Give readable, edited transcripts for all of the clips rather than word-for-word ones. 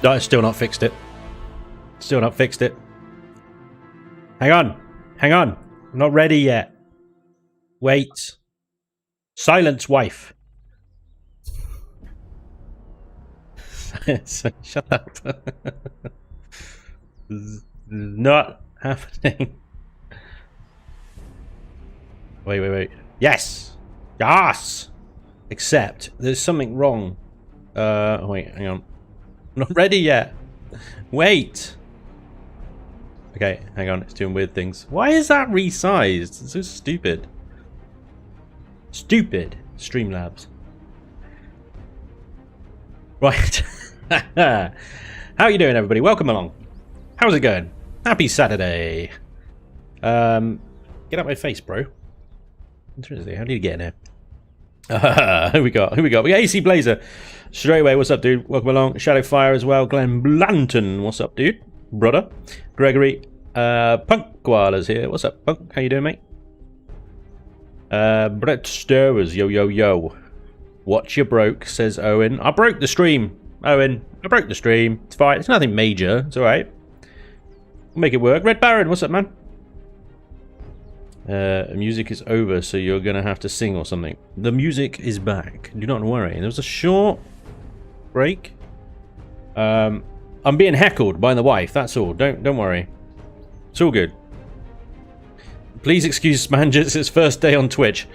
No, it's still not fixed it. Still not fixed it. Hang on. Hang on. I'm not ready yet. Wait. Silence, wife. Shut up. This is not happening. Wait. Yes! Yes! Except, there's something wrong. Wait, hang on. I'm not ready yet. Wait! Okay, hang on, it's doing weird things. Why is that resized? It's so stupid. Stupid. Streamlabs. Right. How are you doing, everybody? Welcome along. How's it going? Happy Saturday. Get out my face, bro. Interesting. How do you get in here? Who we got? We got AC Blazer. Straight away, what's up, dude? Welcome along. Shadowfire as well. Glenn Blanton, what's up, dude? Brother. Gregory. Punk Koala's here. What's up, Punk? How you doing, mate? Brett Stirrers. Yo. What you broke, says Owen. I broke the stream, Owen. I broke the stream. It's fine. It's nothing major. It's alright. We'll make it work. Red Baron, what's up, man? Music is over, so you're gonna have to sing or something. The music is back. Do not worry. There was a short break. I'm being heckled by the wife. That's all. Don't worry. It's all good. Please excuse Spanj. It's his first day on Twitch.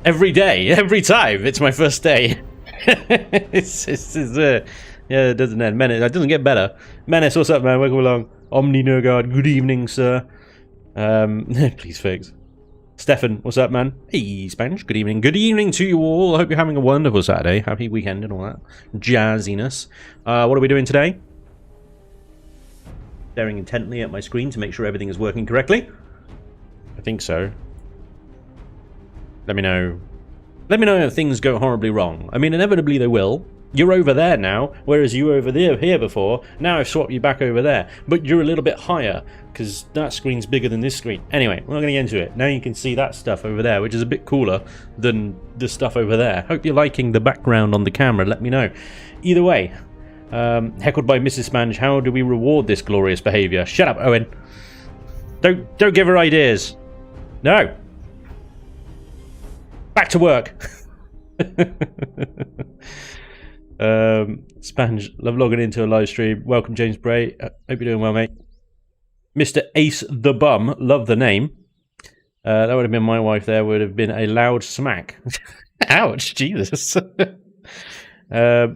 Every day, every time. It's my first day. Yeah, it doesn't end. Menace, it doesn't get better. Menace, what's up, man? Welcome along. Omni Nurgard, good evening, sir. Please fix. Stefan, what's up, man? Hey, Spanj, good evening. Good evening to you all. I hope you're having a wonderful Saturday. Happy weekend and all that jazziness. What are we doing today? Staring intently at my screen to make sure everything is working correctly. I think so. Let me know. Let me know if things go horribly wrong. I mean, inevitably they will. You're over there now, whereas you were over there here before. Now I've swapped you back over there, but you're a little bit higher because that screen's bigger than this screen. Anyway, we're not going to get into it. Now you can see that stuff over there, which is a bit cooler than the stuff over there. Hope you're liking the background on the camera. Let me know. Either way, heckled by Mrs. Spanj. How do we reward this glorious behaviour? Shut up, Owen. Don't give her ideas. No. Back to work. Spanj, love logging into a live stream. Welcome, James Bray. Hope you're doing well, mate. Mr. Ace the Bum, love the name. That would have been my wife. There would have been a loud smack. Ouch, Jesus. Oh,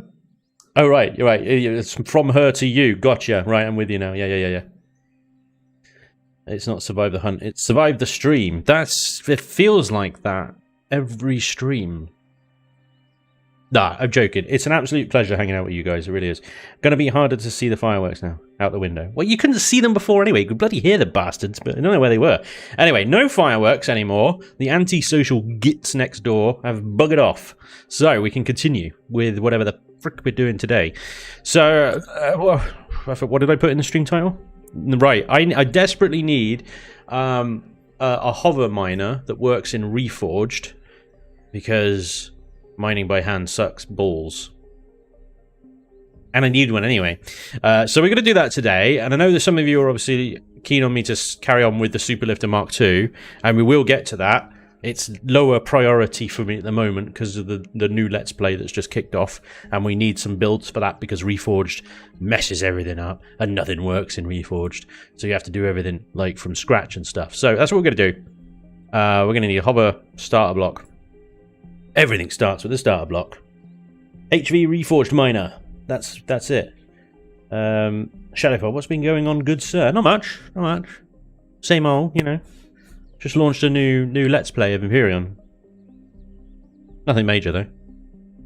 right, you're right. It's from her to you. Gotcha. Right, I'm with you now. Yeah. It's not survive the hunt. It's survive the stream. It feels like that every stream. Nah, I'm joking. It's an absolute pleasure hanging out with you guys. It really is. Gonna be harder to see the fireworks now out the window. Well, you couldn't see them before anyway. You could bloody hear the bastards, but I don't know where they were. Anyway, no fireworks anymore. The antisocial gits next door have buggered off. So we can continue with whatever the frick we're doing today. So, what did I put in the stream title? Right, I desperately need a hover miner that works in Reforged because mining by hand sucks balls. And I need one anyway. So we're going to do that today. And I know that some of you are obviously keen on me to carry on with the Superlifter Mark II. And we will get to that. It's lower priority for me at the moment because of the new Let's Play that's just kicked off. And we need some builds for that because Reforged messes everything up. And nothing works in Reforged. So you have to do everything like from scratch and stuff. So that's what we're going to do. We're going to need a hover starter block. Everything starts with a starter block. HV Reforged Miner. That's it. Shadowfall, what's been going on, good sir? Not much. Same old, you know. Just launched a new Let's Play of Empyrean. Nothing major, though.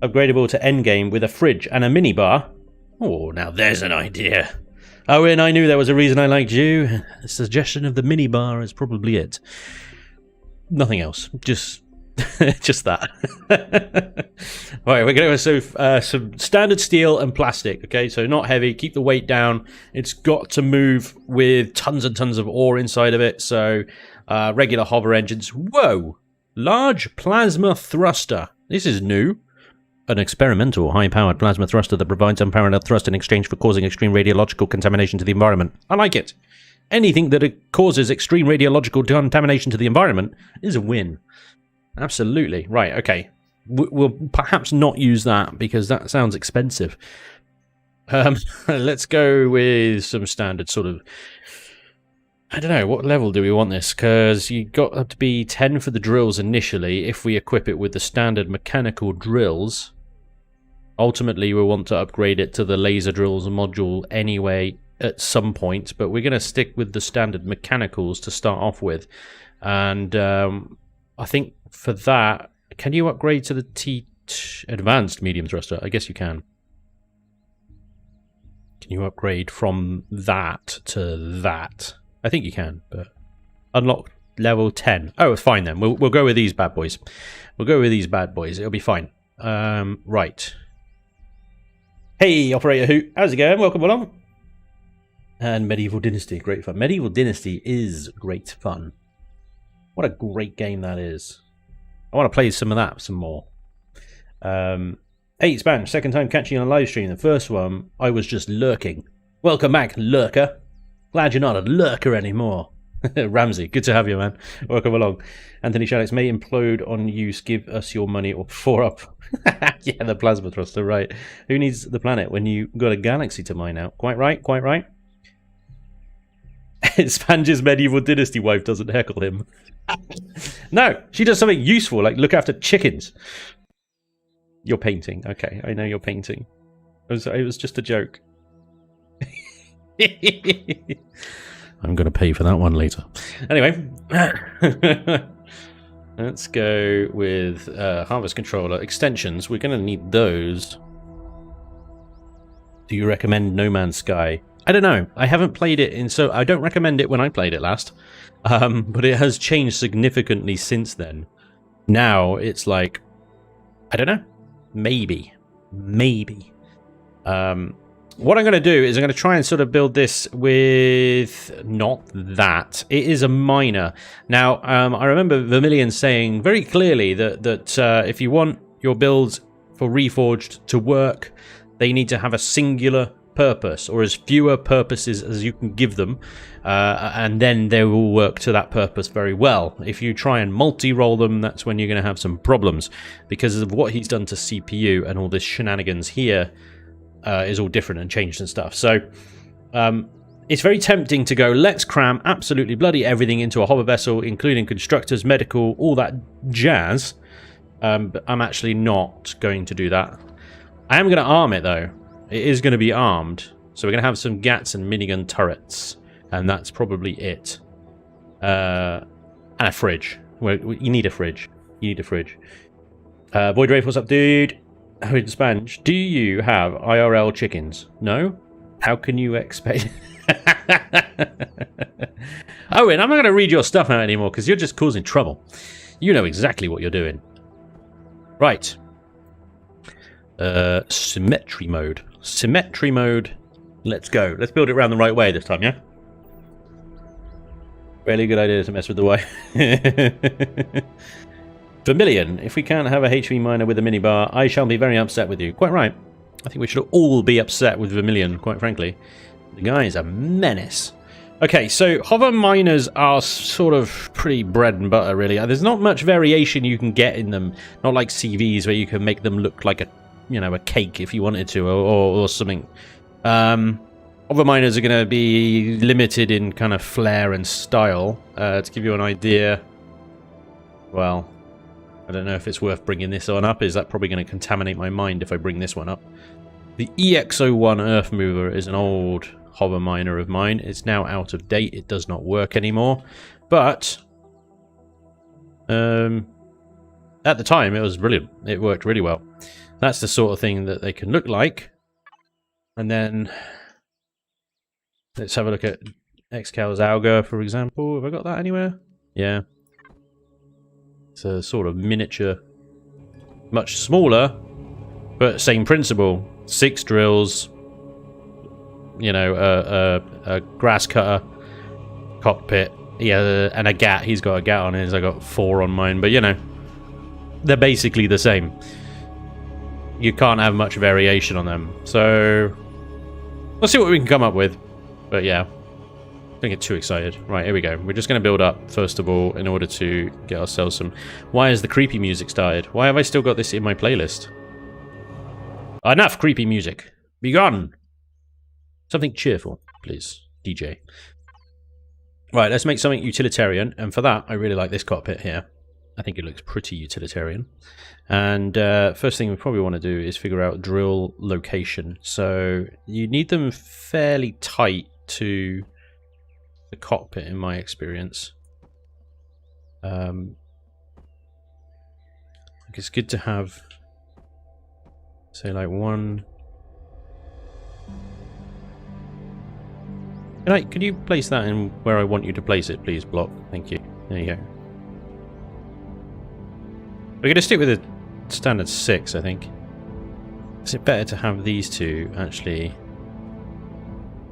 Upgradable to endgame with a fridge and a minibar. Oh, now there's an idea. Owen, I knew there was a reason I liked you. The suggestion of the minibar is probably it. Nothing else. Just that. Right, we're going to some standard steel and plastic. Okay, so not heavy. Keep the weight down. It's got to move with tons and tons of ore inside of it. So regular hover engines. Whoa, large plasma thruster. This is new. An experimental high-powered plasma thruster that provides unparalleled thrust in exchange for causing extreme radiological contamination to the environment. I like it. Anything that causes extreme radiological contamination to the environment is a win. Absolutely. Right, okay. We'll perhaps not use that because that sounds expensive. Let's go with some standard sort of... I don't know, what level do we want this? Because you got up to be 10 for the drills initially if we equip it with the standard mechanical drills. Ultimately, we want to upgrade it to the laser drills module anyway at some point, but we're going to stick with the standard mechanicals to start off with. And I think for that, can you upgrade to the advanced medium thruster? I guess you can. Can you upgrade from that to that? I think you can, but unlock level 10. Oh, fine then. We'll go with these bad boys. We'll go with these bad boys. It'll be fine. Right. Hey, Operator Hoot. How's it going? Welcome along. And Medieval Dynasty. Great fun. Medieval Dynasty is great fun. What a great game that is. I want to play some of that some more. Hey, Spanj. Second time catching you on a live stream. The first one, I was just lurking. Welcome back, lurker. Glad you're not a lurker anymore. Ramsey, good to have you, man. Welcome along. Anthony Shaddix may implode on use. Give us your money or 4 up. Yeah, the plasma thruster, right. Who needs the planet when you got a galaxy to mine out? Quite right, quite right. Spanj's Medieval Dynasty wife doesn't heckle him. No, she does something useful, like look after chickens. You're painting. Okay, I know you're painting. It was just a joke. I'm going to pay for that one later. Anyway, let's go with Harvest Controller. Extensions, we're going to need those. Do you recommend No Man's Sky? I don't know. I haven't played it so I don't recommend it when I played it last. But it has changed significantly since then. Now it's like, I don't know. Maybe. What I'm going to do is I'm going to try and sort of build this with not that. It is a miner. Now, I remember Vermilion saying very clearly that if you want your builds for Reforged to work, they need to have a singular purpose, or as fewer purposes as you can give them, and then they will work to that purpose very well. If you try and multi-roll them, that's when you're going to have some problems, because of what he's done to CPU and all this shenanigans here. Is all different and changed and stuff. So it's very tempting to go, let's cram absolutely bloody everything into a hover vessel, including constructors, medical, all that jazz. But I'm actually not going to do that. I am going to arm it, though. It is going to be armed. So we're going to have some GATs and minigun turrets. And that's probably it. And a fridge. Well, you need a fridge. You need a fridge. Void Wraith, what's up, dude? Spanj, do you have IRL chickens? No? How can you expect... Owen, I'm not going to read your stuff out anymore because you're just causing trouble. You know exactly what you're doing. Right. Symmetry mode. Symmetry mode. Let's go. Let's build it around the right way this time, yeah? Really good idea to mess with the way. Vermilion, if we can't have a HV miner with a minibar, I shall be very upset with you. Quite right. I think we should all be upset with Vermilion, quite frankly. The guy is a menace. Okay, so hover miners are sort of pretty bread and butter, really. There's not much variation you can get in them. Not like CVs where you can make them look like a, you know, a cake if you wanted to, or something. Hover miners are going to be limited in kind of flair and style. To give you an idea, well... I don't know if it's worth bringing this one up. Is that probably going to contaminate my mind if I bring this one up? The EX01 Earth Mover is an old hover miner of mine. It's now out of date. It does not work anymore. But at the time, it was brilliant. It worked really well. That's the sort of thing that they can look like. And then let's have a look at Excal's Auger, for example. Have I got that anywhere? Yeah. It's a sort of miniature, much smaller, but same principle. 6 drills, you know, a grass cutter, cockpit, yeah, and a GAT. He's got a GAT on his. I got 4 on mine, but you know, they're basically the same. you can't have much variation on them. So we'll see what we can come up with. But yeah, don't get too excited. Right, here we go. We're just going to build up, first of all, in order to get ourselves some... Why has the creepy music started? Why have I still got this in my playlist? Enough creepy music. Be gone. Something cheerful, please, DJ. Right, let's make something utilitarian. And for that, I really like this cockpit here. I think it looks pretty utilitarian. And first thing we probably want to do is figure out drill location. So you need them fairly tight to the cockpit, in my experience. It's good to have, say, like one. Could you place that in where I want you to place it, please, Block? Thank you. There you go. We're going to stick with a standard 6, I think. Is it better to have these two actually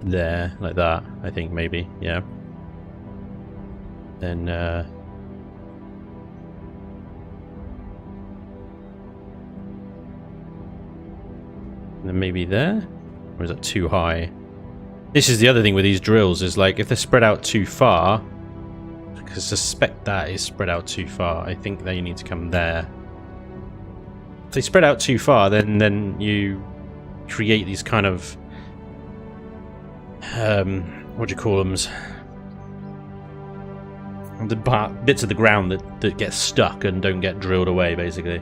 there, like that? I think maybe, yeah. Then, and then maybe there? Or is that too high? This is the other thing with these drills, is like if they're spread out too far, because I suspect that is spread out too far, I think they need to come there. If they spread out too far, then you create these kind of what do you call them? The bits of the ground that get stuck and don't get drilled away, basically.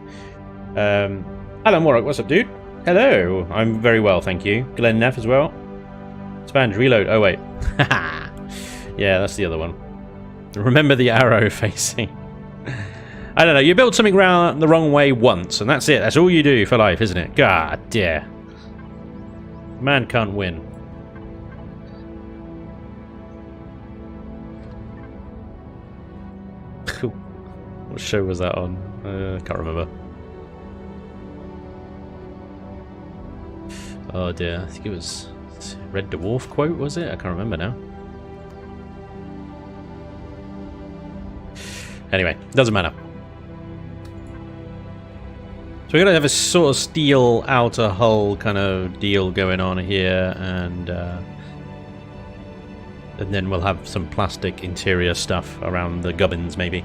Alan Warwick, what's up, dude? Hello, I'm very well, thank you. Glenn Neff as well. Spanj, reload. Oh, wait. Yeah, that's the other one. Remember the arrow facing. I don't know, you build something around the wrong way once, and that's it. That's all you do for life, isn't it? God, dear. Man can't win. What show was that on? I can't remember. Oh dear, I think it was Red Dwarf quote, was it? I can't remember now. Anyway, doesn't matter. So we're going to have a sort of steel outer hull kind of deal going on here, and then we'll have some plastic interior stuff around the gubbins, maybe.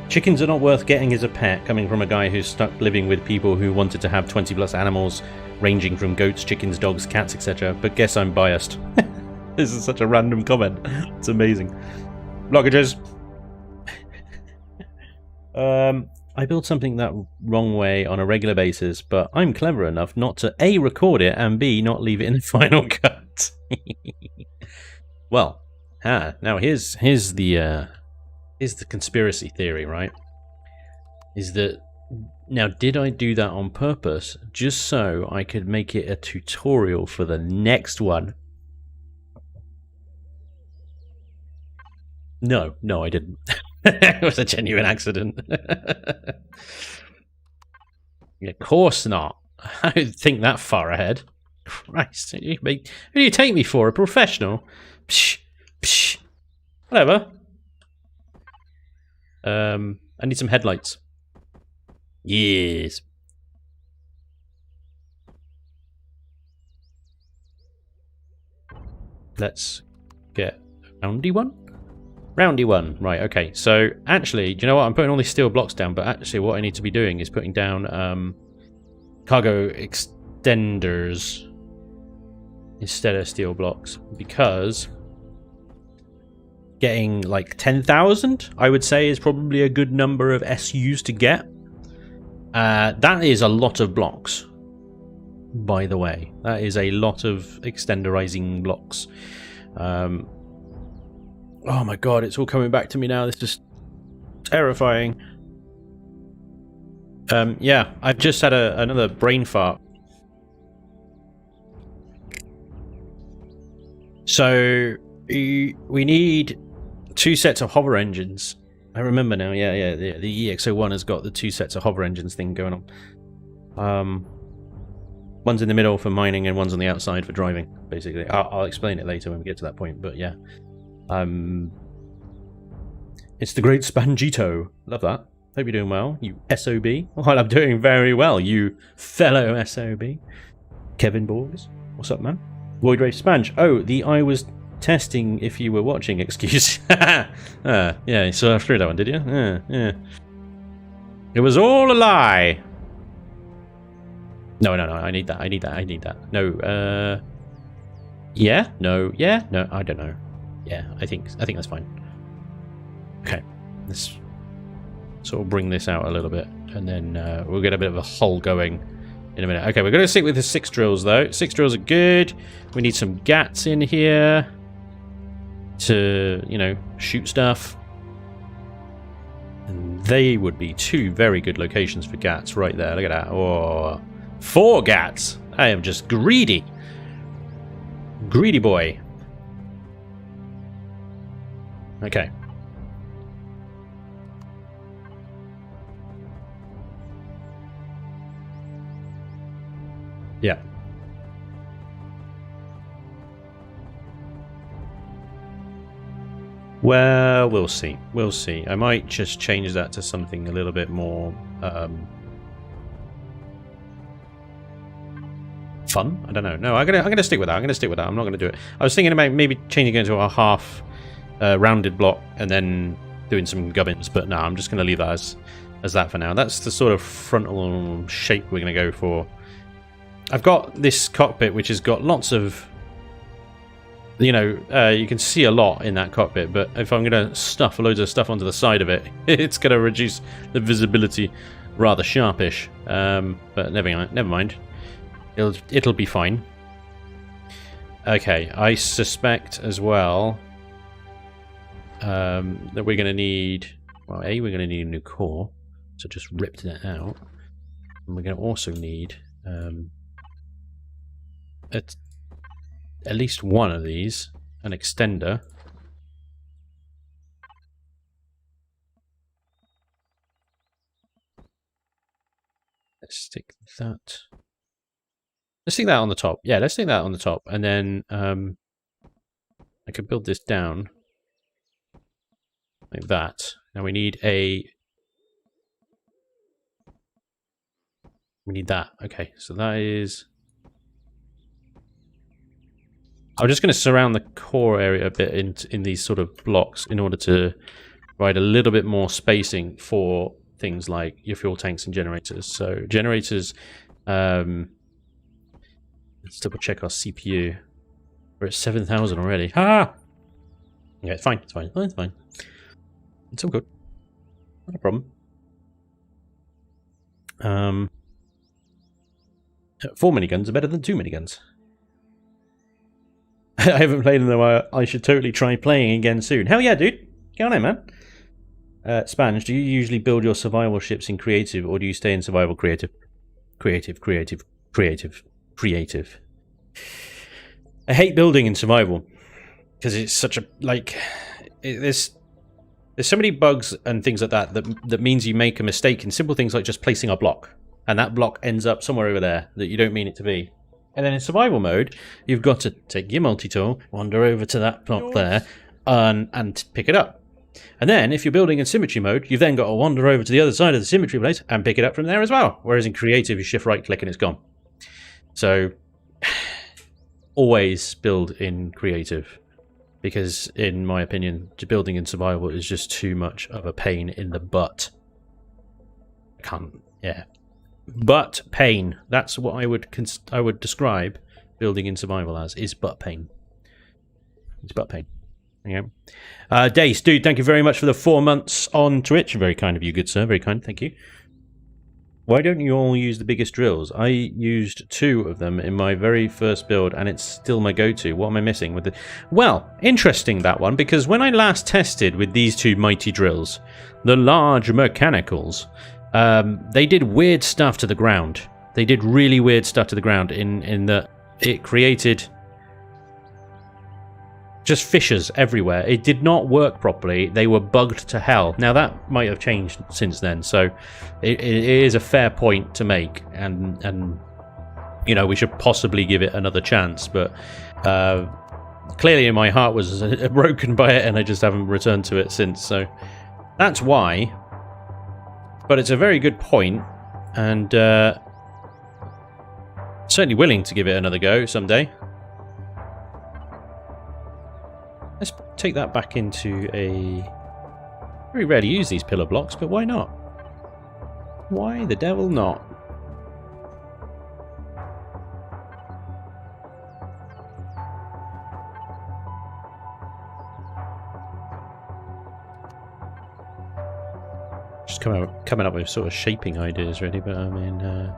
Chickens are not worth getting as a pet, coming from a guy who's stuck living with people who wanted to have 20 plus animals, ranging from goats, chickens, dogs, cats, etc. But guess I'm biased. This is such a random comment. It's amazing. Blockages. I build something that wrong way on a regular basis, but I'm clever enough not to A, record it, and B, not leave it in the final cut. Well, now here's the conspiracy theory, right? Is that, now did I do that on purpose just so I could make it a tutorial for the next one? No, I didn't. It was a genuine accident. Of course not. I don't think that far ahead. Christ, who do you take me for? A professional? Psh, psh. Whatever. I need some headlights. Yes. Let's get a roundy one. Roundy one. Right, okay. So, actually, do you know what? I'm putting all these steel blocks down, but actually what I need to be doing is putting down cargo extenders instead of steel blocks, because getting like 10,000, I would say, is probably a good number of SUs to get. That is a lot of blocks, by the way. That is a lot of extenderizing blocks. Oh my god, it's all coming back to me now. This is terrifying. Yeah, I've just had another brain fart. So, we need 2 sets of hover engines. I remember now, yeah, the EX-01 has got the 2 sets of hover engines thing going on. One's in the middle for mining and one's on the outside for driving, basically. I'll explain it later when we get to that point, but yeah. It's the great Spanjito. Love that. Hope you're doing well, you SOB. Well, I'm doing very well, you fellow SOB. Kevin Borges, what's up, man? Void Ray Spanj. Oh, I was testing if you were watching excuse. Yeah, you saw through that one, did you? Yeah. It was all a lie. No, I need that. No, yeah, no, I don't know. Yeah, I think that's fine. Okay, let's sort of bring this out a little bit, and then we'll get a bit of a hole going in a minute. Okay, we're going to stick with the 6 drills, though. 6 drills are good. We need some gats in here to, you know, shoot stuff. And they would be 2 very good locations for gats right there. Look at that. Oh, 4 gats. I am just greedy. Greedy boy. Okay. Yeah. Well, we'll see. We'll see. I might just change that to something a little bit more fun. I don't know. No, I'm gonna stick with that. I'm not gonna do it. I was thinking about maybe changing it into a half rounded block and then doing some gubbins, but no, I'm just gonna leave that as that for now. That's the sort of frontal shape we're gonna go for. I've got this cockpit which has got lots of, you know, you can see a lot in that cockpit, but if I'm going to stuff loads of stuff onto the side of it, it's going to reduce the visibility rather sharpish. But never mind. It'll be fine. Okay, I suspect as well that we're going to need, well, we're going to need a new core, so just ripped that out. And we're going to also need at least one of these, an extender. Let's stick that. Let's stick that on the top. Yeah, let's stick that on the top, and then I could build this down like that. Now we need that. Okay, so that is. I'm just going to surround the core area a bit in these sort of blocks in order to provide a little bit more spacing for things like your fuel tanks and generators. So generators, let's double check our CPU. We're at 7,000 already. Ah! Yeah, it's fine. It's fine. It's fine. It's all good. Not a problem. 4 miniguns are better than 2 miniguns. I haven't played in a while. I should totally try playing again soon. Hell yeah, dude. Get on it, man. Spanj, do you usually build your survival ships in creative, or do you stay in survival creative? Creative. I hate building in survival because it's such a, like, there's so many bugs and things like that means you make a mistake in simple things like just placing a block, and that block ends up somewhere over there that you don't mean it to be. And then in survival mode, you've got to take your multi-tool, wander over to that block there, and pick it up. And then, if you're building in symmetry mode, you've then got to wander over to the other side of the symmetry place and pick it up from there as well. Whereas in creative, you shift right-click and it's gone. So, always build in creative. Because, in my opinion, building in survival is just too much of a pain in the butt. Yeah. Butt pain. That's what I would describe building in survival as, is butt pain. It's butt pain. Yeah. Dace, dude, thank you very much for the 4 months on Twitch. Very kind of you, good sir. Very kind. Thank you. Why don't you all use the biggest drills? I used 2 of them in my very first build, and it's still my go-to. What am I missing with it? Well, interesting that one, because when I last tested with these 2 mighty drills, the large mechanicals, they did weird stuff to the ground. They did really weird stuff to the ground in that it created just fissures everywhere. It did not work properly. They were bugged to hell. Now that might have changed since then, so it is a fair point to make, and you know, we should possibly give it another chance, but clearly my heart was broken by it and I just haven't returned to it since. So that's why But it's a very good point, and certainly willing to give it another go someday. Let's take that back into a... Very rarely use these pillar blocks, but why not? Why the devil not? Just coming up with sort of shaping ideas, really, but I mean...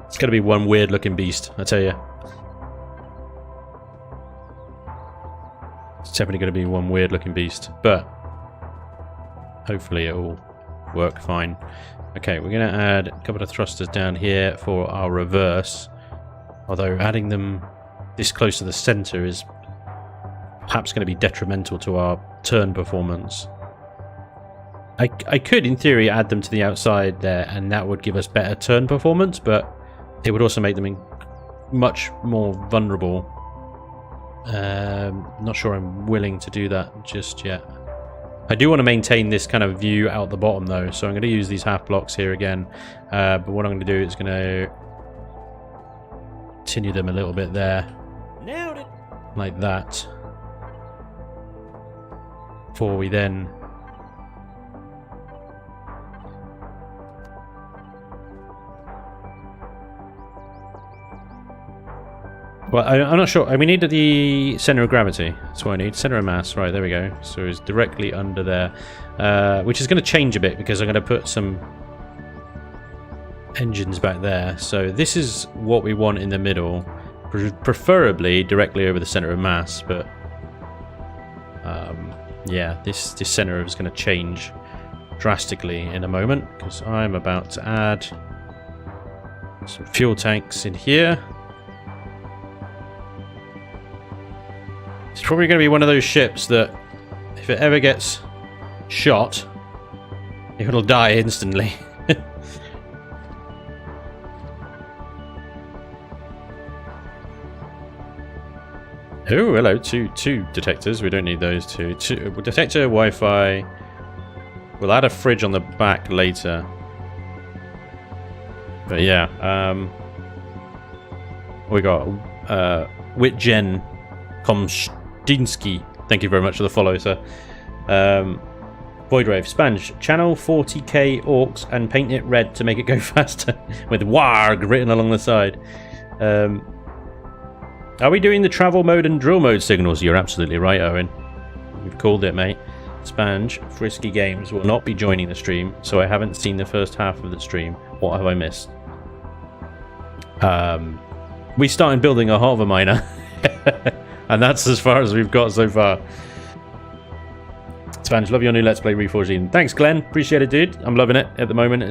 It's going to be one weird looking beast, I tell you. It's definitely going to be one weird looking beast, but hopefully it will work fine. Okay, we're going to add a couple of thrusters down here for our reverse, although adding them this close to the center is perhaps going to be detrimental to our turn performance. I could, in theory, add them to the outside there, and that would give us better turn performance, but it would also make them much more vulnerable. Not sure I'm willing to do that just yet. I do want to maintain this kind of view out the bottom though, so I'm going to use these half blocks here again. But what I'm going to do is going to continue them a little bit there. Nailed it. Like that. Before we then... Well, I'm not sure. We need the center of gravity. That's what I need. Center of mass. Right, there we go. So it's directly under there. Which is going to change a bit because I'm going to put some engines back there. So this is what we want in the middle. Preferably directly over the center of mass. But yeah, this center is going to change drastically in a moment. Because I'm about to add some fuel tanks in here. It's probably going to be one of those ships that, if it ever gets shot, it'll die instantly. Oh, hello, two detectors. We don't need those two. Detector, Wi-Fi. We'll add a fridge on the back later. But yeah, we got Witgen Komstinsky. Thank you very much for the follow, sir. Voidwave, Spanj, channel 40k orcs and paint it red to make it go faster with WARG written along the side. Are we doing the travel mode and drill mode signals? You're absolutely right, Owen. You've called it, mate. Spanj, Frisky Games will not be joining the stream, so I haven't seen the first half of the stream. What have I missed? We started building a hover miner. And that's as far as we've got so far. Spanj, love your new Let's Play Reforged Eden. Thanks, Glenn. Appreciate it, dude. I'm loving it at the moment.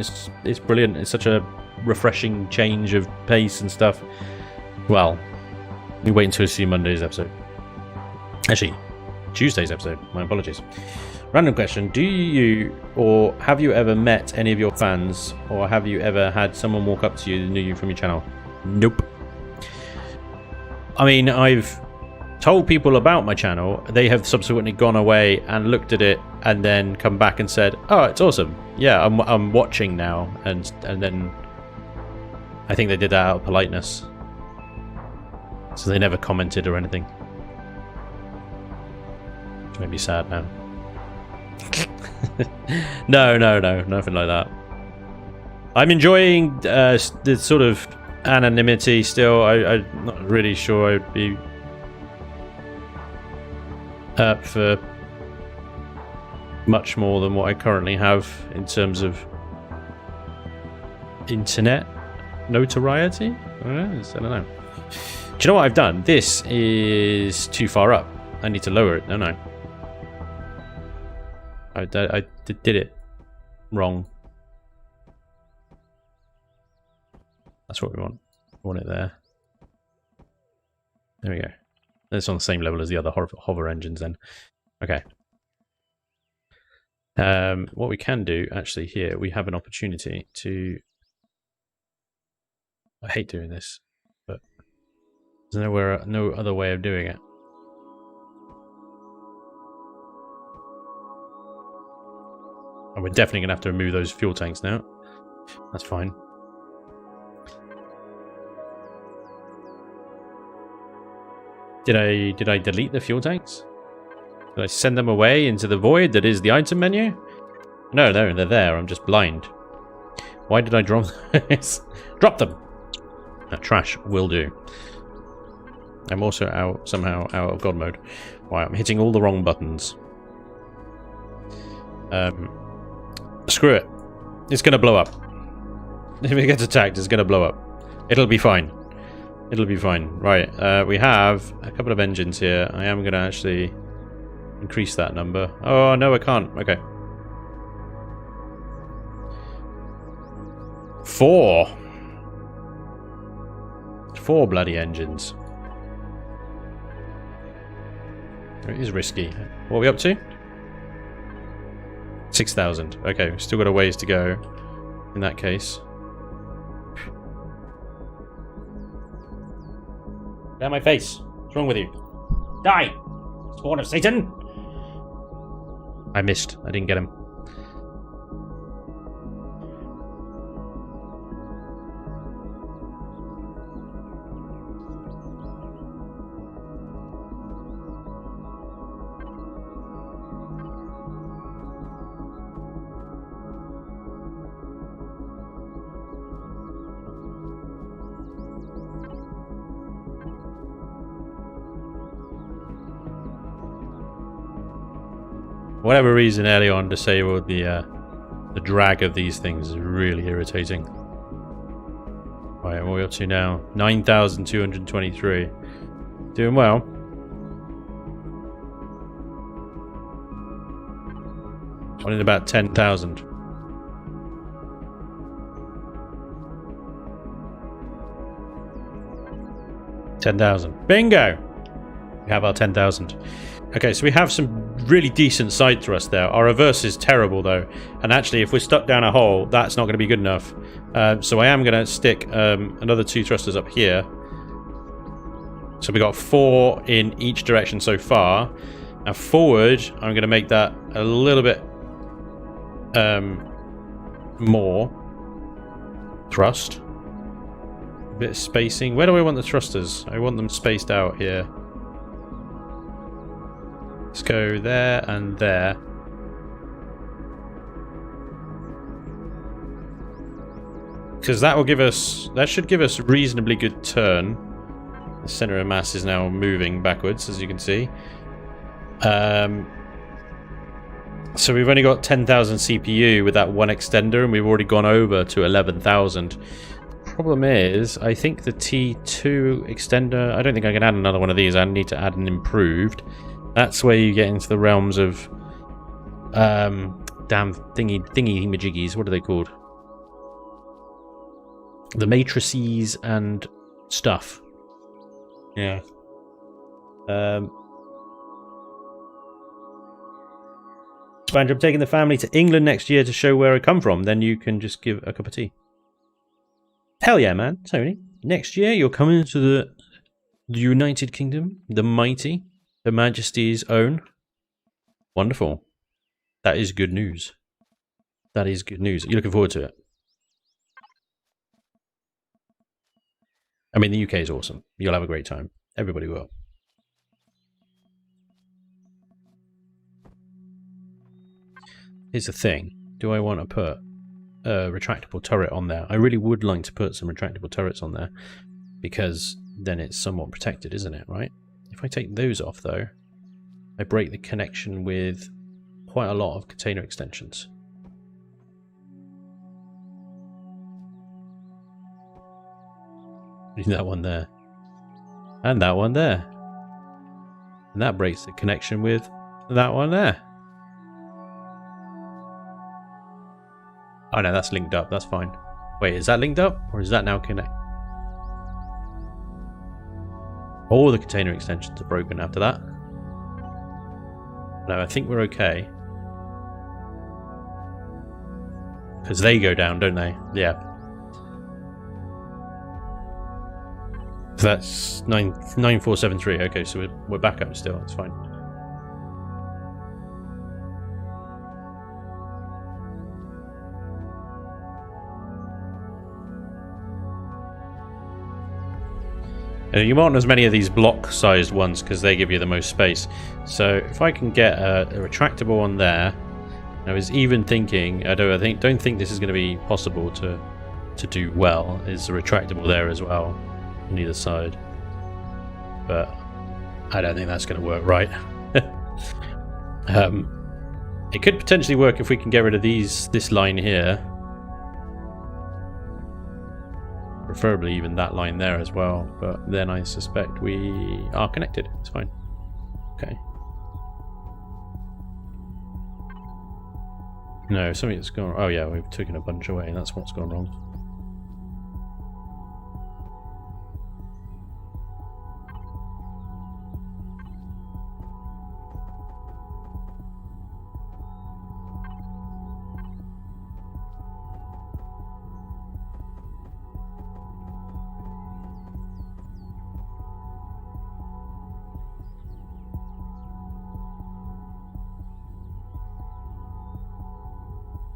It's brilliant. It's such a refreshing change of pace and stuff. Well, we wait until you see Monday's episode. Actually, Tuesday's episode. My apologies. Random question. Do you or have you ever met any of your fans, or have you ever had someone walk up to you who knew you from your channel? Nope. I mean, I've told people about my channel. They have subsequently gone away and looked at it and then come back and said, oh, it's awesome. Yeah, I'm watching now. And then I think they did that out of politeness. So they never commented or anything. Which made me sad now. No, nothing like that. I'm enjoying the sort of anonymity still. I'm not really sure I'd be up for much more than what I currently have in terms of internet notoriety. I don't know. Do you know what I've done? This is too far up. I need to lower it, don't I? I did it wrong. That's what we want. We want it there. There we go. It's on the same level as the other hover engines then. Okay. What we can do, actually, here, we have an opportunity to... I hate doing this, but there's no other way of doing it. And we're definitely going to have to remove those fuel tanks now. That's fine. Did I delete the fuel tanks? Did I send them away into the void that is the item menu? No, they're there. I'm just blind. Why did I drop this? Drop them! That trash will do. I'm also somehow out of God mode. Why, I'm hitting all the wrong buttons. Screw it. It's going to blow up. If it gets attacked, it's going to blow up. It'll be fine. It'll be fine. Right, we have a couple of engines here. I am going to actually increase that number. Oh, no, I can't. Okay. 4 bloody engines. It is risky. What are we up to? 6,000. Okay, we've still got a ways to go in that case. Down my face. What's wrong with you? Die! Spawn of Satan! I missed. I didn't get him. Whatever reason Elion disabled the drag of these things is really irritating. Right, what are we up to now? 9,223. Doing well. Only about 10,000. Bingo! We have our 10,000. Okay, so we have some really decent side thrust there. Our reverse is terrible, though. And actually, if we're stuck down a hole, that's not going to be good enough. So I am going to stick another 2 thrusters up here. So we got 4 in each direction so far. Now forward, I'm going to make that a little bit more thrust. A bit of spacing. Where do I want the thrusters? I want them spaced out here. Let's go there and there. Because that will give us... That should give us a reasonably good turn. The center of mass is now moving backwards, as you can see. So we've only got 10,000 CPU with that one extender, and we've already gone over to 11,000. Problem is, I think the T2 extender... I don't think I can add another one of these. I need to add an improved. That's where you get into the realms of damn thingy-majiggies. What are they called? The matrices and stuff. Yeah. Spanj, I'm taking the family to England next year to show where I come from. Then you can just give a cup of tea. Hell yeah, man. Tony. Next year you're coming to the United Kingdom. The mighty. Her Majesty's own. Wonderful. That is good news. That is good news. You're looking forward to it. I mean, the UK is awesome. You'll have a great time. Everybody will. Here's the thing. Do I want to put a retractable turret on there? I really would like to put some retractable turrets on there. Because then it's somewhat protected, isn't it, right? If I take those off, though, I break the connection with quite a lot of container extensions. That one there. And that one there. And that breaks the connection with that one there. Oh no, that's linked up. That's fine. Wait, is that linked up? Or is that now connected? All the container extensions are broken after that. No, I think we're okay. because they go down, don't they? Yeah. That's 9473. Okay, so we're back up still. That's fine. And you want as many of these block-sized ones because they give you the most space. So if I can get a retractable one there, I was even thinking. Don't think this is going to be possible to do well. Is a retractable there as well on either side, but I don't think that's going to work right. It could potentially work if we can get rid of this line here. Preferably even that line there as well, but then I suspect we are connected. It's fine. Okay. No, something's gone. Oh yeah, we've taken a bunch away. That's what's gone wrong.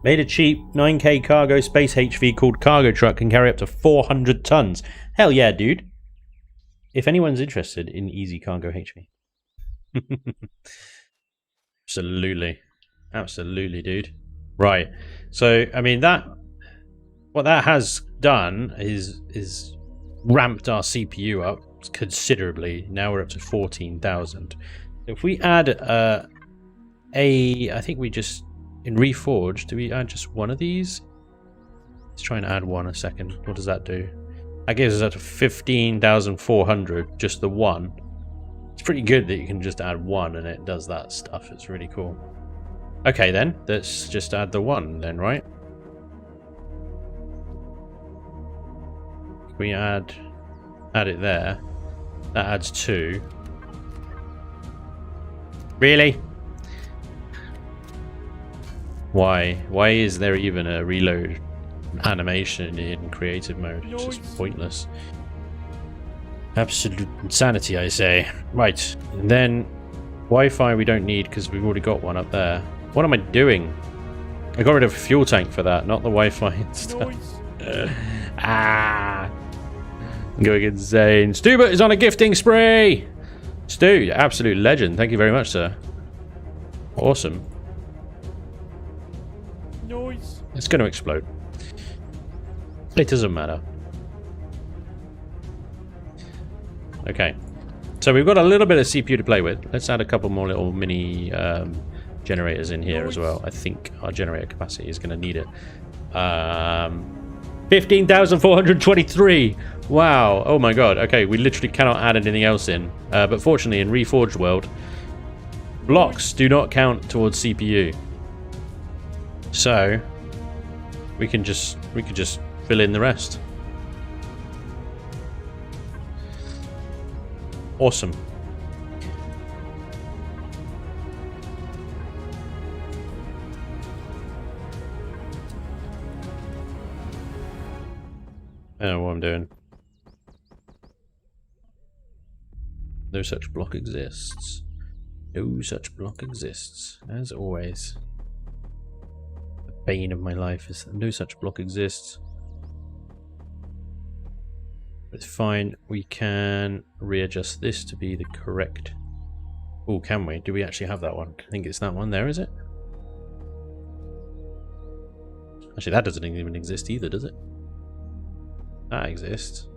Made a cheap 9k cargo space HV called Cargo Truck, can carry up to 400 tons. Hell yeah, dude. If anyone's interested in easy cargo HV. Absolutely. Absolutely, dude. Right. So, I mean, what that has done is ramped our CPU up considerably. Now we're up to 14,000. If we add I think we just... In Reforged, do we add just one of these? Let's try and add one a second. What does that do? That gives us up to 15,400, just the one. It's pretty good that you can just add one and it does that stuff. It's really cool. Okay then, let's just add the one then, right? If we add it there, that adds two. Really? Why? Why is there even a reload animation in creative mode? It's just pointless. Absolute insanity, I say. Right, and then Wi-Fi we don't need because we've already got one up there. What am I doing? I got rid of a fuel tank for that, not the Wi-Fi and stuff. I'm going insane. Stuber is on a gifting spree! Stu, absolute legend. Thank you very much, sir. Awesome. It's going to explode. It doesn't matter. Okay. So we've got a little bit of CPU to play with. Let's add a couple more little mini generators in here as well. I think our generator capacity is going to need it. 15,423. Wow. Oh my god. Okay, we literally cannot add anything else in. But fortunately, in Reforged world, blocks do not count towards CPU. So we could just fill in the rest. Awesome. I don't know what I'm doing. No such block exists. No such block exists, as always. Bane of my life is that no such block exists. It's fine. We can readjust this to be the correct. Oh, can we? Do we actually have that one? I think it's that one there, is it? Actually, that doesn't even exist either, does it? That exists.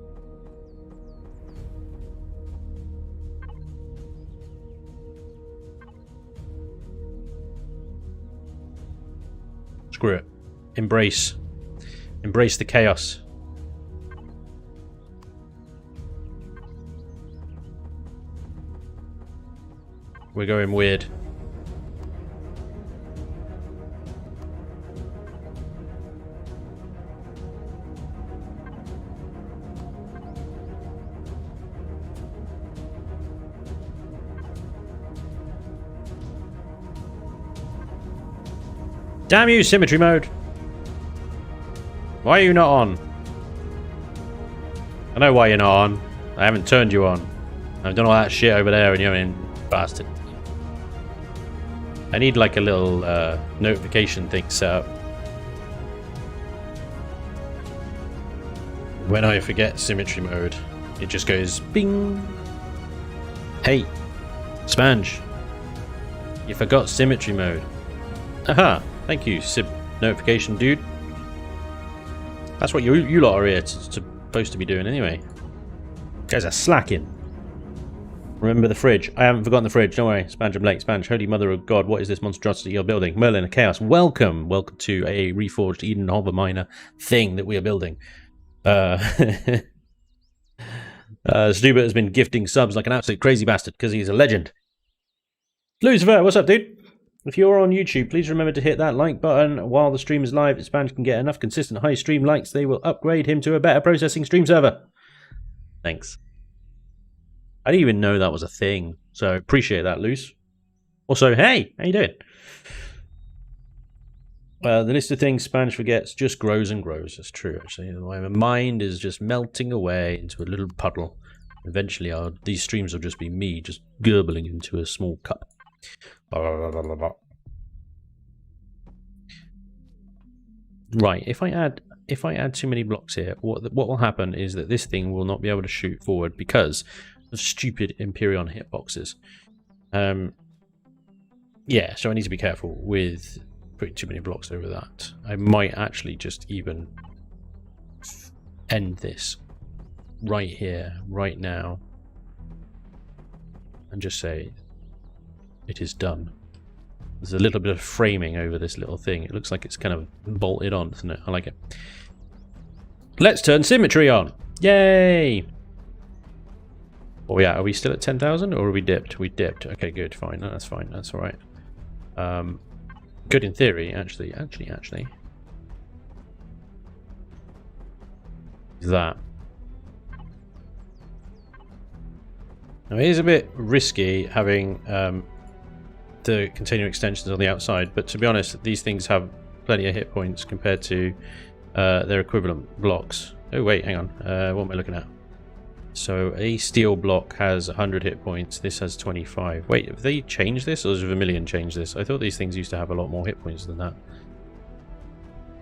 Screw it. Embrace. Embrace the chaos. We're going weird. Damn you, symmetry mode. Why are you not on? I know why you're not on. I haven't turned you on. I've done all that shit over there and you're in, bastard. I need like a little notification thing set up. When I forget symmetry mode, it just goes bing. Hey, Spanj, you forgot symmetry mode. Aha, thank you, notification dude. That's what you lot are here supposed to be doing anyway. You guys are slacking. Remember the fridge. I haven't forgotten the fridge. Don't worry. Spanj, I'm late. Spanj, holy mother of God, what is this monstrosity you're building? Merlin of Chaos, welcome. Welcome to a Reforged Eden Hover Miner thing that we are building. Stubert has been gifting subs like an absolute crazy bastard because he's a legend. Lucifer, what's up, dude? If you're on YouTube, please remember to hit that like button while the stream is live. If Spanj can get enough consistent high stream likes, they will upgrade him to a better processing stream server. Thanks. I didn't even know that was a thing, so appreciate that, Luce. Also, hey, how you doing? The list of things Spanj forgets just grows and grows. That's true, actually. My mind is just melting away into a little puddle. Eventually, these streams will just be me just gurgling into a small cup. Right, if I add too many blocks here, what will happen is that this thing will not be able to shoot forward because of stupid Empyrean hitboxes. Yeah, so I need to be careful with putting too many blocks over that. I might actually just even end this right here, right now, and just say it is done. There's a little bit of framing over this little thing. It looks like it's kind of bolted on, doesn't it? I like it. Let's turn symmetry on. Yay! Oh yeah, are we still at 10,000 or are we dipped? We dipped. Okay, good, fine. No, that's fine. That's all right. Good in theory, actually. That. Now it is a bit risky having the container extensions on the outside, but to be honest, these things have plenty of hit points compared to their equivalent blocks. Oh wait, hang on. What am I looking at? So a steel block has 100 hit points. This has 25. Wait, have they changed this, or has Vermilion changed this? I thought these things used to have a lot more hit points than that.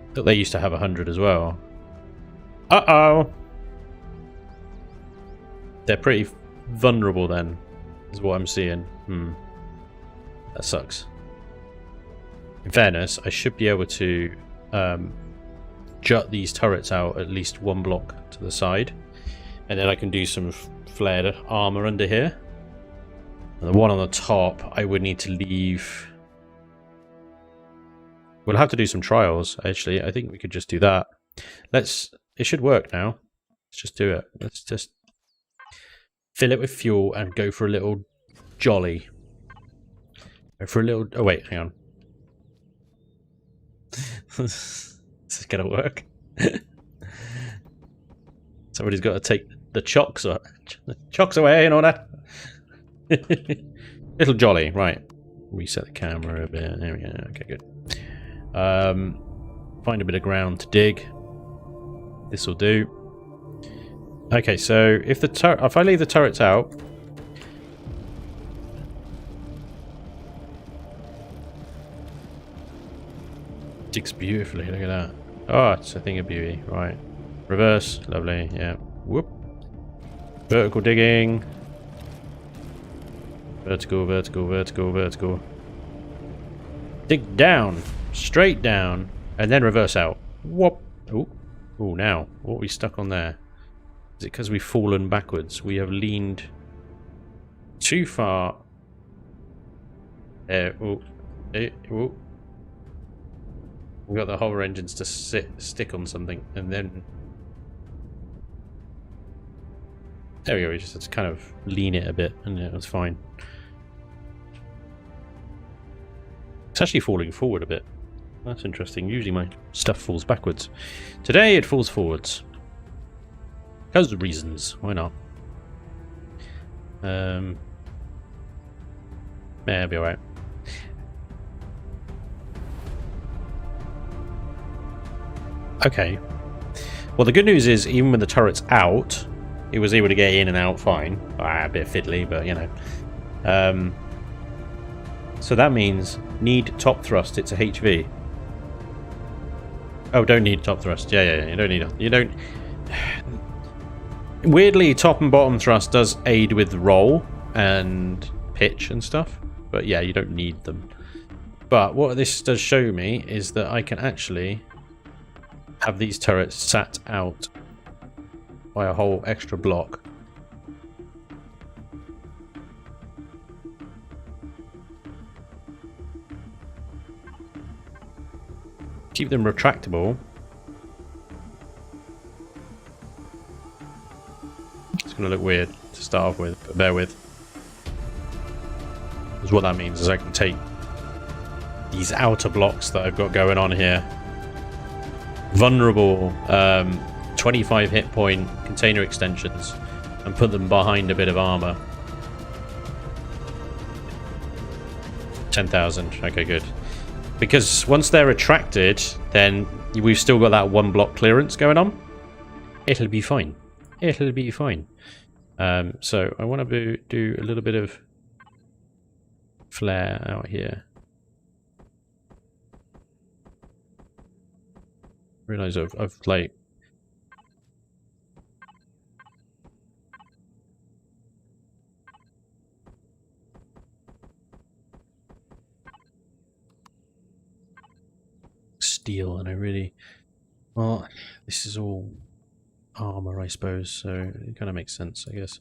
I thought they used to have 100 as well. Uh-oh! They're pretty vulnerable then, is what I'm seeing. That sucks. In fairness, I should be able to jut these turrets out at least one block to the side. And then I can do some flared armor under here. And the one on the top, I would need to leave. We'll have to do some trials, actually. I think we could just do that. It should work now. Let's just do it. Let's just fill it with fuel and go for a little jolly. Go for a little... Oh, wait, hang on. This is going to work. Somebody's got to take the chocks away in order. Little jolly, right. Reset the camera a bit. There we go. Okay, good. Find a bit of ground to dig. This will do. Okay, so if I leave the turrets out, digs beautifully. Look at that. Oh, it's a thing of beauty. Right. Reverse. Lovely. Yeah. Whoop. Vertical digging. Vertical, vertical, vertical, vertical. Dig down. Straight down. And then reverse out. Whoop. Ooh. Ooh, now. What are we stuck on there? Is it because we've fallen backwards? We have leaned too far. There. Ooh. Ooh. We've got the hover engines to stick on something, and then... There we go, we just have to kind of lean it a bit, and it was fine. It's actually falling forward a bit. That's interesting. Usually my stuff falls backwards. Today it falls forwards. Because of reasons. Why not? Yeah, it'll be alright. Okay. Well, the good news is, even with the turrets out, he was able to get in and out fine. A bit fiddly, but you know. So that means need top thrust. It's a HV. Oh, don't need top thrust. Yeah. You don't need. You don't. Weirdly, top and bottom thrust does aid with roll and pitch and stuff, but yeah, you don't need them. But what this does show me is that I can actually have these turrets sat out by a whole extra block. Keep them retractable. It's going to look weird to start off with, but bear with. Because what that means is I can take these outer blocks that I've got going on here, vulnerable 25 hit point container extensions, and put them behind a bit of armor. 10,000. Okay, good. Because once they're retracted, then we've still got that one block clearance going on. It'll be fine. It'll be fine. So I want to do a little bit of flare out here. Realize I've like steel, and I really, well, this is all armor, I suppose, so it kind of makes sense, I guess.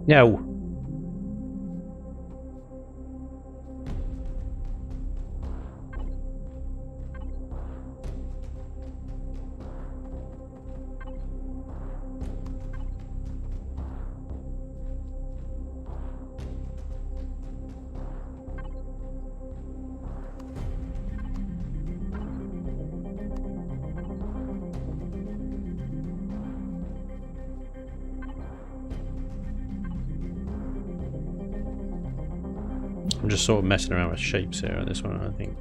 No. I'm just sort of messing around with shapes here on this one, I think.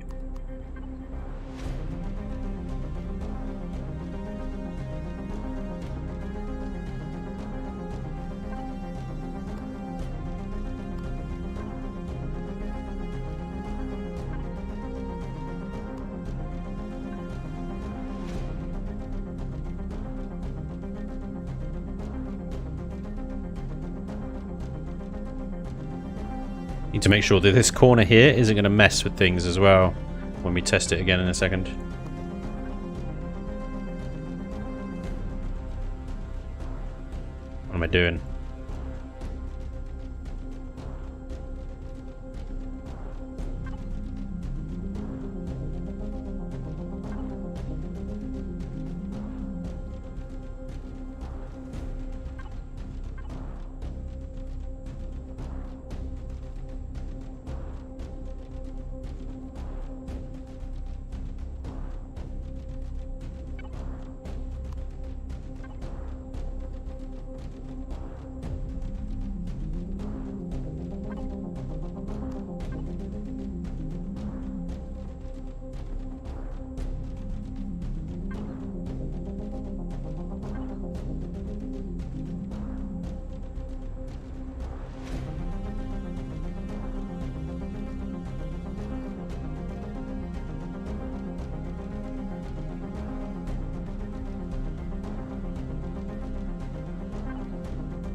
Need to make sure that this corner here isn't going to mess with things as well when we test it again in a second. What am I doing?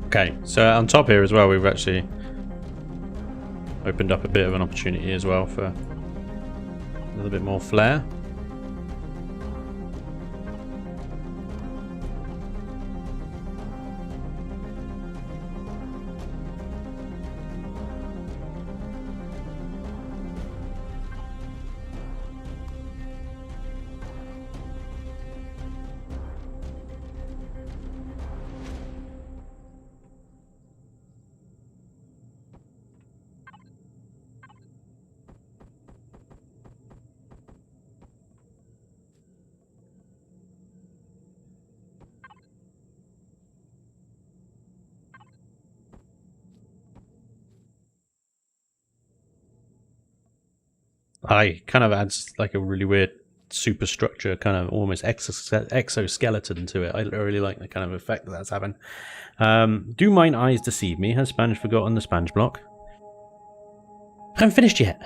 Okay, so on top here as well, we've actually opened up a bit of an opportunity as well for a little bit more flare. I kind of adds like a really weird superstructure, kind of almost exoskeleton to it. I really like the kind of effect that's having. Do mine eyes deceive me? Has Spanj forgotten the Spanj block? I haven't finished yet.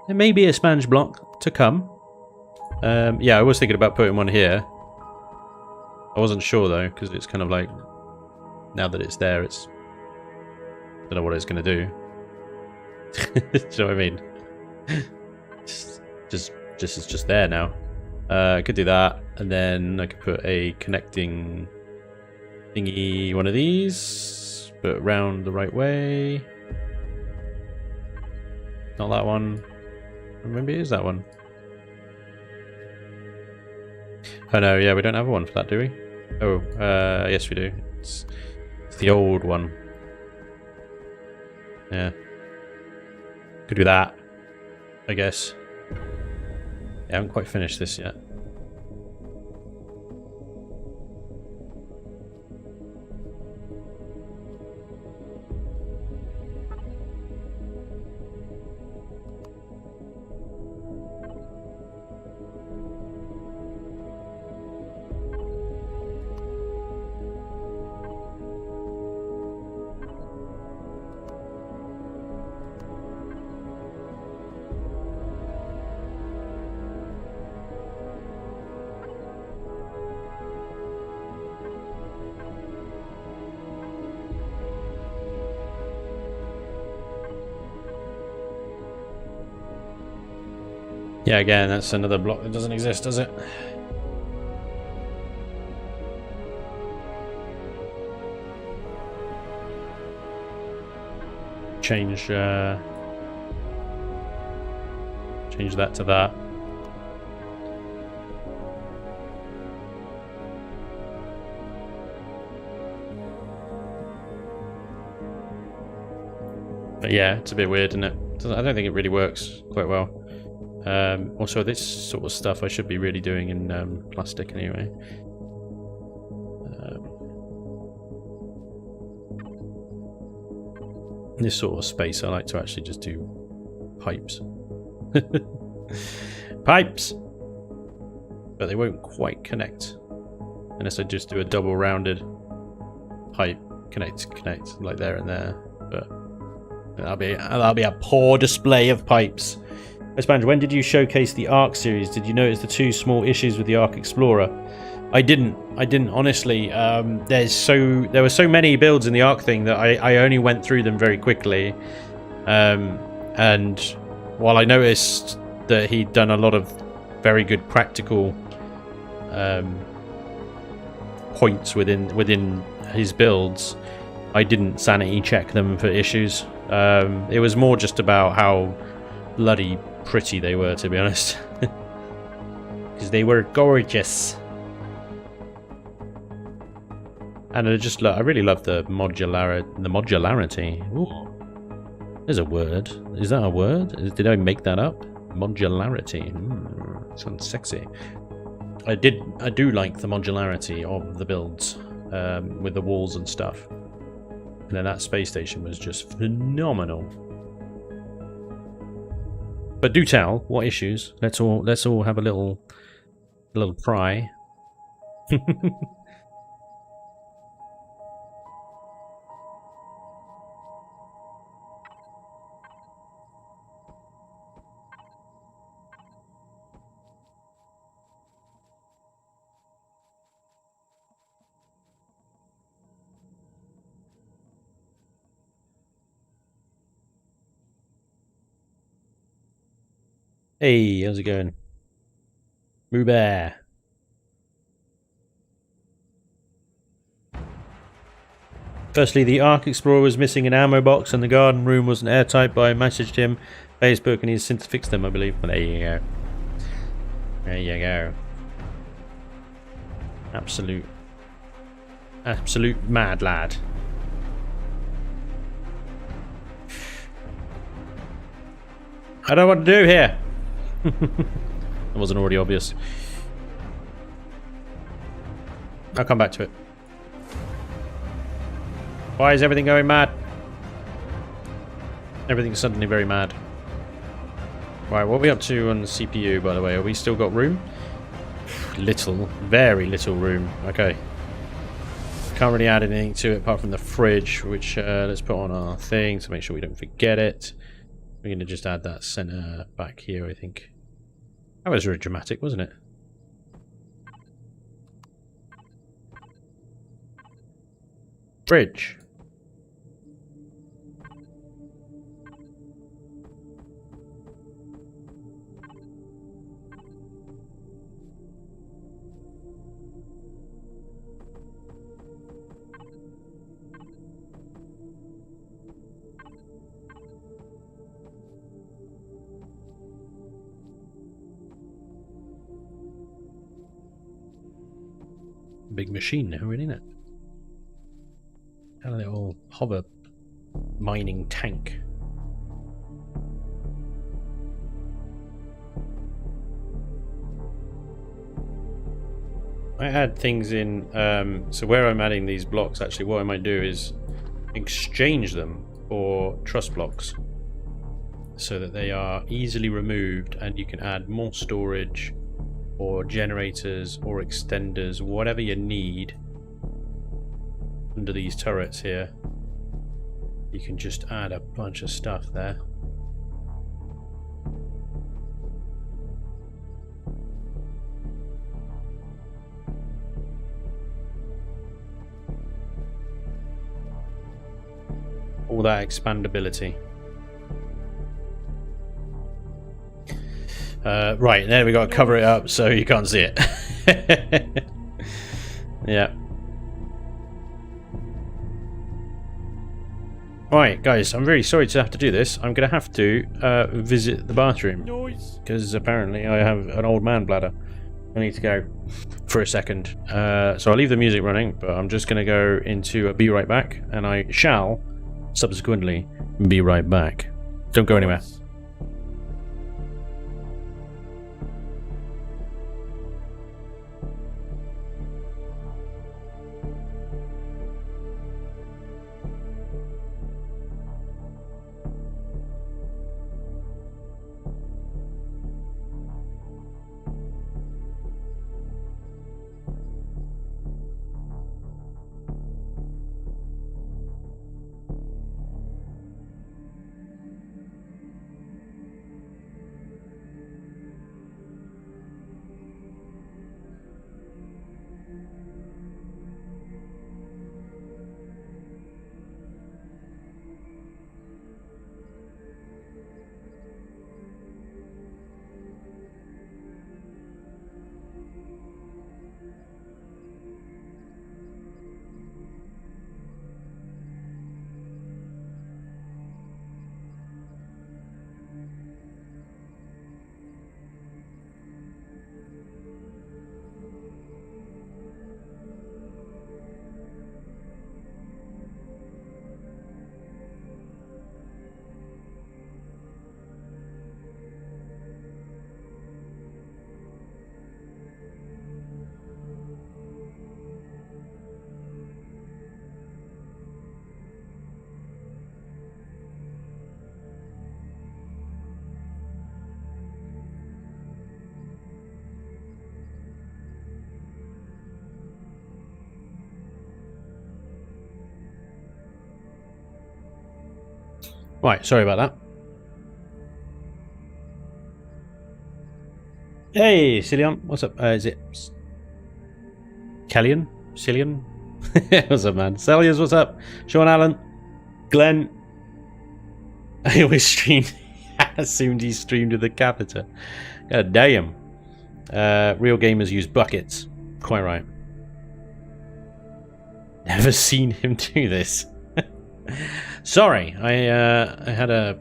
There may be a Spanj block to come. Yeah, I was thinking about putting one here. I wasn't sure though, because it's kind of like, now that it's there, it's, I don't know what it's going to do. Do you know what I mean? It's just there now. I could do that, and then I could put a connecting thingy, one of these, but round the right way. Not that one. Maybe it is that one. Oh no, yeah, we don't have one for that, do we? Oh, yes we do. It's the old one. Yeah. Could do that, I guess. Yeah, I haven't quite finished this yet. Yeah, again, that's another block that doesn't exist, does it? Change that to that. But yeah, it's a bit weird, isn't it? I don't think it really works quite well. Also, this sort of stuff I should be really doing in plastic anyway. This sort of space I like to actually just do pipes. Pipes! But they won't quite connect unless I just do a double rounded pipe, connect, like there and there. But that'll be a poor display of pipes. Spanj, when did you showcase the Ark series? Did you notice the 2 small issues with the Ark Explorer? I didn't honestly. There were so many builds in the Ark thing that I only went through them very quickly. And while I noticed that he'd done a lot of very good practical points within his builds, I didn't sanity check them for issues. It was more just about how bloody pretty they were, to be honest. Because they were gorgeous. And I really love the modularity. Ooh. There's a word. Is that a word? Did I make that up? Modularity. Sounds sexy. I do like the modularity of the builds, with the walls and stuff. And then that space station was just phenomenal. But do tell, what issues? Let's all have a little pry. Hey, how's it going? Moo Bear. Firstly, the Ark Explorer was missing an ammo box and the garden room wasn't airtight, but I messaged him Facebook and he's since fixed them, I believe. But there you go. There you go. Absolute mad lad. I don't know what to do here. That wasn't already obvious. I'll come back to it. Why is everything going mad? Everything's suddenly very mad. Right, what are we up to on the CPU, by the way? Are we still got room? Little. Very little room. Okay. Can't really add anything to it apart from the fridge, which let's put on our thing to make sure we don't forget it. We're going to just add that center back here, I think. That was really dramatic, wasn't it? Fridge. Big machine now, isn't it? A little hover mining tank. I add things in, so where I'm adding these blocks, actually what I might do is exchange them for truss blocks so that they are easily removed and you can add more storage or generators or extenders, whatever you need under these turrets here. You can just add a bunch of stuff there. All that expandability. Right, there we got to cover it up so you can't see it. Yeah. Right, guys, I'm really sorry to have to do this. I'm going to have to visit the bathroom. Because apparently I have an old man bladder. I need to go for a second. So I'll leave the music running, but I'm just going to go into a be right back. And I shall subsequently be right back. Don't go anywhere. Right, sorry about that. Hey, Cillian, what's up? Is it Kellyan? Cillian? What's up, man? Celius, what's up? Sean Allen? Glenn? I always streamed. I assumed he streamed with a capita. God damn. Real gamers use buckets. Quite right. Never seen him do this. Sorry, I had a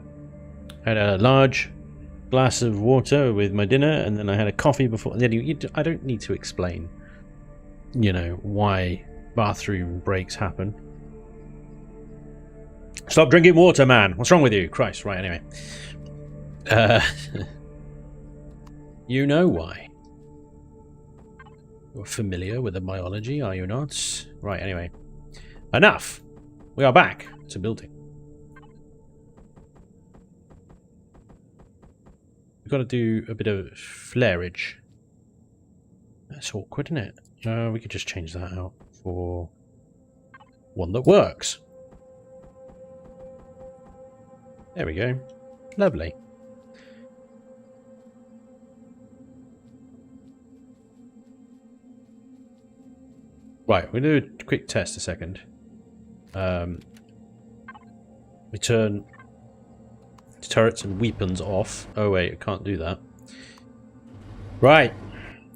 large glass of water with my dinner, and then I had a coffee before. I don't need to explain, you know, why bathroom breaks happen. Stop drinking water, man. What's wrong with you? Christ. Right, anyway. You know why. You're familiar with the biology, are you not? Right, anyway. Enough. We are back to building. We've got to do a bit of flareage. That's awkward, isn't it? We could just change that out for one that works. There we go. Lovely. Right, we'll do a quick test a second. We turn turrets and weapons off. Oh wait, I can't do that. Right.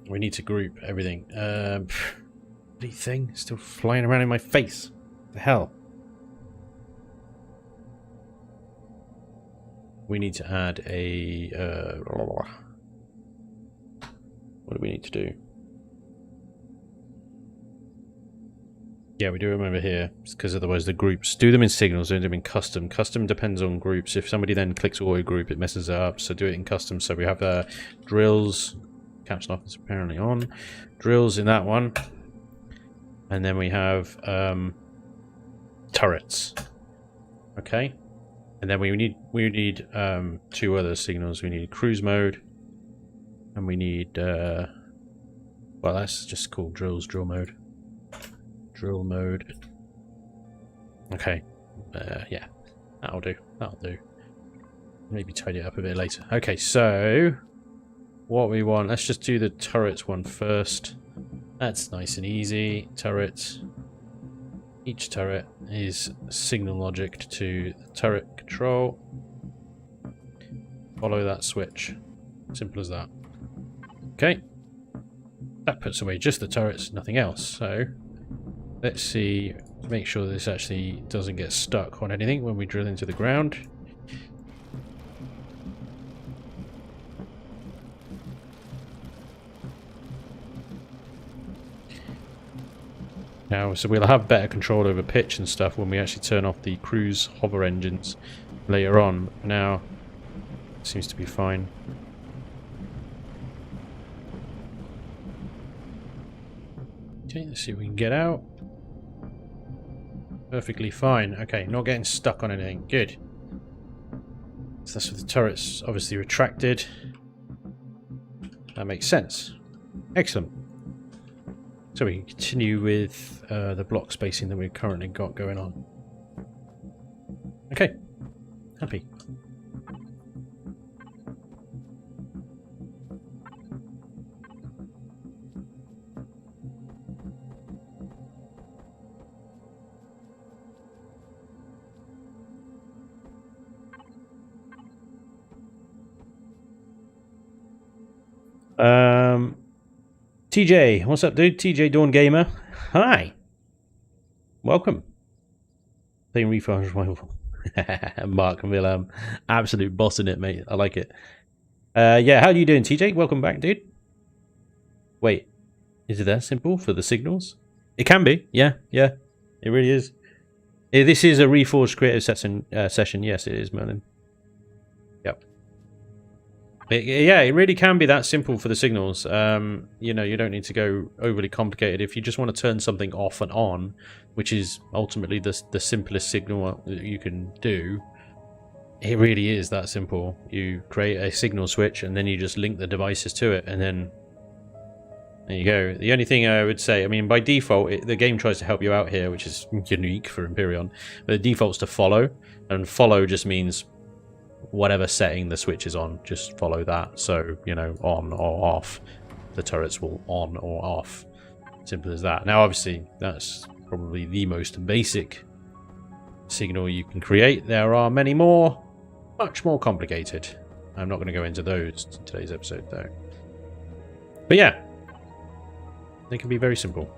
We need to group everything. Bloody thing still flying around in my face. What the hell? We need to add a... what do we need to do? Yeah, we do them over here, because otherwise the groups... Do them in signals, don't do them in custom. Custom depends on groups. If somebody then clicks auto group, it messes it up, so do it in custom. So we have drills... Caps lock is apparently on. Drills in that one. And then we have turrets. Okay. And then we need two other signals. We need cruise mode, and we need well, that's just called drills. Drill mode. Drill mode. Okay. Yeah, that'll do. That'll do. Maybe tidy it up a bit later. Okay, so what we want? Let's just do the turrets one first. That's nice and easy. Turrets. Each turret is signal logic to the turret control. Follow that switch. Simple as that. Okay. That puts away just the turrets, nothing else. So let's see, make sure this actually doesn't get stuck on anything when we drill into the ground. Now, so we'll have better control over pitch and stuff when we actually turn off the cruise hover engines later on. Now, it seems to be fine. Okay, let's see if we can get out. Perfectly fine. Okay, not getting stuck on anything. Good. So that's with the turrets obviously retracted. That makes sense. Excellent. So we can continue with the block spacing that we've currently got going on. Okay. Happy. TJ, what's up, dude? TJ Dawn Gamer. Hi. Welcome. Playing Reforged Eden. Mark and Willem. Absolute boss in it, mate. I like it. Yeah, how are you doing, TJ? Welcome back, dude. Wait, is it that simple for the signals? It can be. Yeah, yeah. It really is. This is a Reforged creative session. Yes, it is, Merlin. Yep. Yeah, it really can be that simple for the signals. You know, you don't need to go overly complicated. If you just want to turn something off and on, which is ultimately the simplest signal that you can do, it really is that simple. You create a signal switch and then you just link the devices to it, and then there you go. The only thing I would say, I mean, by default, the game tries to help you out here, which is unique for Empyrean, but the default's to follow, and follow just means whatever setting the switch is on, just follow that. So, you know, on or off, the turrets will on or off. Simple as that. Now, obviously, that's probably the most basic signal you can create. There are many more, much more complicated. I'm not going to go into those in today's episode, though. But yeah, they can be very simple.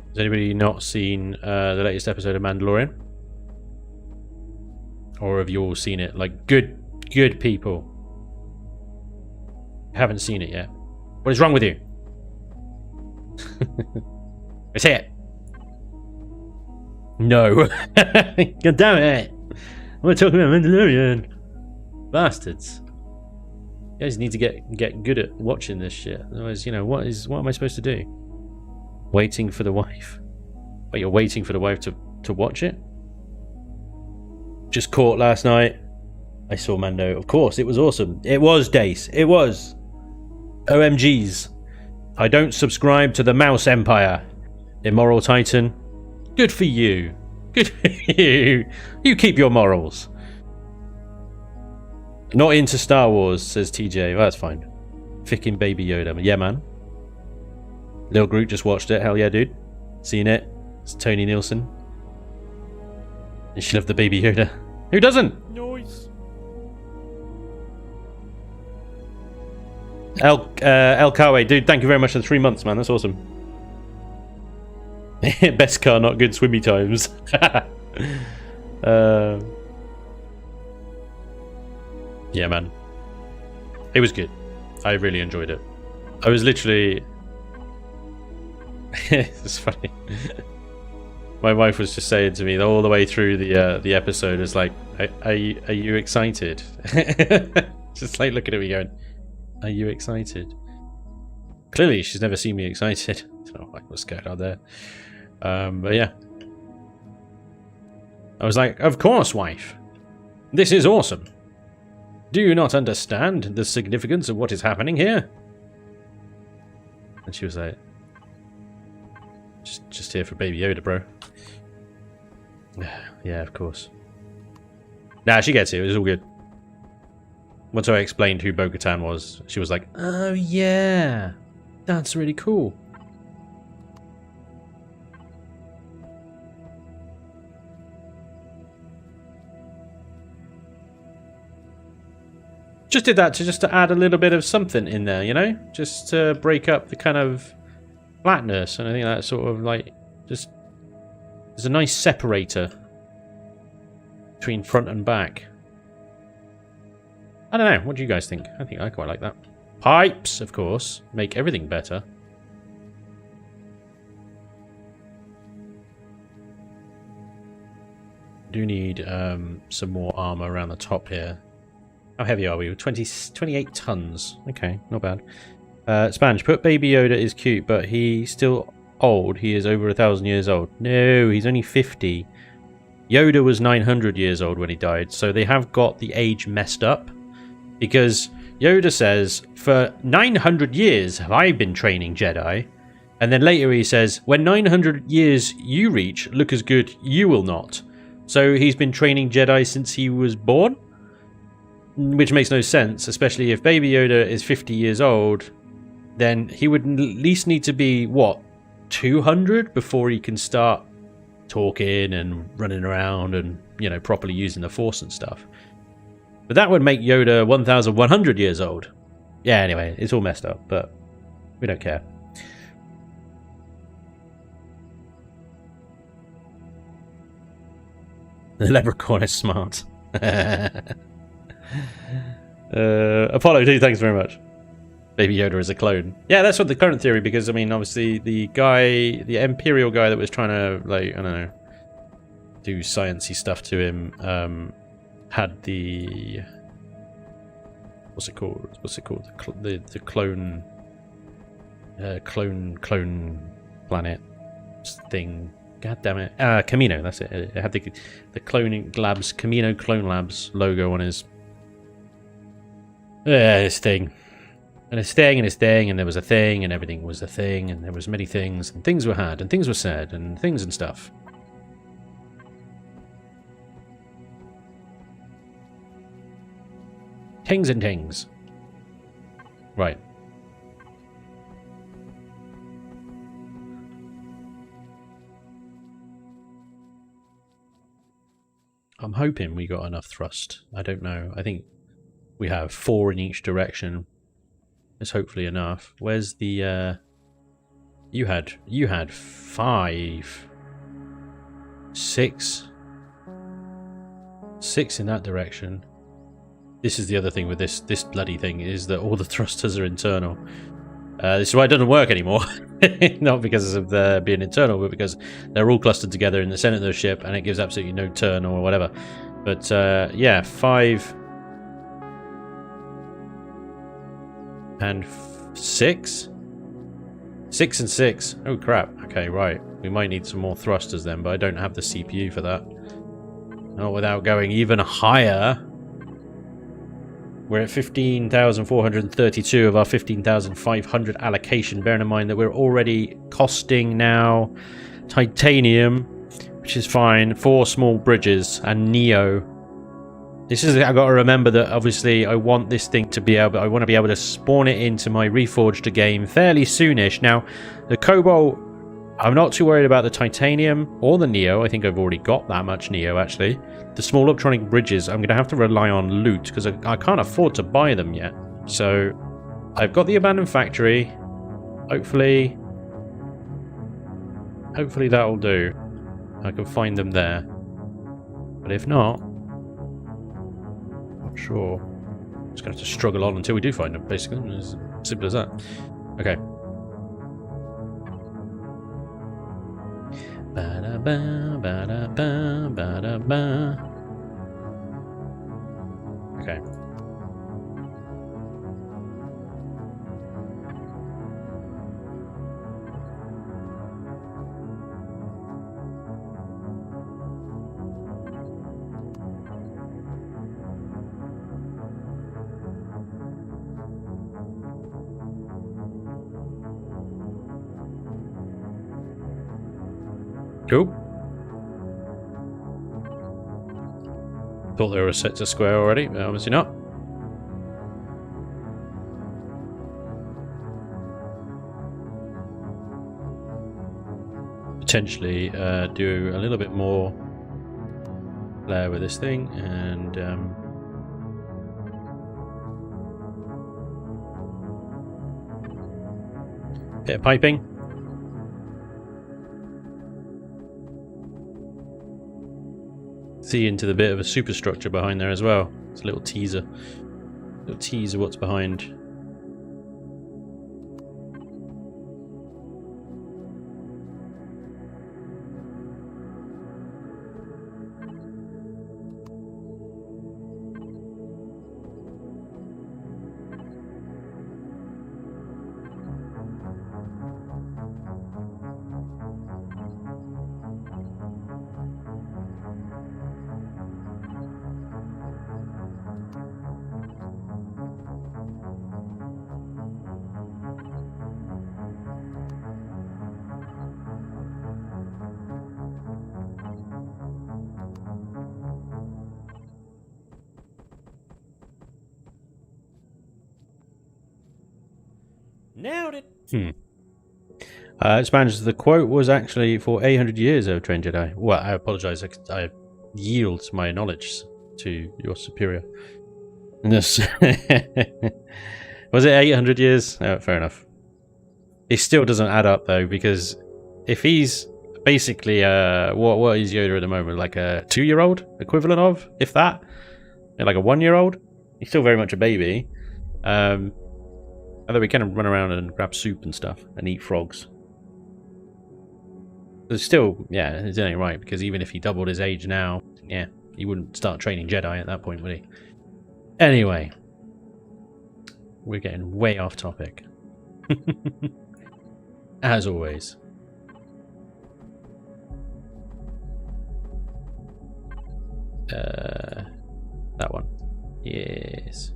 Has anybody not seen the latest episode of Mandalorian? Or have you all seen it? Like, good people. Haven't seen it yet. What is wrong with you? Let's hear it. No. God damn it. We're talking about Mandalorian. Bastards. You guys need to get good at watching this shit. Otherwise, you know, what am I supposed to do? Waiting for the wife. But you're waiting for the wife to watch it? Just caught last night. I saw Mando. Of course, it was awesome. It was, Dace. It was. OMGs. I don't subscribe to the Mouse Empire. Immoral Titan. Good for you. Good for you. You keep your morals. Not into Star Wars, says TJ. Well, that's fine. Ficking Baby Yoda. Yeah, man. Lil Groot just watched it. Hell yeah, dude. Seen it. It's Tony Nielsen. And she loved the Baby Yoda. Who doesn't? Noise. El Kawe, dude, thank you very much for the 3 months, man. That's awesome. Best car, not good swimmy times. Yeah, man. It was good. I really enjoyed it. I was literally... It's funny. My wife was just saying to me all the way through the episode, is like, are you excited? Just like looking at me going, are you excited? Clearly, she's never seen me excited. I don't know what's going on there. But yeah. I was like, of course, wife. This is awesome. Do you not understand the significance of what is happening here? And she was like, just here for Baby Yoda, bro. Yeah, of course. Nah, she gets it. It was all good. Once I explained who Bo-Katan was, she was like, oh yeah, that's really cool. Just did that to add a little bit of something in there, you know? Just to break up the kind of flatness, and I think that sort of like just there's a nice separator between front and back. I don't know, what do you guys think? I think I quite like that. Pipes, of course, make everything better. Do need some more armor around the top here. How heavy are we? 28 tons. Okay, not bad. Spanj, put Baby Yoda is cute, but he's still old. He is over 1,000 years old. No, he's only 50. Yoda was 900 years old when he died, so they have got the age messed up. Because Yoda says, for 900 years have I been training Jedi. And then later he says, when 900 years you reach, look as good you will not. So he's been training Jedi since he was born? Which makes no sense, especially if Baby Yoda is 50 years old, then he would at least need to be, what, 200 before he can start talking and running around and, you know, properly using the Force and stuff. But that would make Yoda 1,100 years old. Yeah, anyway, it's all messed up, but we don't care. The leprechaun is smart. Apollo 2, thanks very much. Baby Yoda is a clone. Yeah, that's what the current theory, because I mean, obviously the guy, the Imperial guy that was trying to, like, I don't know, do sciencey stuff to him, had the what's it called? The clone clone planet thing. God damn it. Camino, that's it. It had the cloning labs, Camino Clone Labs logo on his this thing. And this thing and this thing, and there was a thing, and everything was a thing, and there was many things, and things were had, and things were said, and things and stuff. Tings and tings. Right. I'm hoping we got enough thrust. I don't know. I think we have 4 in each direction. It's hopefully enough. Where's the you had 5. 6 in that direction. This is the other thing with this bloody thing, is that all the thrusters are internal. This is why it doesn't work anymore. Not because of being internal, but because they're all clustered together in the center of the ship, and it gives absolutely no turn or whatever. But yeah, 5 And 6? 6 and 6. Oh crap. Okay, right. We might need some more thrusters then, but I don't have the CPU for that. Not without going even higher. We're at 15,432 of our 15,500 allocation. Bearing in mind that we're already costing now titanium, which is fine. 4 small bridges and Neo. This is, I got to remember that obviously I want this thing to be able, I want to be able to spawn it into my Reforged game fairly soonish. Now, the Cobalt, I'm not too worried about the titanium or the Neo. I think I've already got that much Neo actually. The small optronic bridges, I'm going to have to rely on loot because I can't afford to buy them yet. So, I've got the abandoned factory. Hopefully that'll do. I can find them there. But if not, sure. Just gonna have to struggle on until we do find them, basically. As simple as that. Okay. Ba-da-ba, ba-da-ba, ba-da-ba. Okay. Cool. Thought they were set to square already, but obviously not. Potentially do a little bit more layer with this thing and bit of piping. See into the bit of a superstructure behind there as well. It's a little teaser. Little teaser what's behind. Nailed it. Spanj, the quote was actually for 800 years of trained Jedi. Well, I apologize. I yield my knowledge to your superior. This was it 800 years? Oh, fair enough. It still doesn't add up though, because if he's basically what is Yoda at the moment? Like a 2-year-old equivalent of, if that, like a 1-year-old. He's still very much a baby. Although we can run around and grab soup and stuff and eat frogs. But still, yeah, it's only right, because even if he doubled his age now, yeah, he wouldn't start training Jedi at that point, would he? Anyway, we're getting way off topic. As always. That one. Yes.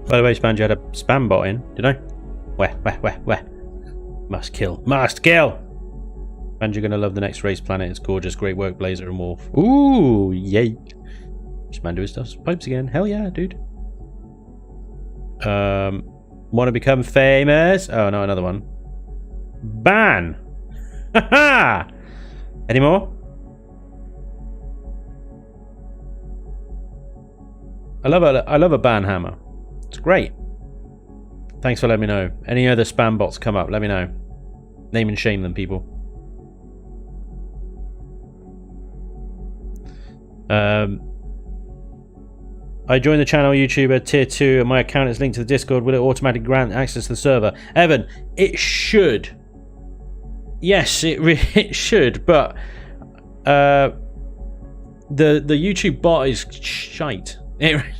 By the way, Spanj, you had a spam bot in, did I? Where? Must kill. Must kill! And you're going to love the next race planet. It's gorgeous. Great work, Blazer and Wolf. Ooh, yay. Span doing stuff. Pipes again. Hell yeah, dude. Want to become famous? Oh, no, another one. Ban! Haha! Any more? I love a ban hammer. It's great. Thanks for letting me know. Any other spam bots come up, let me know. Name and shame them, people. I joined the channel YouTuber tier 2 and my account is linked to the Discord. Will it automatically grant access to the server? Evan, it should. Yes, it should, but the YouTube bot is shite. It really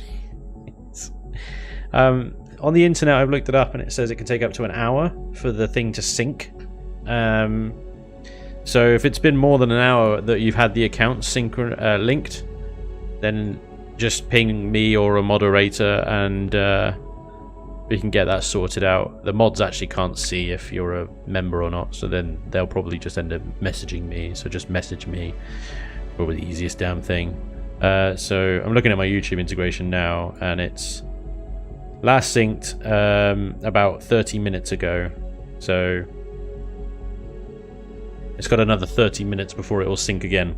is. On the internet, I've looked it up and it says it can take up to an hour for the thing to sync. So if it's been more than an hour that you've had the account linked, then just ping me or a moderator and we can get that sorted out. The mods actually can't see if you're a member or not, so then they'll probably just end up messaging me. So just message me, probably the easiest damn thing. So I'm looking at my YouTube integration now, and it's last synced about 30 minutes ago. So it's got another 30 minutes before it will sync again.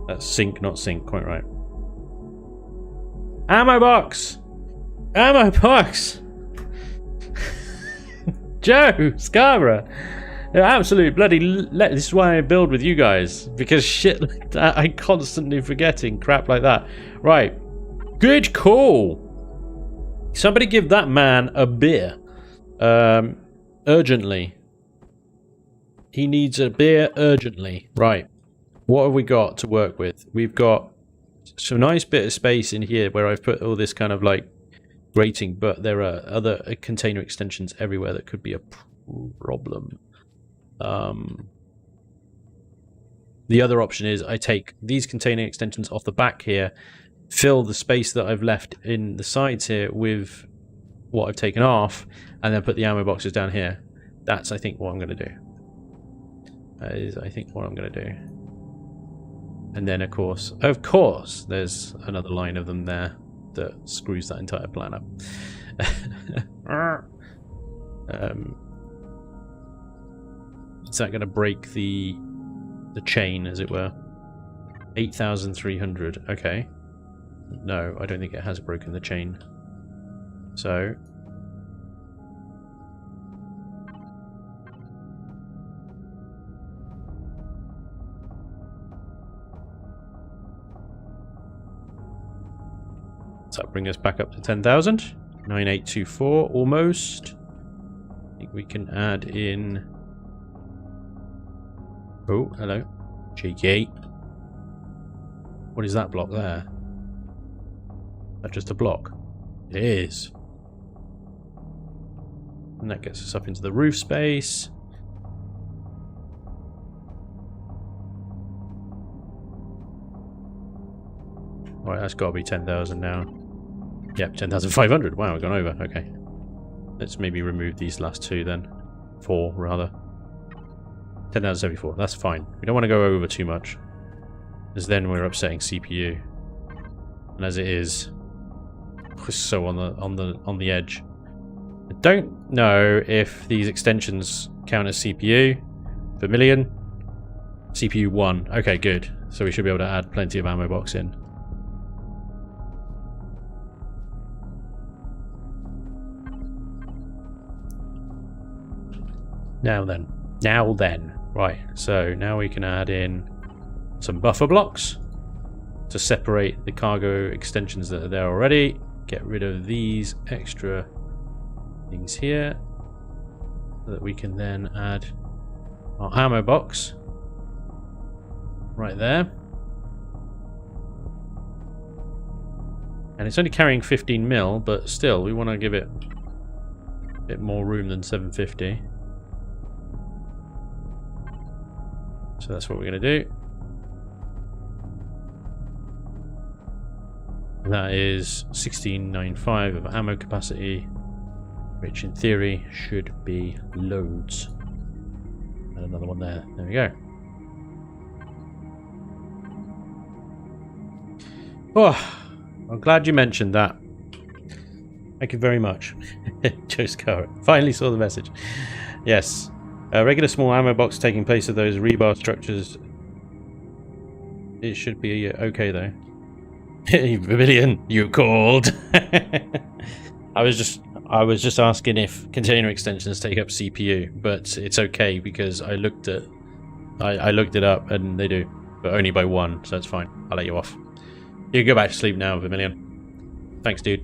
That's sync, not sync, quite right. Ammo box! Ammo box! Joe Scarborough! Absolute bloody... This is why I build with you guys. Because shit like that, I'm constantly forgetting crap like that. Right. Good call! Somebody give that man a beer. Urgently. He needs a beer urgently. Right. What have we got to work with? We've got some nice bit of space in here where I've put all this kind of like grating, but there are other container extensions everywhere that could be a problem. The other option is I take these container extensions off the back here, fill the space that I've left in the sides here with what I've taken off, and then put the ammo boxes down here. That's, I think, what I'm going to do. That is, I think, what I'm going to do. And then, of course, there's another line of them there that screws that entire plan up. Is that going to break the chain, as it were? 8,300. Okay. No, I don't think it has broken the chain. So... does that bring us back up to 10,000? 9824, almost. I think we can add in... Oh, hello. Cheeky. What is that block there? Is that just a block? It is. And that gets us up into the roof space. Alright, that's got to be 10,000 now. Yep, 10,500. Wow, we've gone over. Okay. Let's maybe remove these last two then. 4, rather. 10,074. That's fine. We don't want to go over too much, because then we're upsetting CPU. And as it is, we're so on the edge. I don't know if these extensions count as CPU. Vermilion. CPU 1. Okay, good. So we should be able to add plenty of ammo box in. Now then. Right, so now we can add in some buffer blocks to separate the cargo extensions that are there already. Get rid of these extra things here so that we can then add our ammo box right there. And it's only carrying 15 mil, but still we want to give it a bit more room than 750. So that's what we're going to do. That is 1695 of ammo capacity, which in theory should be loads. And another one there. There we go. Oh, I'm glad you mentioned that. Thank you very much. Joe Scar finally saw the message. Yes. A regular small ammo box taking place of those rebar structures. It should be okay though. Vermilion, you called. I was just asking if container extensions take up CPU, but it's okay because I looked it up and they do, but only by 1, so that's fine. I'll let you off. You can go back to sleep now, Vermilion. Thanks, dude.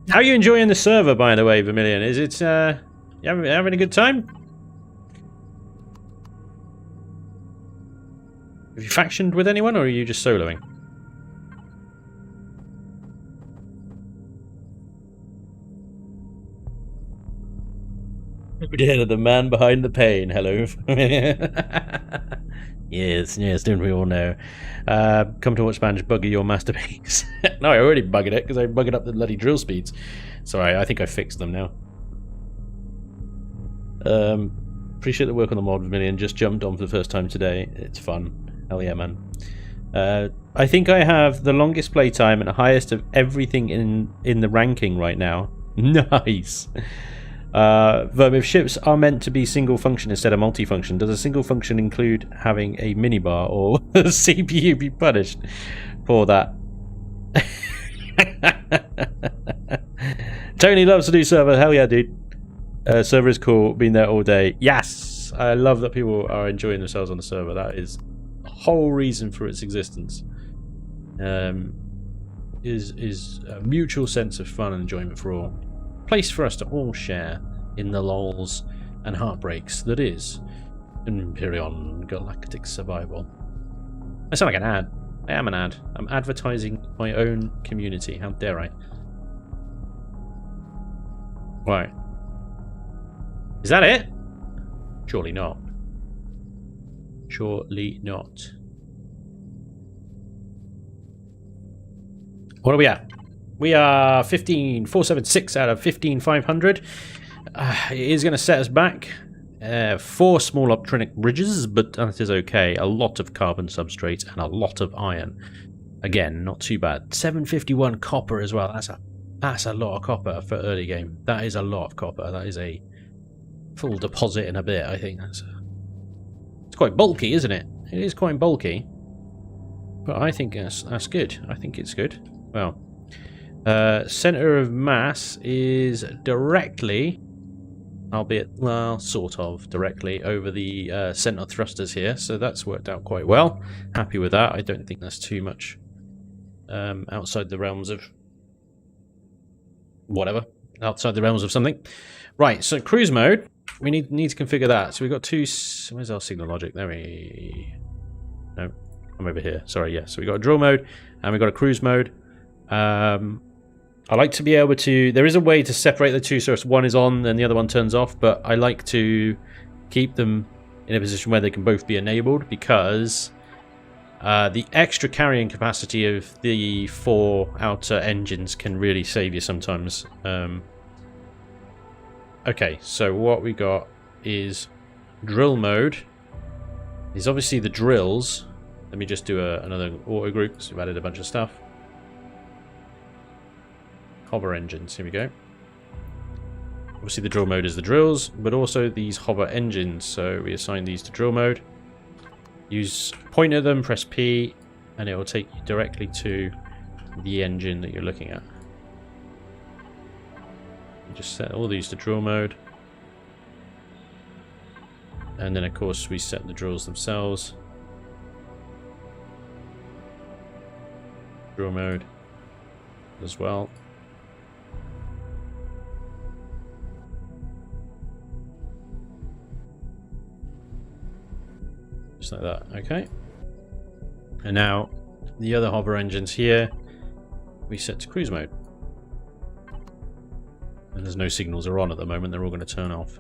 How are you enjoying the server, by the way, Vermilion? Is it you having a good time? Have you factioned with anyone, or are you just soloing? The man behind the pain. Hello. Yes, don't we all know? Come to watch Spanj bugger your masterpiece. No, I already buggered it because I buggered up the bloody drill speeds. Sorry, I think I fixed them now. Appreciate the work on the mod, Vermilion. Just jumped on for the first time today. It's fun. Hell yeah, man. I think I have the longest playtime and the highest of everything in the ranking right now. Nice. But if ships are meant to be single function instead of multifunction, does a single function include having a minibar, or will the CPU be punished for that? Tony loves to do server. Hell yeah, dude. Server is cool. Been there all day. Yes, I love that people are enjoying themselves on the server. That is the whole reason for its existence. Is a mutual sense of fun and enjoyment for all. Place for us to all share in the lols and heartbreaks that is Imperion Galactic Survival. I sound like an ad. I am an ad. I'm advertising my own community. How dare I? Right. Is that it? Surely not. Surely not. What are we at? We are 15,476 out of 15,500. It is going to set us back 4 small optronic bridges, but that is okay. A lot of carbon substrate and a lot of iron. Again, not too bad. 751 copper as well. That's a lot of copper for early game. That is a lot of copper. That is a full deposit in a bit, I think. It's quite bulky, isn't it? It is quite bulky. But I think that's good. I think it's good. Well, center of mass is directly, albeit, well, sort of directly over the center thrusters here, so that's worked out quite well. Happy with that. I don't think that's too much outside the realms of whatever, outside the realms of something. Right, so cruise mode, we need to configure that. So we've got 2, where's our signal logic? There we, no, I'm over here, sorry, yeah. So we've got a drill mode and we've got a cruise mode. I like to be able to, there is a way to separate the two, so if one is on and the other one turns off, but I like to keep them in a position where they can both be enabled, because the extra carrying capacity of the 4 outer engines can really save you sometimes. Okay, so what we got is drill mode. Is obviously the drills. Let me just do another auto group, because we've added a bunch of stuff. Hover engines, here we go. Obviously the drill mode is the drills, but also these hover engines, so we assign these to drill mode. Point at them, press P, and it will take you directly to the engine that you're looking at. You just set all these to drill mode. And then of course we set the drills themselves. Drill mode as well. Just like that, okay. And now the other hover engines here we set to cruise mode. And there's no signals are on at the moment, they're all going to turn off.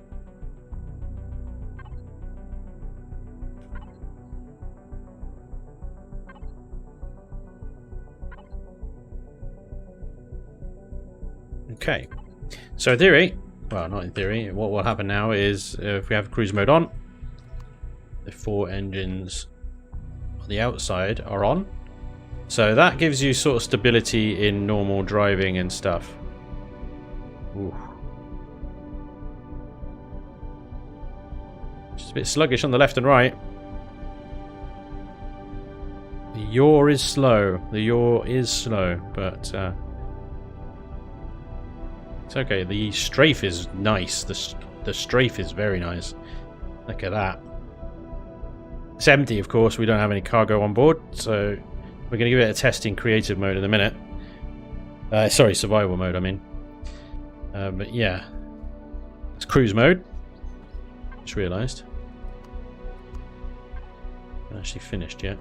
Okay. So in theory, well, not in theory, what will happen now is if we have cruise mode on, the 4 engines on the outside are on. So that gives you sort of stability in normal driving and stuff. Ooh. Just a bit sluggish on the left and right. The yaw is slow. The yaw is slow, but it's okay. The strafe is nice. The strafe is very nice. Look at that. It's empty, of course. We don't have any cargo on board, so we're going to give it a test in creative mode in a minute. Sorry, survival mode, I mean. But yeah. It's cruise mode. Just realised. Not actually finished yet.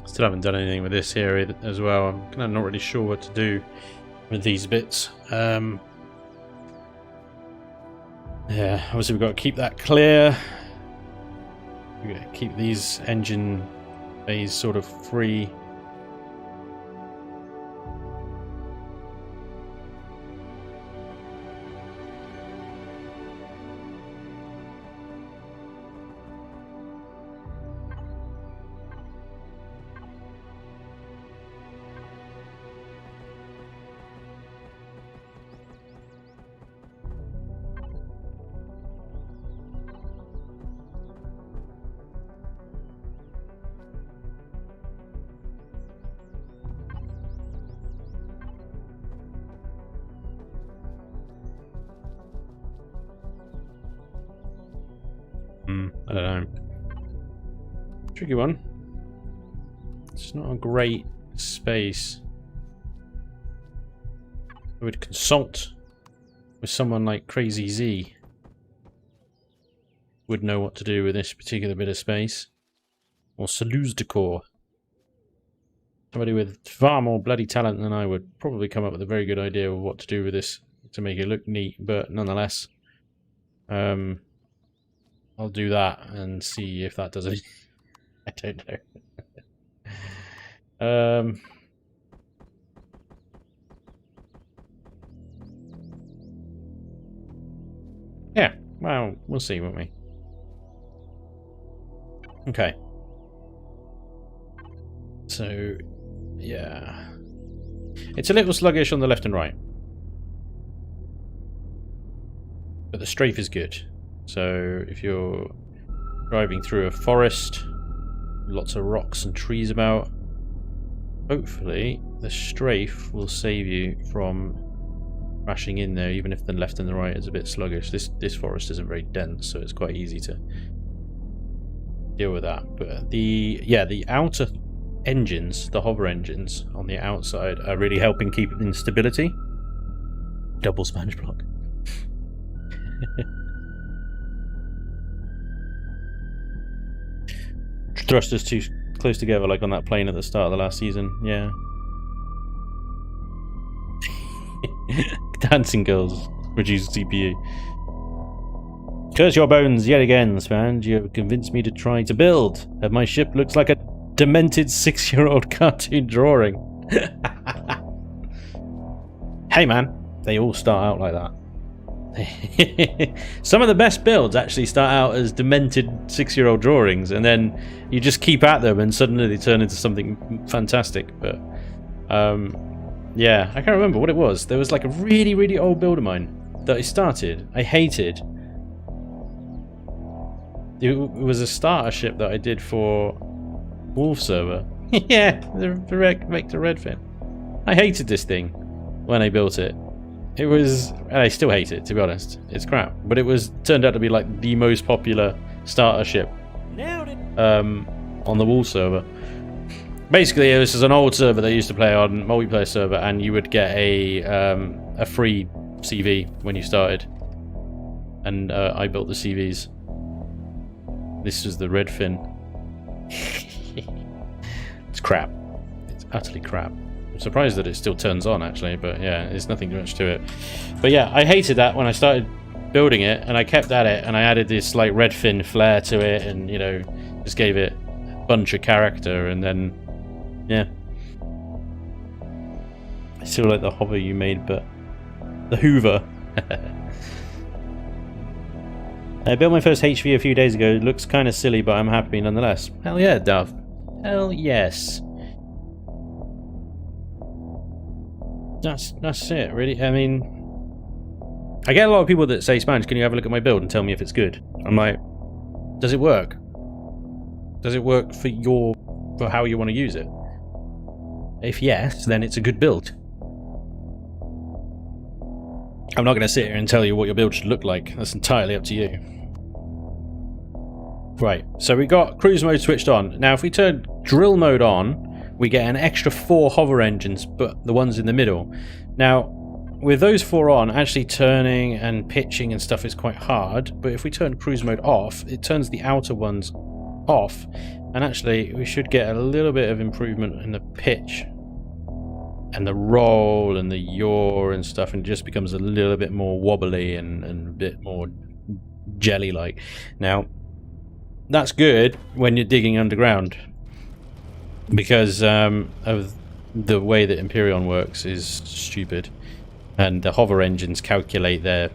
Still haven't done anything with this here as well. I'm kind of not really sure what to do with these bits. Yeah, obviously we've got to keep that clear. We've got to keep these engine bays sort of free. I don't know. Tricky one. It's not a great space. I would consult with someone like Crazy Z. Would know what to do with this particular bit of space. Or Saluz Decor. Somebody with far more bloody talent than I would probably come up with a very good idea of what to do with this to make it look neat, but nonetheless. I'll do that and see if that does anything. I don't know. Yeah, well, we'll see, won't we? Okay. So, yeah. It's a little sluggish on the left and right. But the strafe is good. So if you're driving through a forest, lots of rocks and trees about, hopefully the strafe will save you from crashing in there, even if the left and the right is a bit sluggish. This forest isn't very dense, so it's quite easy to deal with that. But the outer engines, the hover engines on the outside, are really helping keep it in stability. Double Spanj block. Thrusters too close together, like on that plane at the start of the last season. Yeah. Dancing girls reduce CPU. Curse your bones yet again, Spanj. You have convinced me to try to build. And my ship looks like a demented 6-year-old cartoon drawing. Hey man, they all start out like that. Some of the best builds actually start out as demented 6-year-old drawings, and then you just keep at them and suddenly they turn into something fantastic. But yeah, I can't remember what it was. There was like a really, really old build of mine that I started. I hated. It was a starter ship that I did for Wolf server. Yeah, make the Redfin. I hated this thing when I built it. It was, and I still hate it, to be honest. It's crap, but it was turned out to be like the most popular starter ship on the Wolf server. Basically, this is an old server they used to play on, multiplayer server, and you would get a free CV when you started. And I built the CVs. This was the red fin. It's crap. It's utterly crap. I'm surprised that it still turns on, actually, but yeah, there's nothing much to it. But yeah, I hated that when I started building it, and I kept at it, and I added this like red fin flare to it, and you know, just gave it a bunch of character, and then yeah. I still like the hover you made, but the Hoover. I built my first HV a few days ago. It looks kind of silly, but I'm happy nonetheless. Hell yeah, Dove. Hell yes. That's it, really. I mean, I get a lot of people that say, Spanj, can you have a look at my build and tell me if it's good? I'm like, does it work? Does it work for how you want to use it? If yes, then it's a good build. I'm not going to sit here and tell you what your build should look like. That's entirely up to you. Right, so we got cruise mode switched on. Now, if we turn drill mode on, we get an extra 4 hover engines, but the ones in the middle. Now, with those 4 on, actually turning and pitching and stuff is quite hard, but if we turn cruise mode off, it turns the outer ones off, and actually we should get a little bit of improvement in the pitch and the roll and the yaw and stuff, and it just becomes a little bit more wobbly and a bit more jelly-like. Now, that's good when you're digging underground, because of the way that Empyrean works is stupid, and the hover engines calculate their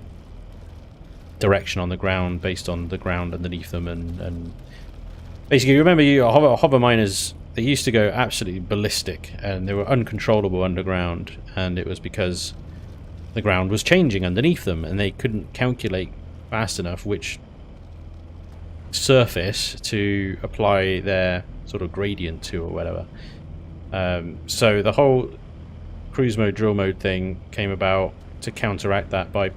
direction on the ground based on the ground underneath them, and basically, remember, hover miners, they used to go absolutely ballistic, and they were uncontrollable underground, and it was because the ground was changing underneath them, and they couldn't calculate fast enough which surface to apply their sort of gradient to or whatever. So the whole cruise mode, drill mode thing came about to counteract that by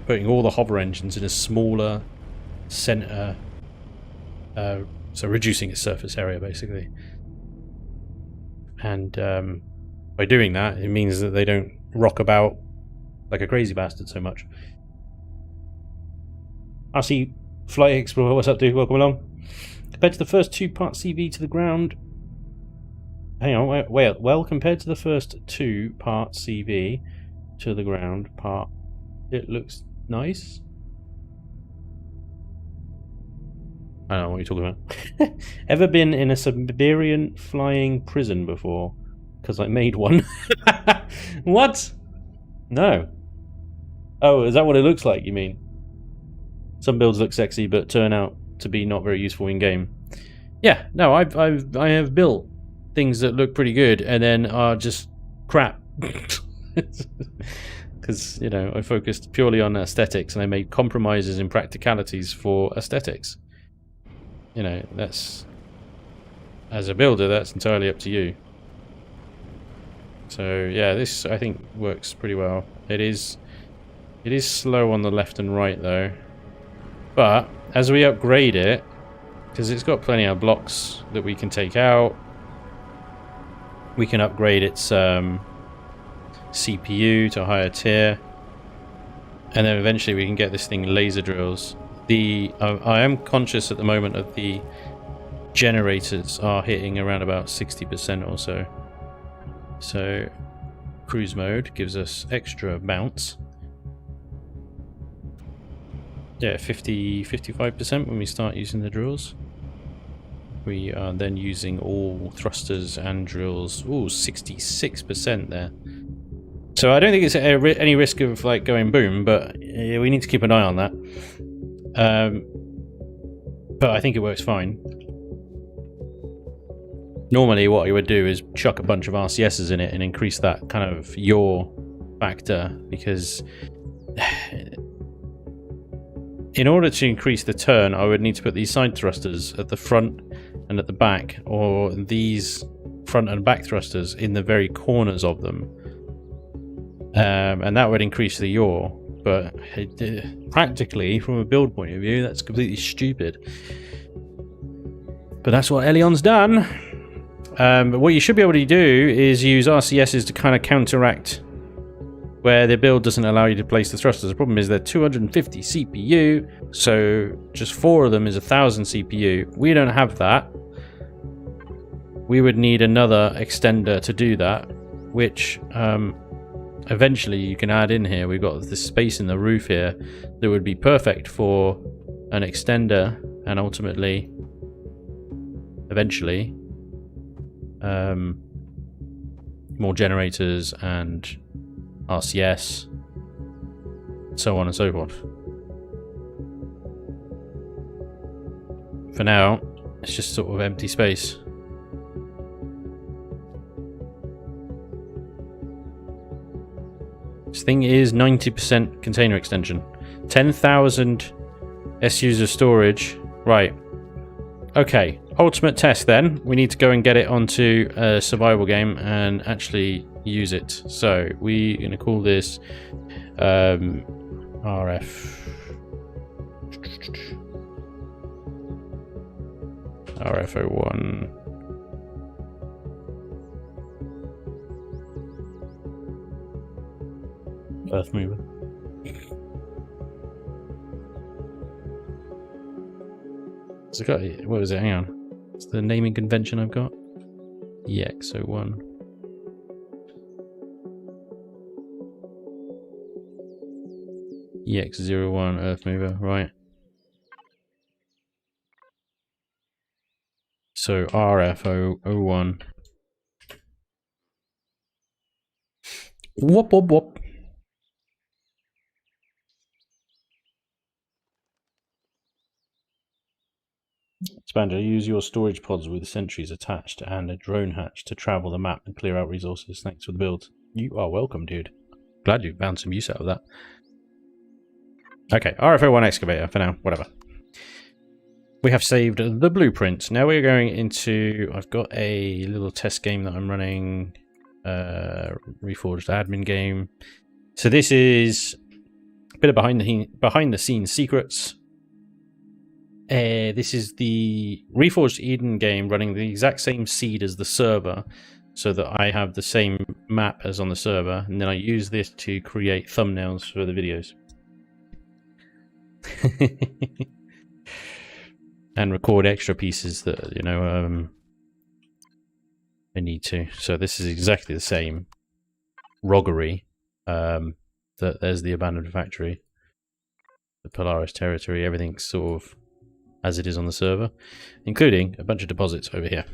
putting all the hover engines in a smaller center, so reducing its surface area basically. And by doing that, it means that they don't rock about like a crazy bastard so much. I see Flight Explorer, what's up, dude? Welcome along. Compared to the first 2-part CV to the ground, hang on, wait, well, compared to the first 2-part CV to the ground part, it looks nice. I don't know what you're talking about. Ever been in a Siberian flying prison before? Because I made one. What? No. Oh, is that what it looks like, you mean? Some builds look sexy, but turn out to be not very useful in game. Yeah, no, I have built things that look pretty good and then are just crap. Because, you know, I focused purely on aesthetics and I made compromises in practicalities for aesthetics. You know, that's, as a builder, that's entirely up to you. So yeah, this I think works pretty well. It is slow on the left and right though, but as we upgrade it, because it's got plenty of blocks that we can take out, we can upgrade its CPU to a higher tier, and then eventually we can get this thing laser drills. I am conscious at the moment of the generators are hitting around about 60% or so. So cruise mode gives us extra bounce. Yeah, 55% when we start using the drills. We are then using all thrusters and drills. Ooh, 66% there. So I don't think it's any risk of like going boom, but we need to keep an eye on that. But I think it works fine. Normally what I would do is chuck a bunch of RCSs in it and increase that kind of yaw factor, because in order to increase the turn I would need to put these side thrusters at the front and at the back, or these front and back thrusters in the very corners of them, and that would increase the yaw. But practically, from a build point of view, that's completely stupid. But that's what Elion's done. But what you should be able to do is use RCSs to kind of counteract where the build doesn't allow you to place the thrusters. The problem is they're 250 CPU, so just 4 of them is 1000 CPU. We don't have that. We would need another extender to do that, which eventually you can add in here. We've got this space in the roof here that would be perfect for an extender, and ultimately, eventually, more generators and RCS, so on and so forth. For now, it's just sort of empty space. This thing is 90% container extension. 10,000 SUs of storage. Right. Okay. Ultimate test then. We need to go and get it onto a survival game and actually use it. So we're going to call this RF01. Earth mover. So got, what was it? Hang on. It's the naming convention I've got. EX01. EX01 Earth mover, right. So RF01. Whoop whoop whoop. Spanj, use your storage pods with sentries attached and a drone hatch to travel the map and clear out resources. Thanks for the build. You are welcome, dude. Glad you found some use out of that. Okay, RF01 excavator for now, whatever. We have saved the blueprint. Now we're going into... I've got a little test game that I'm running. Reforged admin game. So this is a bit of behind the scenes secrets. This is the Reforged Eden game running the exact same seed as the server, so that I have the same map as on the server, and then I use this to create thumbnails for the videos. And record extra pieces that, you know, I need to. So this is exactly the same roggery. There's the abandoned factory, the Polaris territory, everything's sort of as it is on the server, including a bunch of deposits over here.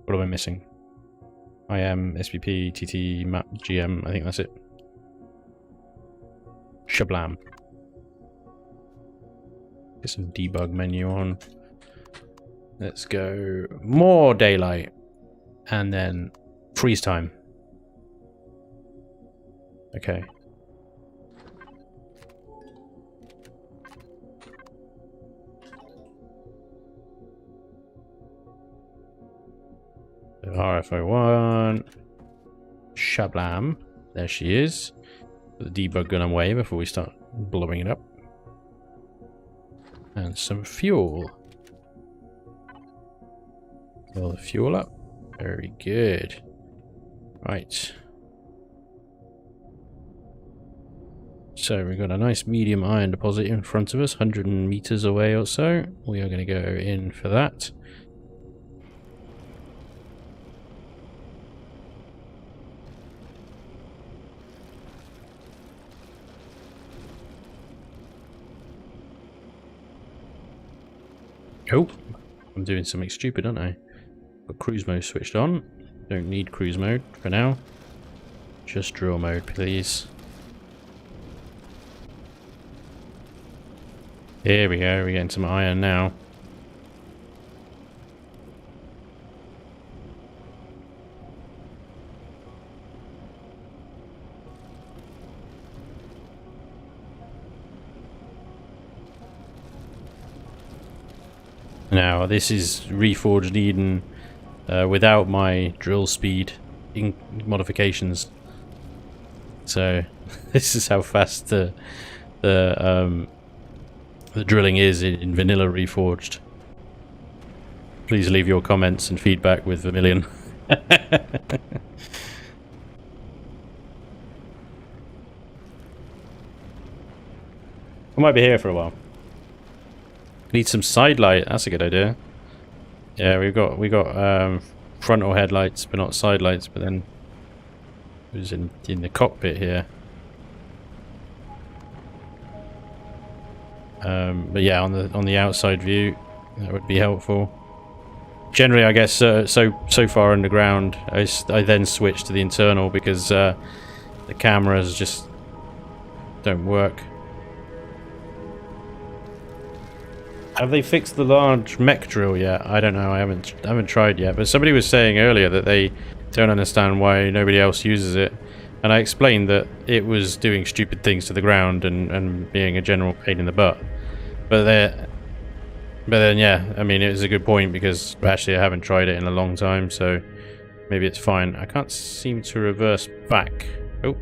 What am I missing? I am SPP, TT, map, GM, I think that's it. Shablam. Get some debug menu on. Let's go more daylight. And then freeze time. Okay. RF01. Shablam. There she is. Put the debug gun away before we start blowing it up. And some fuel. Fill the fuel up. Very good. Right. So we've got a nice medium iron deposit in front of us, 100 meters away or so. We are going to go in for that. Oh, I'm doing something stupid, aren't I? Got cruise mode switched on. Don't need cruise mode for now. Just drill mode, please. Here we go, we're getting some iron now. Now, this is Reforged Eden without my drill speed modifications. So, this is how fast the the drilling is in vanilla Reforged. Please leave your comments and feedback with Vermilion. I might be here for a while. Need some side light. That's a good idea. Yeah, we got frontal headlights, but not side lights. But then it was in the cockpit here. But yeah, on the outside view, that would be helpful. Generally, I guess so far underground, I then switch to the internal because the cameras just don't work. Have they fixed the large mech drill yet? I don't know. I haven't tried yet. But somebody was saying earlier that they don't understand why nobody else uses it, and I explained that it was doing stupid things to the ground and being a general pain in the butt. But then yeah, I mean, it was a good point because actually I haven't tried it in a long time, so maybe it's fine. I can't seem to reverse back. Oh,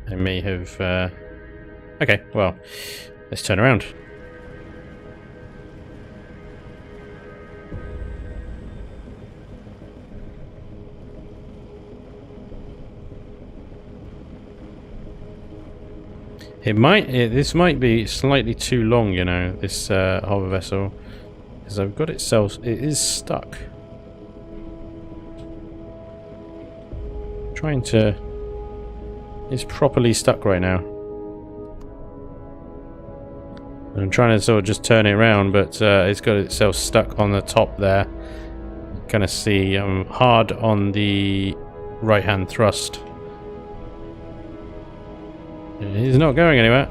I may have. Okay, well, let's turn around. This might be slightly too long, you know, this hover vessel, because I've got it is stuck. It's properly stuck right now. And I'm trying to sort of just turn it around, but it's got itself stuck on the top there. Kind of see hard on the right hand thrust. It's not going anywhere.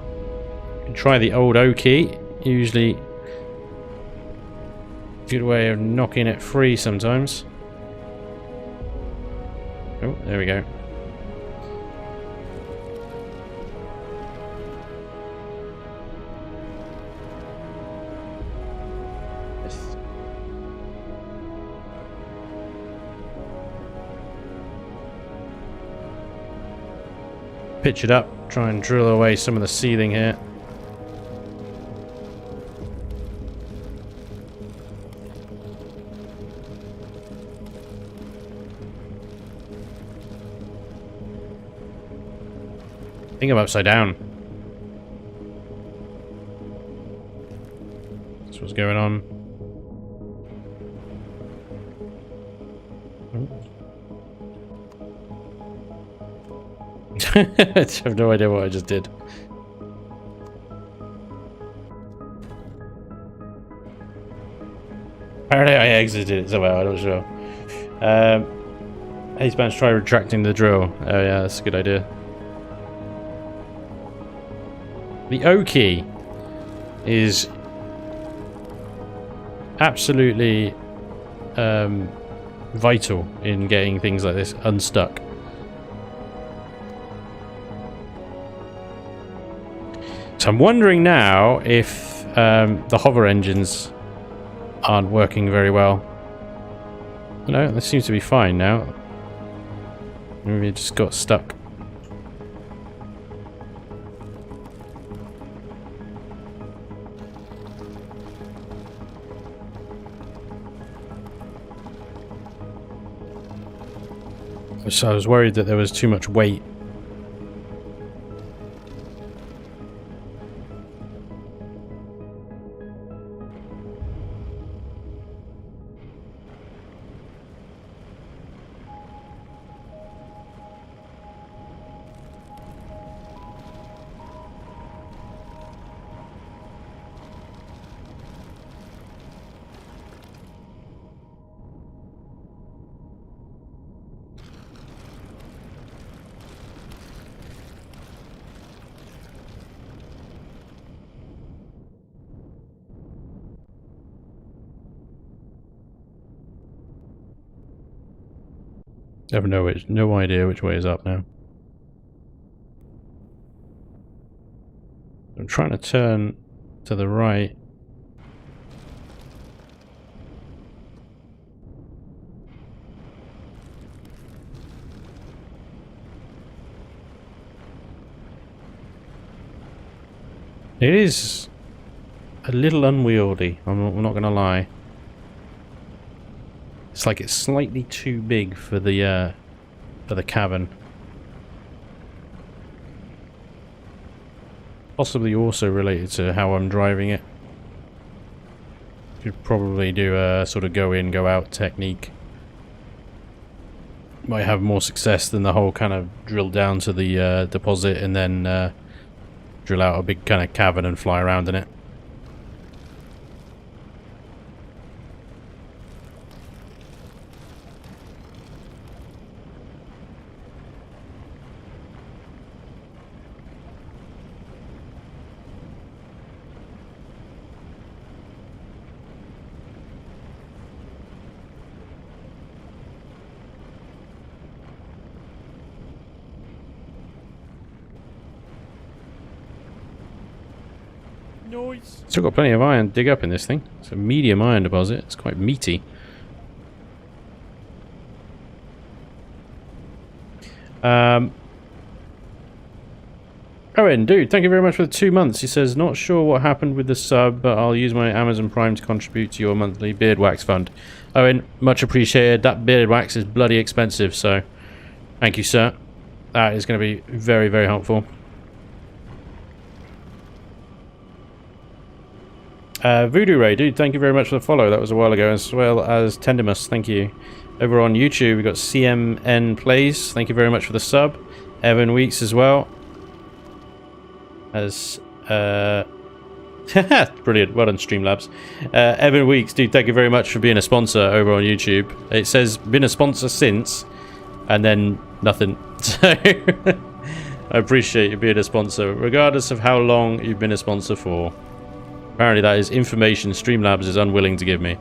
You can try the old O key. Usually a good way of knocking it free sometimes. Oh, there we go. Pitch it up, try and drill away some of the sealing here. I think I'm upside down. That's what's going on. I have no idea what I just did. Apparently I exited it somehow, I'm not sure. Hey Spanj, try retracting the drill. Oh yeah, that's a good idea. The O key is absolutely vital in getting things like this unstuck. So I'm wondering now if the hover engines aren't working very well. No, this seems to be fine now. Maybe it just got stuck. So I was worried that there was too much weight. I have no idea which way is up now. I'm trying to turn to the right. It is a little unwieldy. I'm not going to lie. It's like it's slightly too big for the cavern. Possibly also related to how I'm driving it. Should probably do a sort of go in, go out technique. Might have more success than the whole kind of drill down to the deposit and then drill out a big kind of cavern and fly around in it. Noise. Still got plenty of iron to dig up in this thing. It's a medium iron deposit. It's quite meaty. Owen, dude, thank you very much for the 2 months. He says, not sure what happened with the sub, but I'll use my Amazon Prime to contribute to your monthly beard wax fund. Owen, much appreciated. That beard wax is bloody expensive, so thank you, sir. That is going to be very, very helpful. Voodoo Ray, dude, thank you very much for the follow. That was a while ago, as well as Tendimus, thank you. Over on YouTube, we got CMN Plays, thank you very much for the sub. Evan Weeks as well. As brilliant, well done, Streamlabs. Evan Weeks, dude, thank you very much for being a sponsor over on YouTube. It says been a sponsor since, and then nothing. So I appreciate you being a sponsor, regardless of how long you've been a sponsor for. Apparently that is information Streamlabs is unwilling to give me.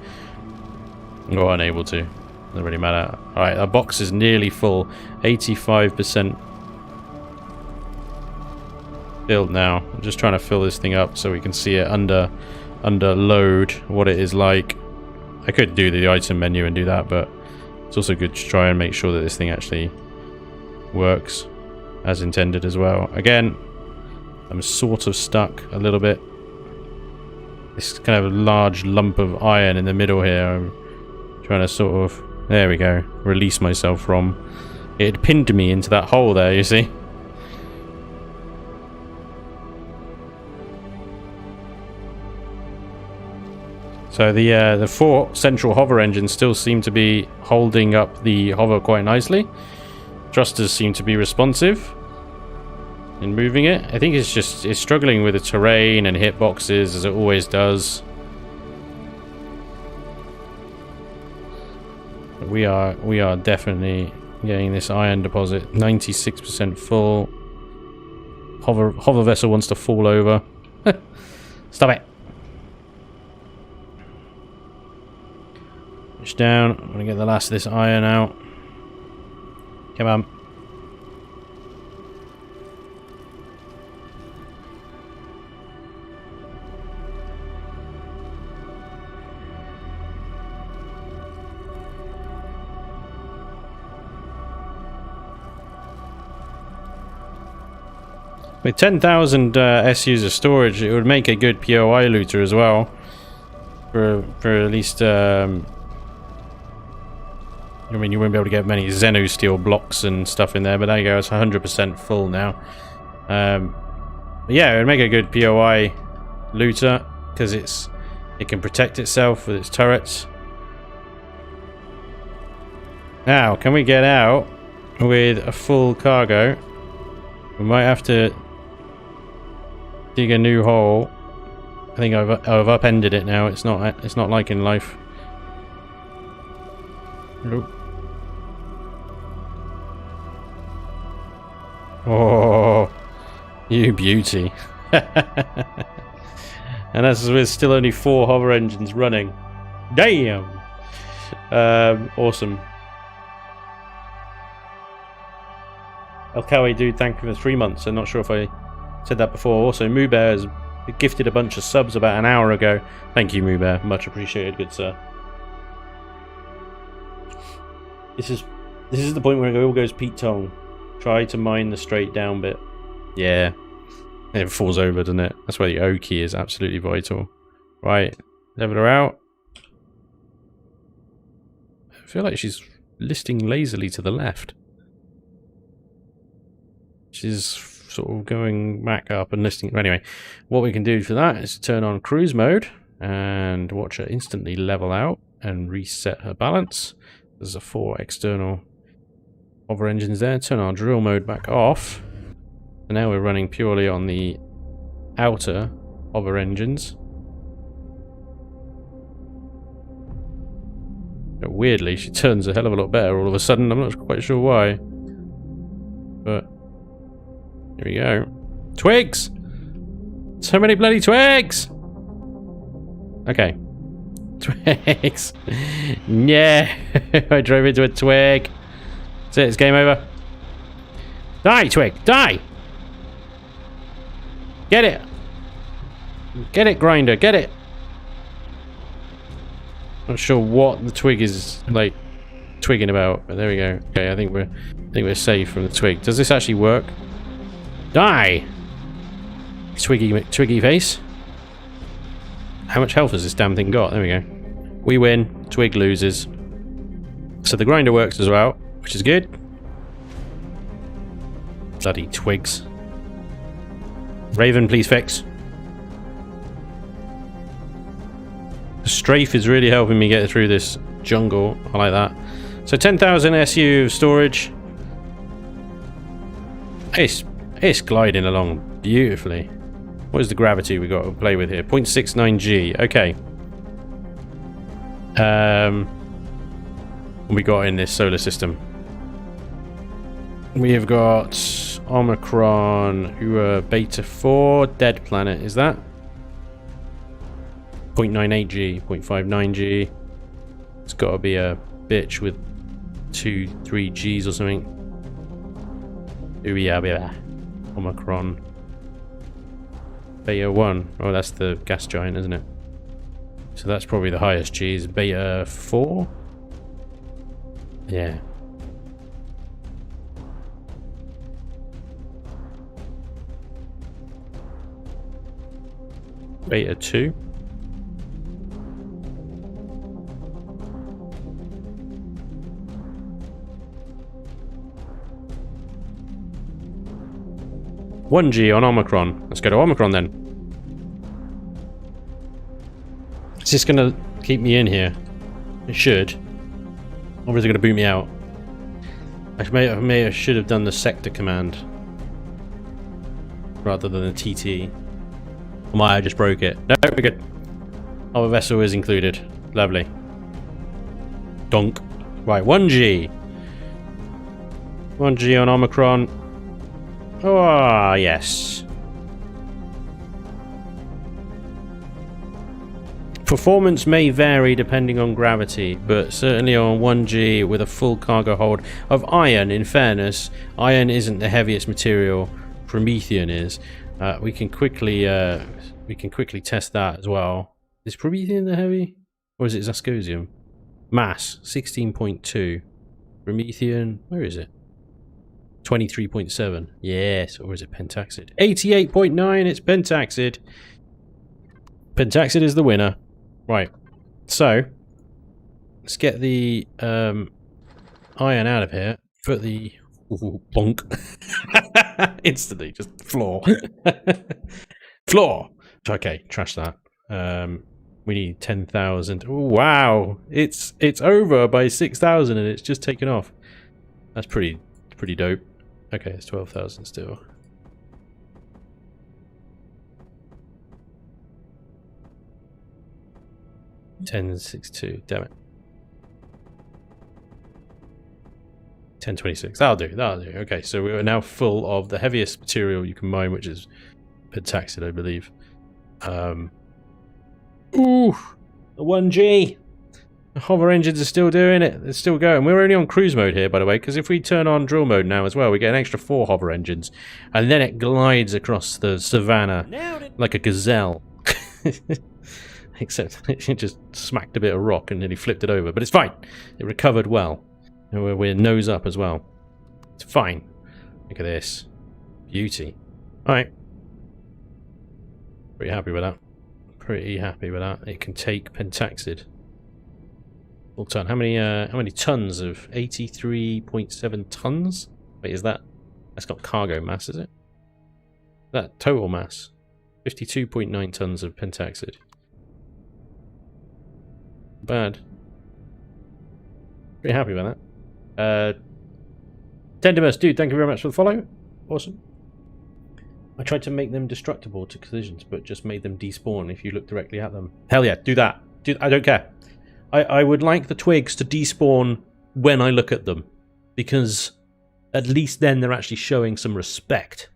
Or unable to. Doesn't really matter. Alright, our box is nearly full. 85% filled now. I'm just trying to fill this thing up so we can see it under load, what it is like. I could do the item menu and do that, but it's also good to try and make sure that this thing actually works as intended as well. Again, I'm sort of stuck a little bit. This kind of large lump of iron in the middle here. I'm trying to sort of, there we go, release myself from. It pinned me into that hole there, you see. So the 4 central hover engines still seem to be holding up the hover quite nicely. Thrusters seem to be responsive in moving it. I think it's struggling with the terrain and hitboxes as it always does. We are definitely getting this iron deposit 96% full. Hover vessel wants to fall over. Stop it. Push down. I'm gonna get the last of this iron out. Come on. With 10,000 SUs of storage, it would make a good POI looter as well. For at least, I mean, you wouldn't be able to get many Xenosteel blocks and stuff in there, but there you go, it's 100% full now. Yeah, it would make a good POI looter, because it can protect itself with its turrets. Now, can we get out with a full cargo? We might have to dig a new hole. I think I've upended it now. It's not like in life. Nope. Oh, you beauty. And that's with still only 4 hover engines running. Damn. Awesome. Elkawi, dude, thank you for the 3 months. I'm not sure if I said that before. Also, Moobear has gifted a bunch of subs about an hour ago. Thank you, Moobear. Much appreciated, good sir. This is the point where it all goes Pete Tong. Try to mine the straight down bit. Yeah. It falls over, doesn't it? That's why the O key is absolutely vital. Right, level her out. I feel like she's listing lazily to the left. She's sort of going back up and listing. Anyway, what we can do for that is turn on cruise mode and watch her instantly level out and reset her balance. There's a 4 external hover engines there. Turn our drill mode back off. And now we're running purely on the outer hover engines. But weirdly, she turns a hell of a lot better all of a sudden. I'm not quite sure why. But here we go. Twigs! So many bloody twigs! Okay. Twigs! Yeah! I drove into a twig. That's it, it's game over. Die, twig! Die! Get it! Get it, grinder, get it! Not sure what the twig is, like, twigging about, but there we go. Okay, I think we're safe from the twig. Does this actually work? Die! Twiggy face. How much health has this damn thing got? There we go. We win. Twig loses. So the grinder works as well, which is good. Bloody twigs. Raven, please fix. The strafe is really helping me get through this jungle. I like that. So 10,000 SU storage. It's gliding along beautifully. What is the gravity we got to play with here? 0.69 G. Okay. What we got in this solar system? We have got Omicron, Beta 4, dead planet. Is that? 0.98 G, 0.59 G. It's got to be a bitch with 2-3 Gs or something. Omicron. Beta 1. Oh, that's the gas giant, isn't it? So that's probably the highest Gs. Beta 4? Yeah. Beta 2. One G on Omicron. Let's go to Omicron then. Is this going to keep me in here? It should. Or is it going to boot me out? I should have done the sector command rather than the TT. Or I just broke it. No, we're good. Our vessel is included. Lovely. Donk. Right, 1G. 1G on Omicron. Oh, yes. Performance may vary depending on gravity, but certainly on 1G with a full cargo hold of iron, in fairness, iron isn't the heaviest material, Promethean is. We can quickly test that as well. Is Promethean the heavy? Or is it Zascosium? Mass, 16.2. Promethean, where is it? 23.7. Yes, or is it Pentaxid? 88.9, it's Pentaxid. Pentaxid is the winner. Right, so let's get the iron out of here. Put the bonk. Instantly, just floor. Floor. Okay, trash that. We need 10,000. Wow, it's over by 6,000 and it's just taken off. That's pretty dope. Okay, it's 12,000 still. $10.62. Damn it. 10.26. That'll do. Okay, so we are now full of the heaviest material you can mine, which is Pentaxid, I believe. Ooh, the 1G. The hover engines are still doing it. They're still going. We're only on cruise mode here, by the way, because if we turn on drill mode now as well, we get an extra 4 hover engines, and then it glides across the savannah like a gazelle. Except it just smacked a bit of rock and nearly flipped it over, but it's fine. It recovered well. And we're nose up as well. It's fine. Look at this. Beauty. Alright. Pretty happy with that. Pretty happy with that. It can take pentaxid. Full ton. How many tons of 83.7 tons? Wait, is that? That's not cargo mass, is it? That total mass. 52.9 tons of pentaxid. Bad. Pretty happy with that. Tendimus, dude, thank you very much for the follow. Awesome. I tried to make them destructible to collisions, but just made them despawn if you look directly at them. Hell yeah, do that. I don't care. I would like the twigs to despawn when I look at them, because at least then they're actually showing some respect.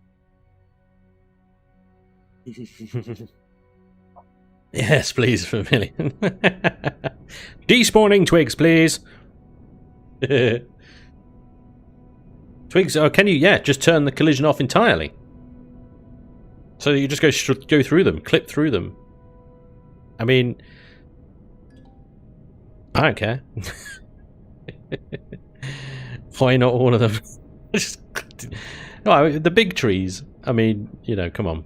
Yes, please, for a million. Despawning twigs, please. Twigs, can you, just turn the collision off entirely. So you just go through them, clip through them. I mean, I don't care. Why not all of them? No, the big trees, I mean, you know, come on.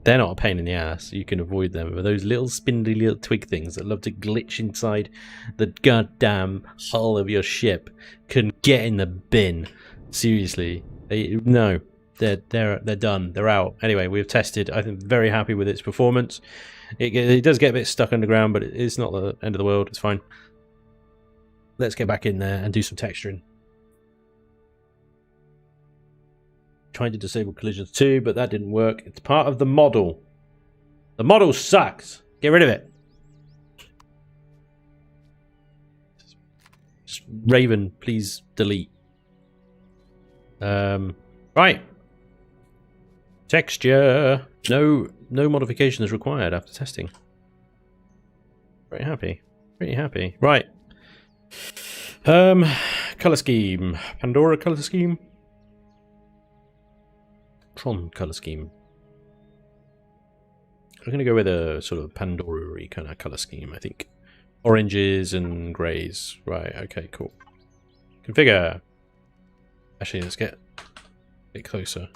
They're not a pain in the ass. You can avoid them. But those little spindly little twig things that love to glitch inside the goddamn hull of your ship can get in the bin. Seriously. No. They're done. They're out. Anyway, we've tested. I'm very happy with its performance. It does get a bit stuck underground, but it's not the end of the world. It's fine. Let's get back in there and do some texturing. Tried to disable collisions too, but that didn't work. It's part of the model. The model sucks. Get rid of it. Just Raven, please delete. Right. Texture. No modification is required after testing. Very happy. Pretty happy. Right. Color scheme. Pandora color scheme. Tron color scheme. I'm going to go with a sort of Pandora-y kind of color scheme, I think. Oranges and greys. Right, okay, cool. Configure. Actually, let's get a bit closer.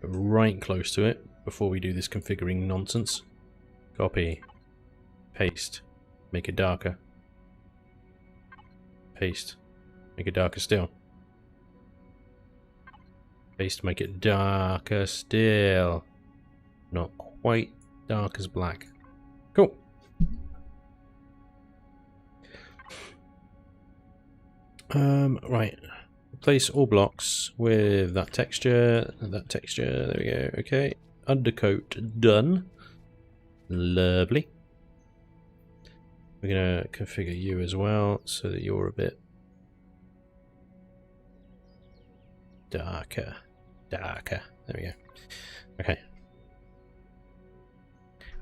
Go right close to it before we do this configuring nonsense. Copy. Paste. Make it darker. Paste. Make it darker still. Paste, make it darker still. Not quite dark as black. Cool. Right. Replace all blocks with that texture. That texture. There we go. Okay. Undercoat done. Lovely. We're gonna configure you as well so that you're a bit darker. Darker. There we go. Okay.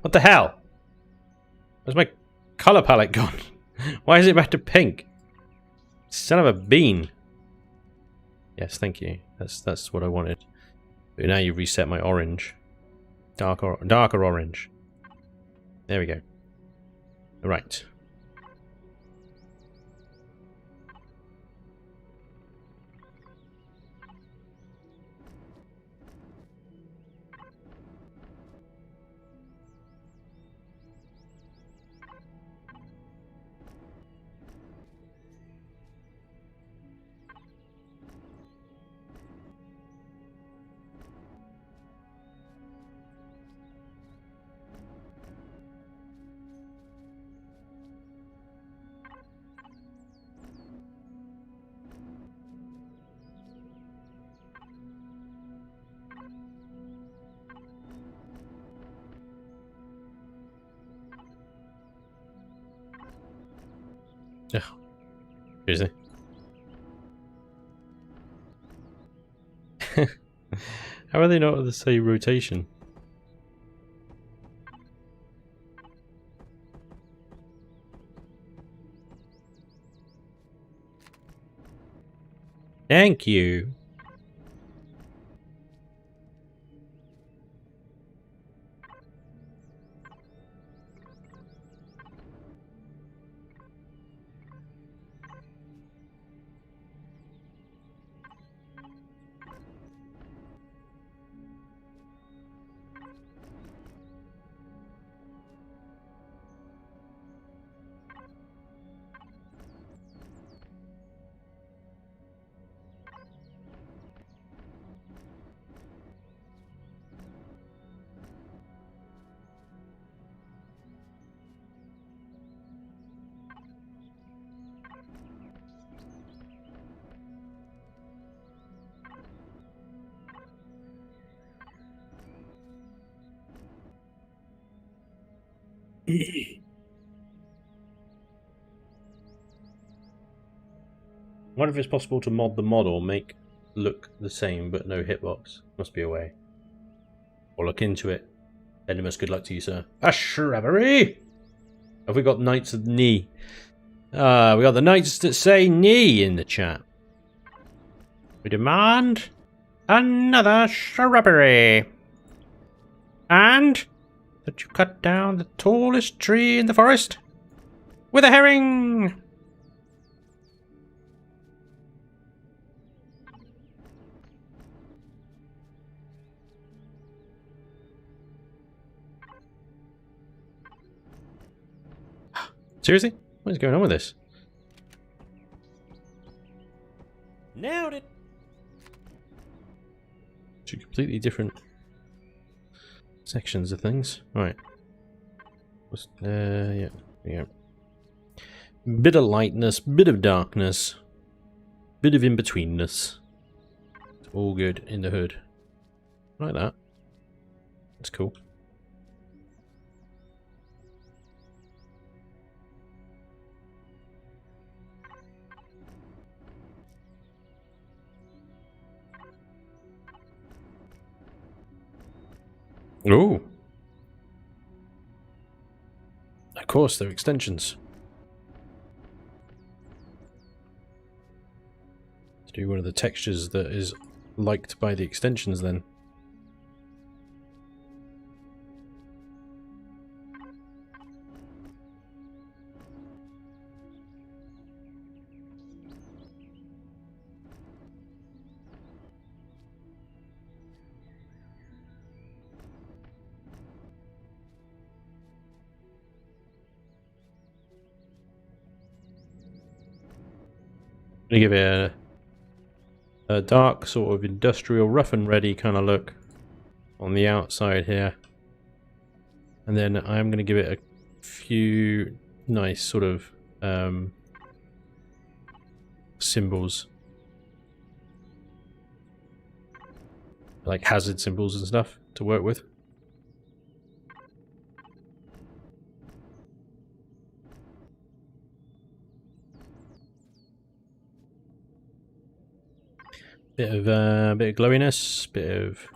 What the hell? Where's my color palette gone? Why is it back to pink? Son of a bean. Yes, thank you. That's what I wanted. But now you've reset my orange. Darker orange. There we go. Right. Ugh. Seriously. How are they not at the same rotation? Thank you. Wonder if it's possible to mod the model, make look the same but no hitbox. Must be a way. Or look into it. Endemus, good luck to you, sir. A shrubbery! Have we got Knights of the Knee? We got the Knights that say knee in the chat. We demand another shrubbery. And that you cut down the tallest tree in the forest with a herring. Seriously? What is going on with this? Nailed it! Two completely different sections of things. Right. Yeah. Bit of lightness, bit of darkness, bit of in-betweenness. It's all good in the hood. Like that. That's cool. Oh. Of course, they're extensions. Let's do one of the textures that is liked by the extensions then. I'm gonna give it a dark sort of industrial rough and ready kind of look on the outside here, and then I'm going to give it a few nice sort of symbols, like hazard symbols and stuff to work with. Bit of glowiness, bit of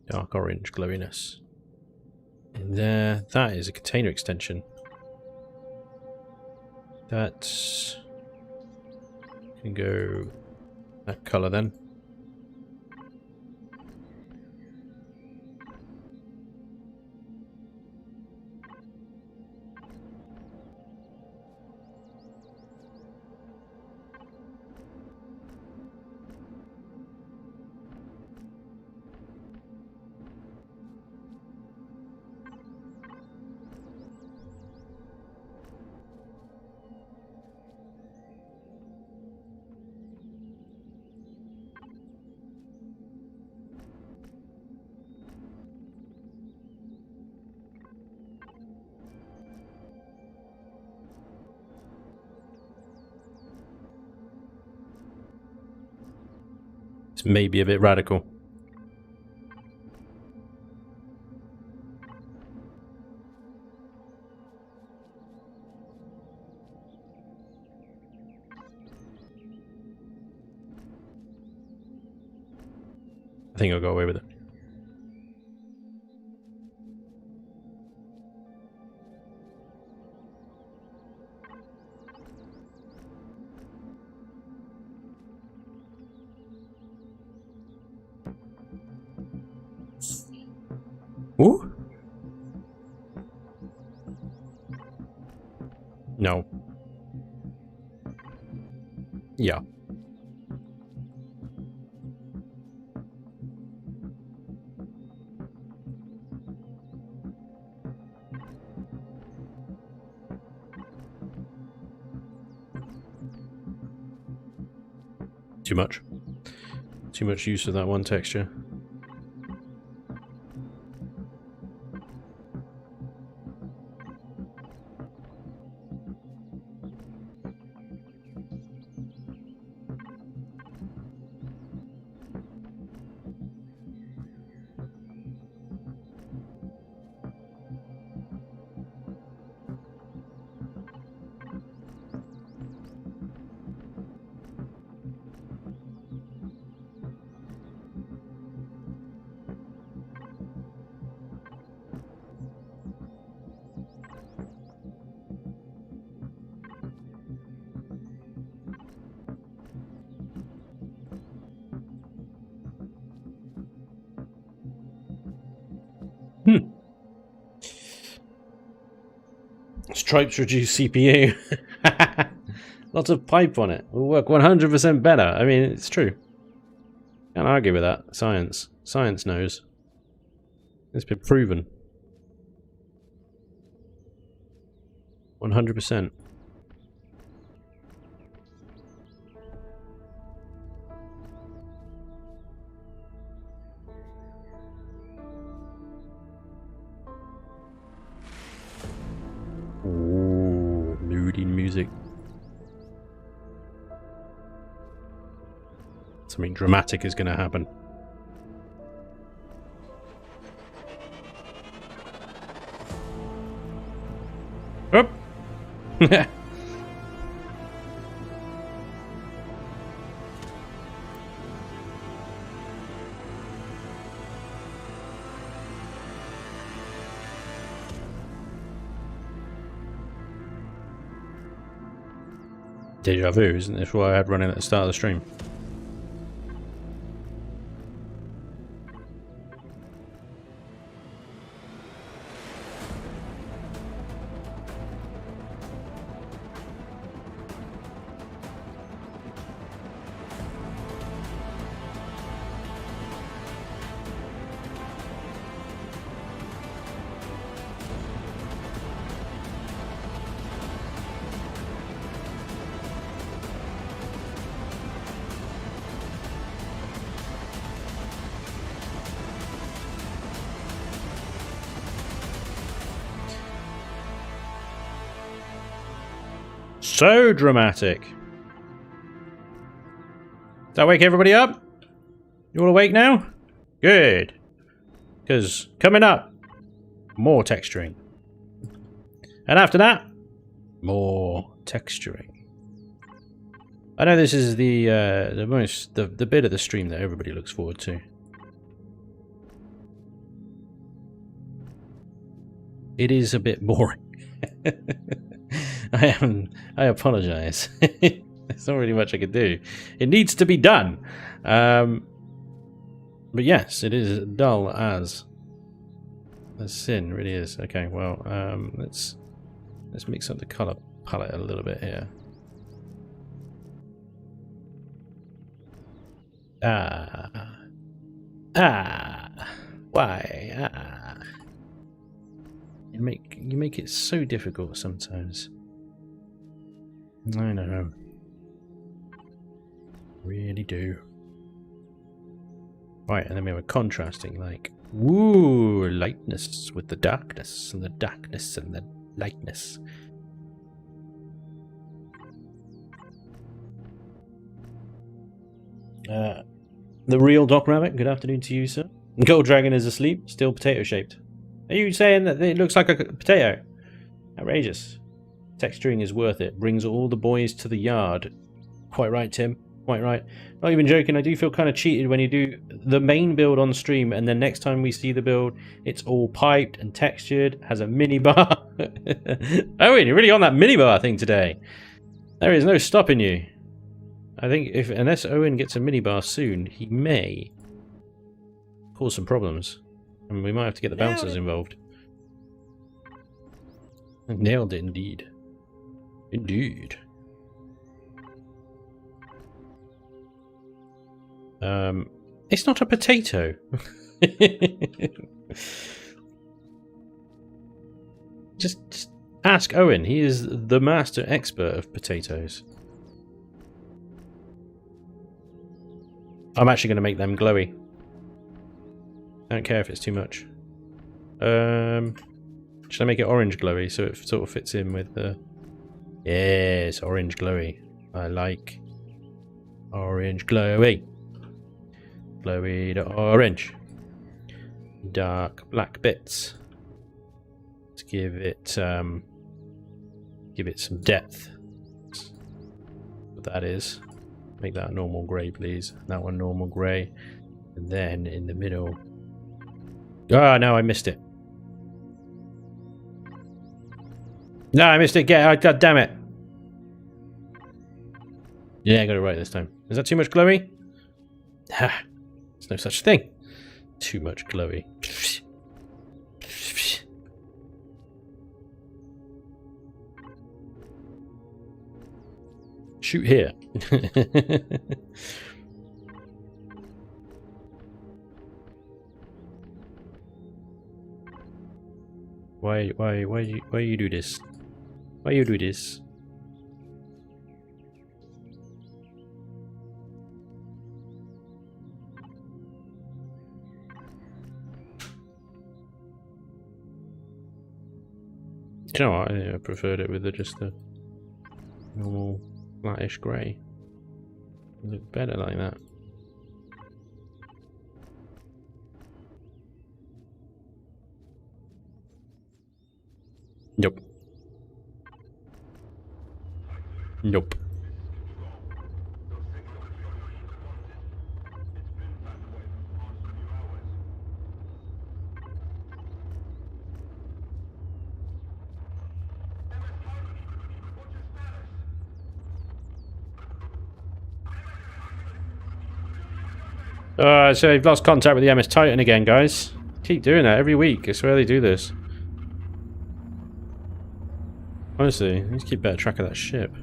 dark orange glowiness. And there, that is a container extension. That can go that color then. It's maybe a bit radical. I think I'll go away with it. Ooh? No. Yeah. Too much. Too much use of that one texture. Stripes reduce CPU. Lots of pipe on it. Will work 100% better. I mean, it's true. Can't argue with that. Science. Science knows. It's been proven. 100%. Ooh, moody music. Something dramatic is going to happen. Up. Deja vu, isn't this what I had running at the start of the stream? So dramatic. Does that wake everybody up? You all awake now? Good. Because coming up, more texturing. And after that, more texturing. I know this is the bit of the stream that everybody looks forward to. It is a bit boring. I apologize. There's not really much I could do. It needs to be done. But yes, it is dull as sin, really is. Okay, well, let's mix up the color palette a little bit here. Why? You make it so difficult sometimes. I know. Really do. Right, and then we have a contrasting, like, woo, lightness with the darkness, and the darkness and the lightness. The real Doc Rabbit, good afternoon to you, sir. Gold Dragon is asleep, still potato shaped. Are you saying that it looks like a potato? Outrageous. Texturing is worth it. Brings all the boys to the yard. Quite right, Tim. Quite right. Not even joking, I do feel kind of cheated when you do the main build on stream and then next time we see the build, it's all piped and textured, has a minibar. Oh, you're really on that minibar thing today. There is no stopping you. I think unless Owen gets a minibar soon, he may cause some problems. And we might have to get the bouncers involved. Nailed it, indeed. Indeed. It's not a potato. Just ask Owen. He is the master expert of potatoes. I'm actually going to make them glowy. I don't care if it's too much. Should I make it orange glowy so it sort of fits in with the... Yes, orange glowy. I like orange glowy. Glowy to orange. Dark black bits. To give it some depth. What that is. Make that a normal grey, please. That one normal grey. And then in the middle. Ah, no, I missed it. No, I missed it. God damn it. Yeah, I got it right this time. Is that too much glowy? Ha! There's no such thing. Too much glowy. Shoot here. Why you do this? Why you do this? Do you know what? I preferred it with just the normal flattish grey. Look better like that. Nope. Nope. So they've lost contact with the MS Titan again, guys. Keep doing that every week. I swear they do this. Honestly, I need to keep better track of that ship.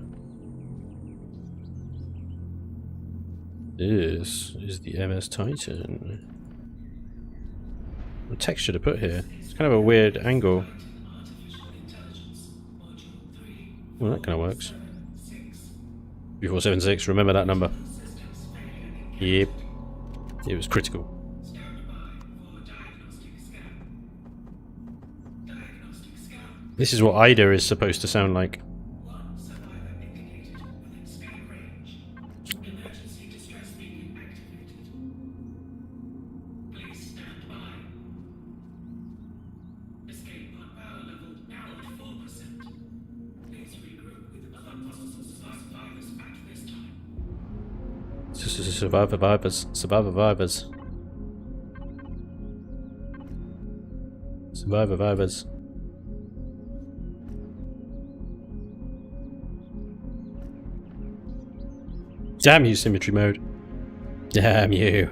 This is the MS Titan. What texture to put here? It's kind of a weird angle. Well, that kind of works. 3476, remember that number. Yep. It was critical. This is what Ida is supposed to sound like. Survivors. Damn you, Symmetry mode. Damn you.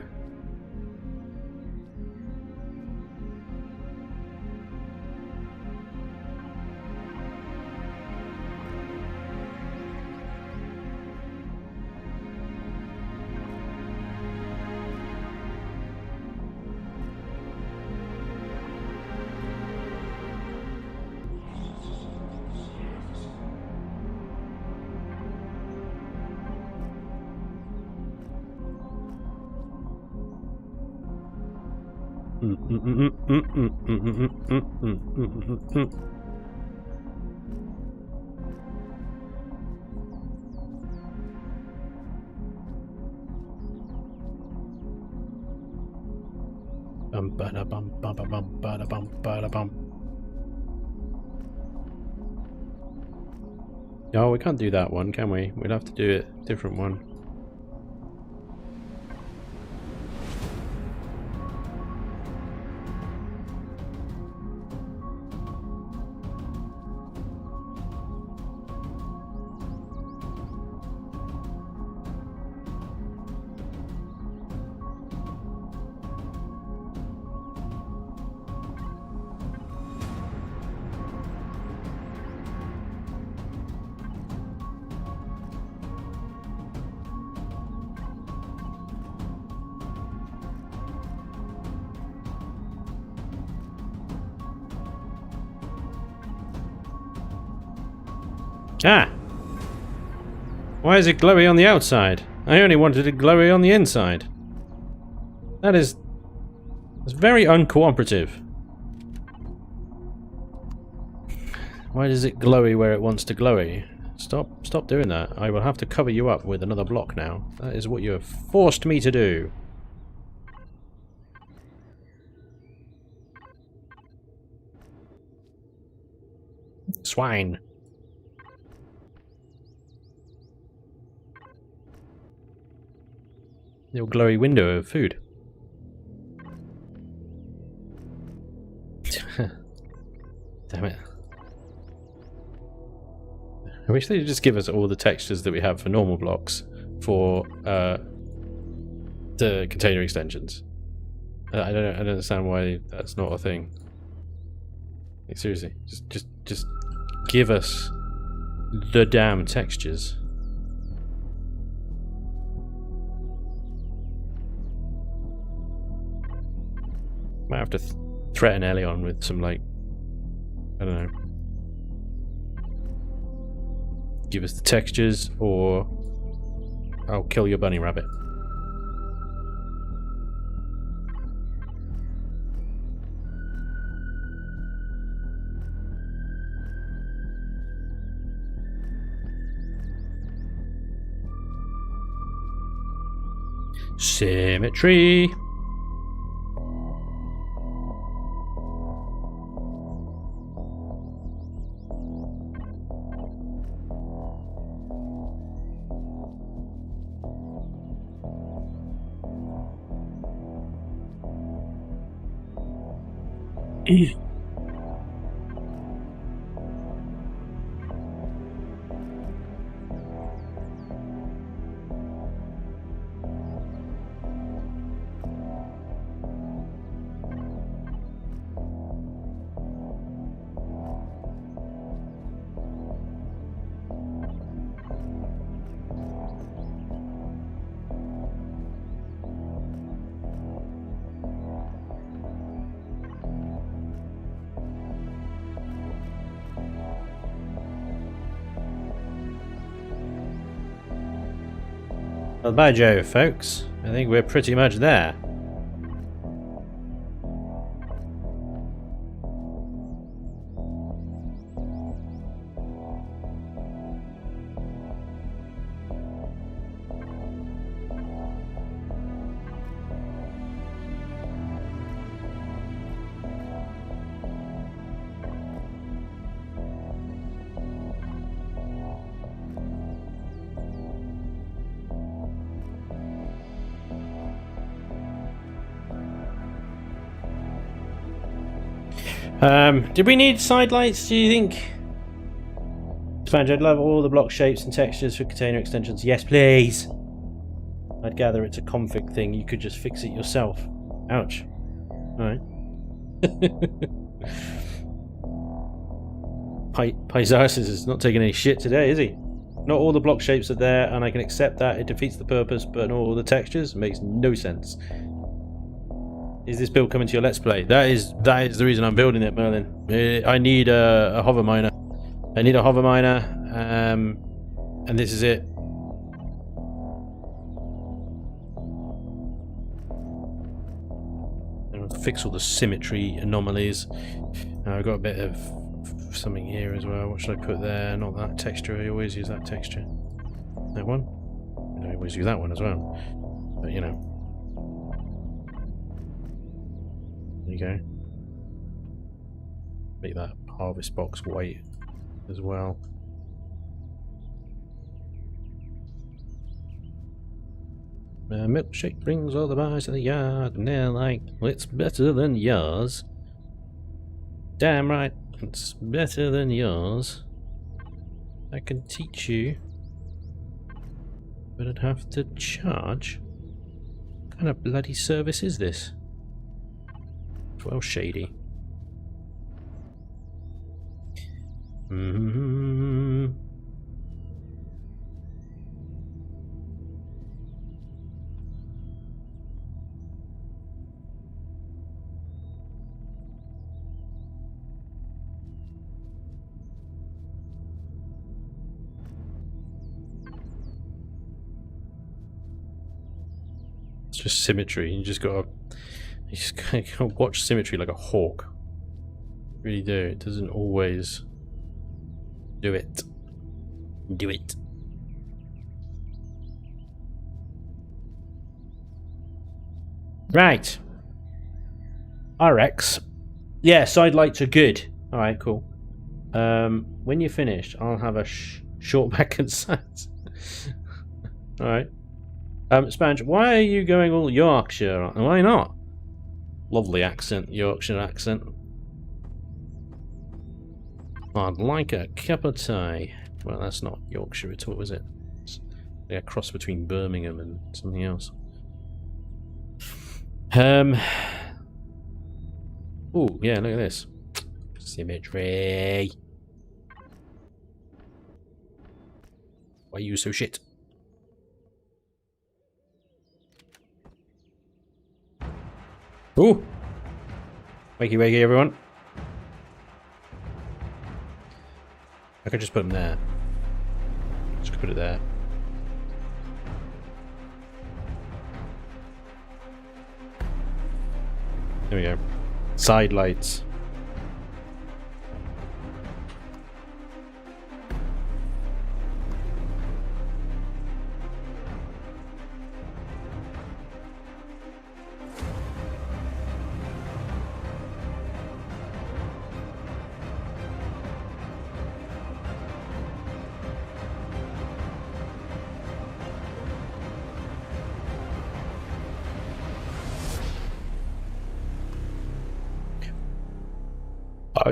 No, we can't do that one, can we? We'll have to do a different one. Ah! Why is it glowy on the outside? I only wanted it glowy on the inside. That's very uncooperative. Why is it glowy where it wants to glowy? Stop doing that. I will have to cover you up with another block now. That is what you have forced me to do. Swine. Little glowy window of food. Damn it. I wish they'd just give us all the textures that we have for normal blocks for the container extensions. I don't understand why that's not a thing. Like, seriously, just give us the damn textures. Might have to threaten Elion with some, like, I don't know. Give us the textures, or I'll kill your bunny rabbit. Symmetry. Well, by Jove, folks. I think we're pretty much there. Did we need side lights, do you think? Spanj, I'd love all the block shapes and textures for container extensions. Yes, please. I'd gather it's a config thing. You could just fix it yourself. Ouch. Alright. Paisasis is not taking any shit today, is he? Not all the block shapes are there, and I can accept that. It defeats the purpose, but not all the textures makes no sense. Is this build coming to your Let's Play? That is the reason I'm building it, Merlin. I need a hover miner. I need a hover miner, and this is it. And I'll fix all the symmetry anomalies. I've got a bit of something here as well. What should I put there? Not that texture. I always use that texture. That one? I always use that one as well. But you know. There you go. Make that harvest box white as well. Milkshake brings all the boys to the yard, and they're like, it's better than yours. Damn right, it's better than yours. I can teach you, but I'd have to charge. What kind of bloody service is this? Well, shady. It's just symmetry. You just gotta watch symmetry like a hawk. You really do. It doesn't always do it. Do it. Right. RX. Yeah, side lights are good. Alright, cool. When you're finished, I'll have a short back and sides. Alright. Spanj, why are you going all Yorkshire? Why not? Lovely accent, Yorkshire accent. I'd like a cup of tea. Well, that's not Yorkshire at all, is it? It's like a cross between Birmingham and something else. Oh, yeah, look at this. Symmetry. Why are you so shit? Ooh! Wakey, wakey, everyone. I could just put them there. Just put it there. There we go. Side lights.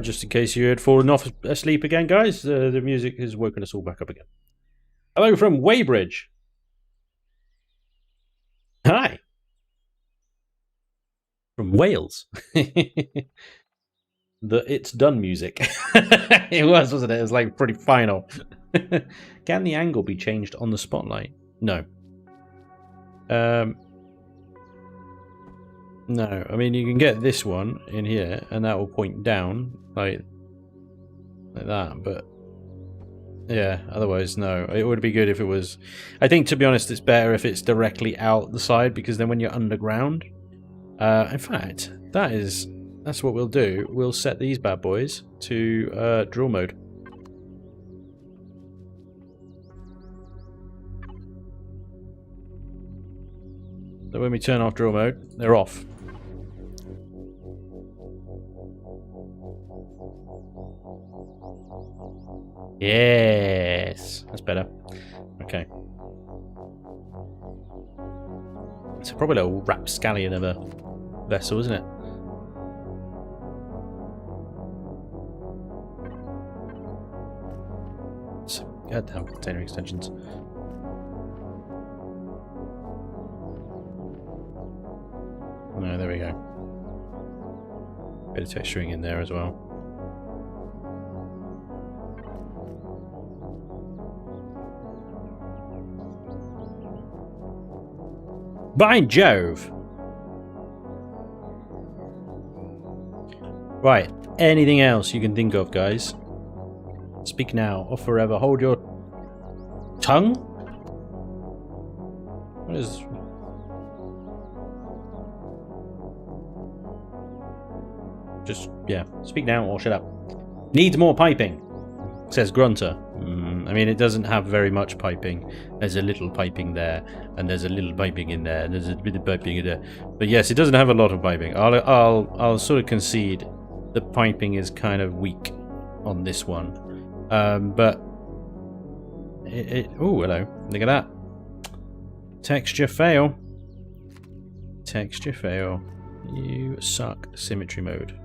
Just in case you had fallen off asleep again, guys, the music has woken us all back up again. Hello from Weybridge. Hi. From Wales. The It's Done music. It was, wasn't it? It was like pretty final. Can the angle be changed on the spotlight? No. No, I mean you can get this one in here and that will point down like that, but yeah, otherwise no. It would be good if it was, I think to be honest it's better if it's directly out the side, because then when you're underground, in fact that's what we'll do. We'll set these bad boys to drill mode. So when we turn off drill mode, they're off. Yes, that's better. Okay. It's probably a little rapscallion of a vessel, isn't it? Goddamn container extensions. No, there we go. Bit of texturing in there as well. By Jove! Right, anything else you can think of, guys? Speak now or forever. Hold your tongue? What is... Just, yeah, speak now or shut up. Needs more piping, says Grunter. I mean, it doesn't have very much piping. There's a little piping there, and there's a little piping in there, and there's a bit of piping in there. But yes, it doesn't have a lot of piping. I'll sort of concede the piping is kind of weak on this one. But oh, hello. Look at that. Texture fail. Texture fail. You suck. Symmetry mode.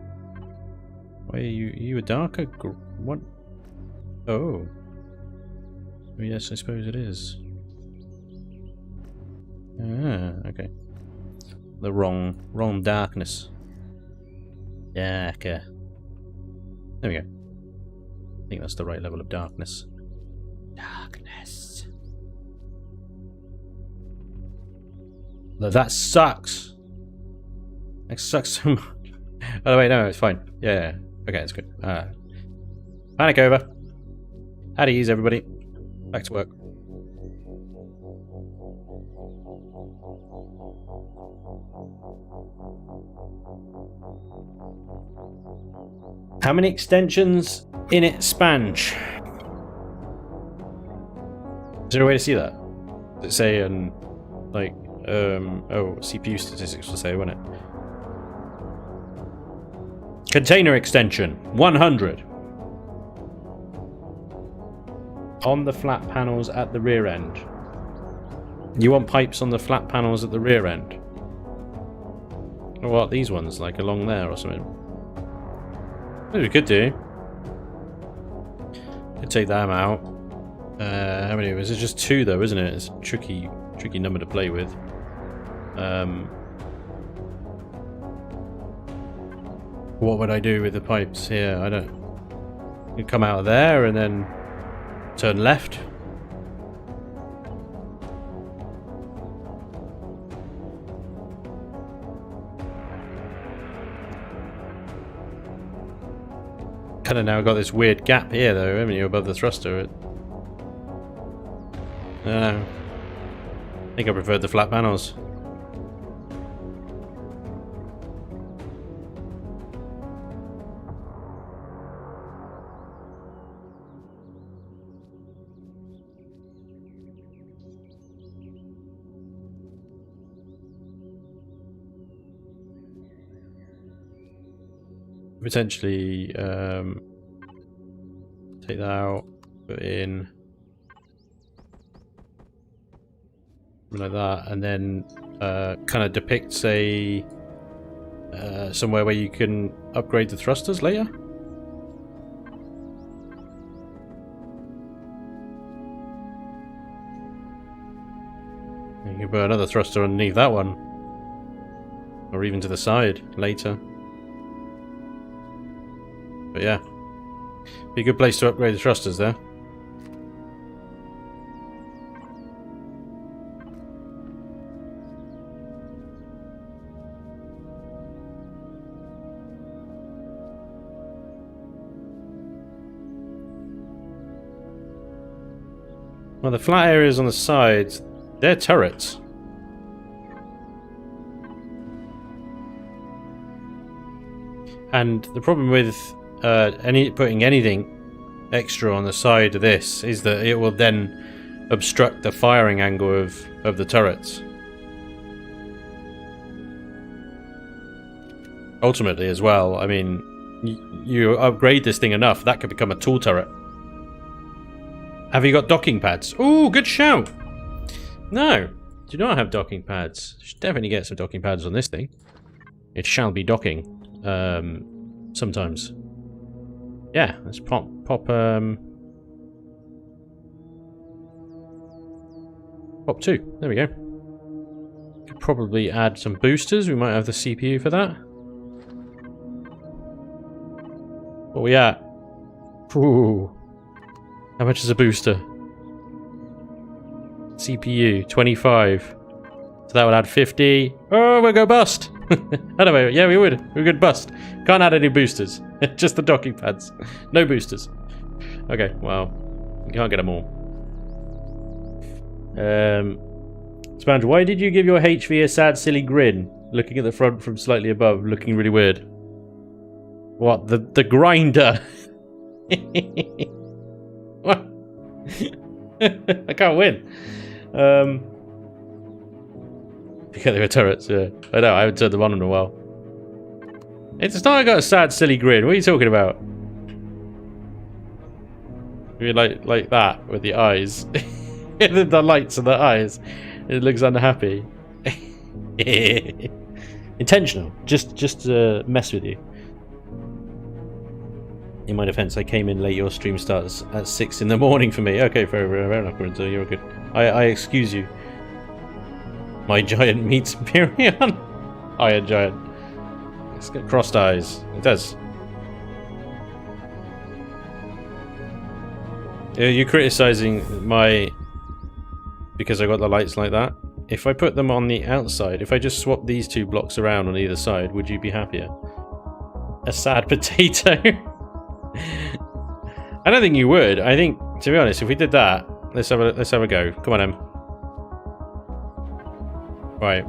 Why are you a darker? What? Oh. Yes, I suppose it is. Ah, okay. The wrong darkness. Darker. There we go. I think that's the right level of darkness. Darkness. That sucks. That sucks so much. Oh wait, no, it's fine. Yeah. Okay, it's good. Panic over. At ease, everybody. Back to work. How many extensions in it, Spanj? Is there a way to see that? Does it say like oh, CPU statistics will say, won't it? Container extension 100 on the flat panels at the rear end. You want pipes on the flat panels at the rear end? Or what, these ones, like along there or something? Maybe we could do. Could take them out. How many? Is it just 2 though, isn't it? It's a tricky number to play with. What would I do with the pipes here? I don't... You come out of there and then turn left. kind of now got this weird gap here, though, haven't you, above the thruster? I don't know. I think I preferred the flat panels. Potentially take that out, put in like that, and then kind of depicts a somewhere where you can upgrade the thrusters later. You can put another thruster underneath that one, or even to the side later. But yeah, be a good place to upgrade the thrusters there. Well, the flat areas on the sides, they're turrets. And the problem with putting anything extra on the side of this is that it will then obstruct the firing angle of the turrets. Ultimately as well, I mean, you upgrade this thing enough, that could become a tool turret. Have you got docking pads? Ooh, good shout! No, do not have docking pads. Should definitely get some docking pads on this thing. It shall be docking. Sometimes. Yeah, let's pop two. There we go. Could probably add some boosters. We might have the CPU for that. What are we at? Ooh. How much is a booster? CPU 25. So that would add 50. Oh, we'll go bust. Anyway, yeah, we would. We could bust. Can't add any boosters. Just the docking pads. No boosters. Okay, well, you can't get them all. Spanj, why did you give your HV a sad, silly grin? Looking at the front from slightly above, looking really weird. What? The grinder? What? I can't win. Because they were turrets, yeah. I know, I haven't turned them on in a while. It's not I got a sad, silly grin. What are you talking about? You mean like that, with the eyes? The lights and the eyes. It looks unhappy. Intentional. Just to mess with you. In my defense, I came in late. Your stream starts at 6 in the morning for me. Okay, fair enough, Corinto. You're good. I excuse you. My giant meets Miriam. Iron giant. It's got crossed eyes. It does. You're criticizing my... because I got the lights like that. If I put them on the outside, if I just swap these two blocks around on either side, would you be happier? A sad potato. I don't think you would. I think, to be honest, if we did that, let's have a go. Come on, Em. Right.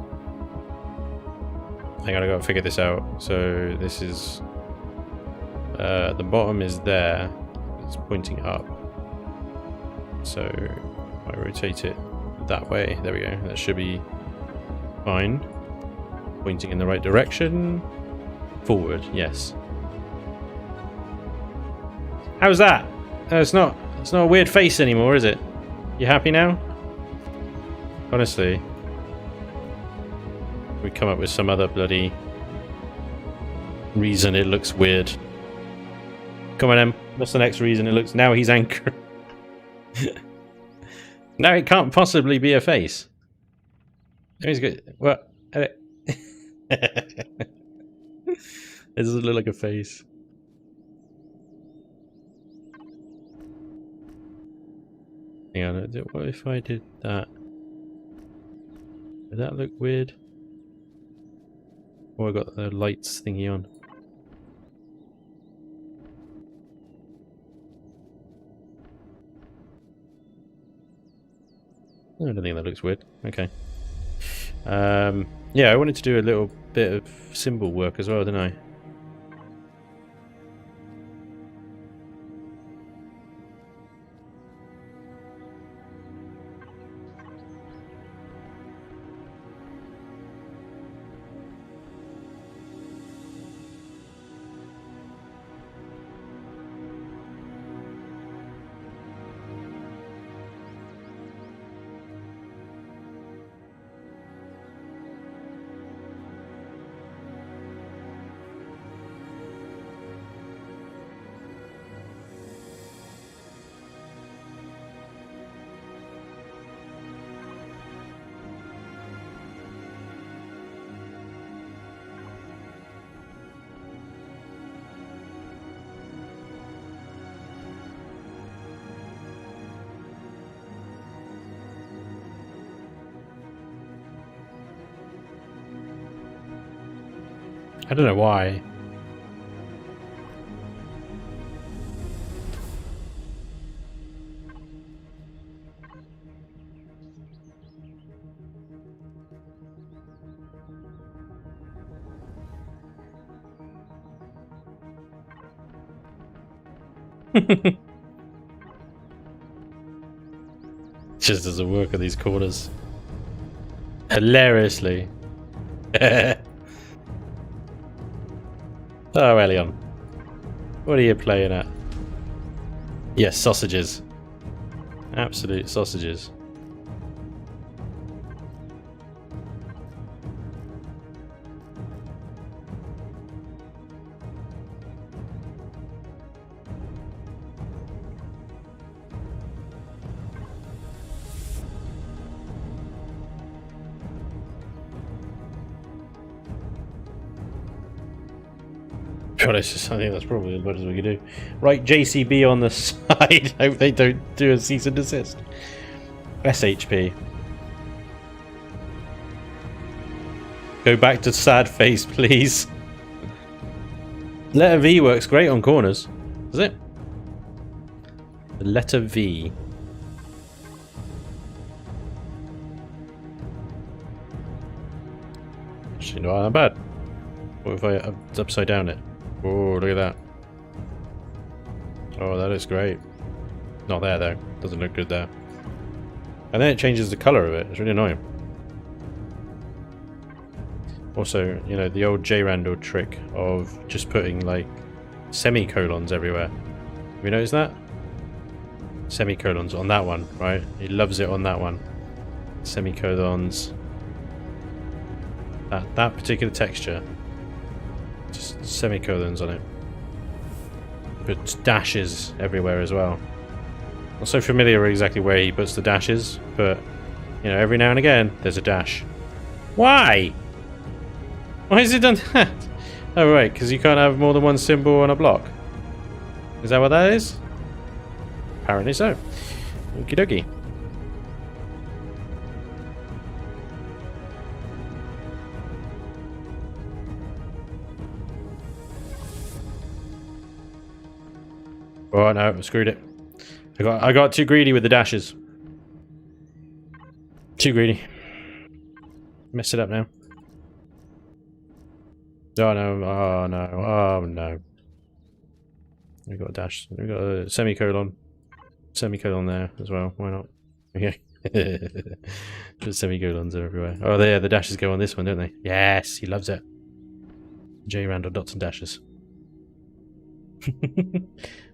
Hang on, I gotta figure this out. So this is the bottom is there. It's pointing up. So I rotate it that way. There we go. That should be fine. Pointing in the right direction. Forward, yes. How's that? It's not a weird face anymore, is it? You happy now? Honestly. We come up with some other bloody reason it looks weird. Come on, Em. What's the next reason it looks... Now he's anchored. Now it can't possibly be a face. He's good. What? It doesn't look like a face. Hang on, what if I did that? Would that look weird? Oh, I got the lights thingy on. I don't think that looks weird. Okay. Yeah, I wanted to do a little bit of symbol work as well, didn't I? I don't know why. Just doesn't work at these corners. Hilariously. Oh, Elion. What are you playing at? Yes, sausages. Absolute sausages. I think that's probably as much as we can do. Right, JCB on the side. Hope they don't do a cease and desist. SHP. Go back to sad face, please. Letter V works great on corners. Does it? The letter V. Actually, not that bad. What if I upside down it? Oh, look at that. Oh, that looks great. Not there, though. Doesn't look good there. And then it changes the colour of it. It's really annoying. Also, you know, the old J. Randall trick of just putting, like, semicolons everywhere. Have you noticed that? Semicolons on that one, right? He loves it on that one. Semicolons. That particular texture. Just semicolons on it. But dashes everywhere as well. Not so familiar with exactly where he puts the dashes, but you know, every now and again there's a dash. Why? Why has it done that? Oh right, because you can't have more than one symbol on a block. Is that what that is? Apparently so. Okie dokie. Oh no, I screwed it. I got too greedy with the dashes. Too greedy. Messed it up now. Oh no, oh no, oh no. We got a dash. We got a semicolon. Semicolon there as well. Why not? Okay. Just semicolons are everywhere. Oh there, the dashes go on this one, don't they? Yes, he loves it. J. Randall dots and dashes.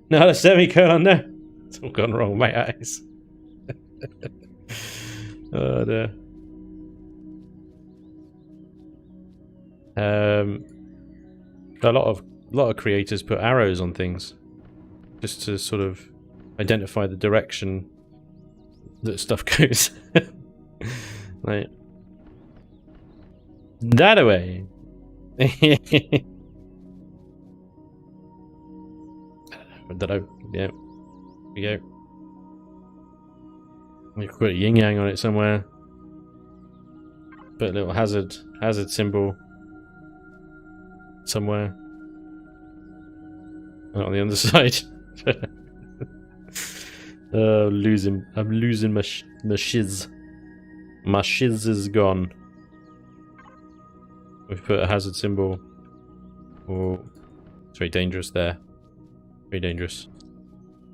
No, a semicolon, no. It's all gone wrong with my eyes. Oh dear. A lot of creators put arrows on things just to sort of identify the direction that stuff goes. Like that away. Did I? Yeah. Here we go. We could put a yin yang on it somewhere. Put a little hazard symbol somewhere. And on the underside. I'm losing my shiz. My shiz is gone. We've put a hazard symbol. Oh, it's very dangerous there. Very dangerous.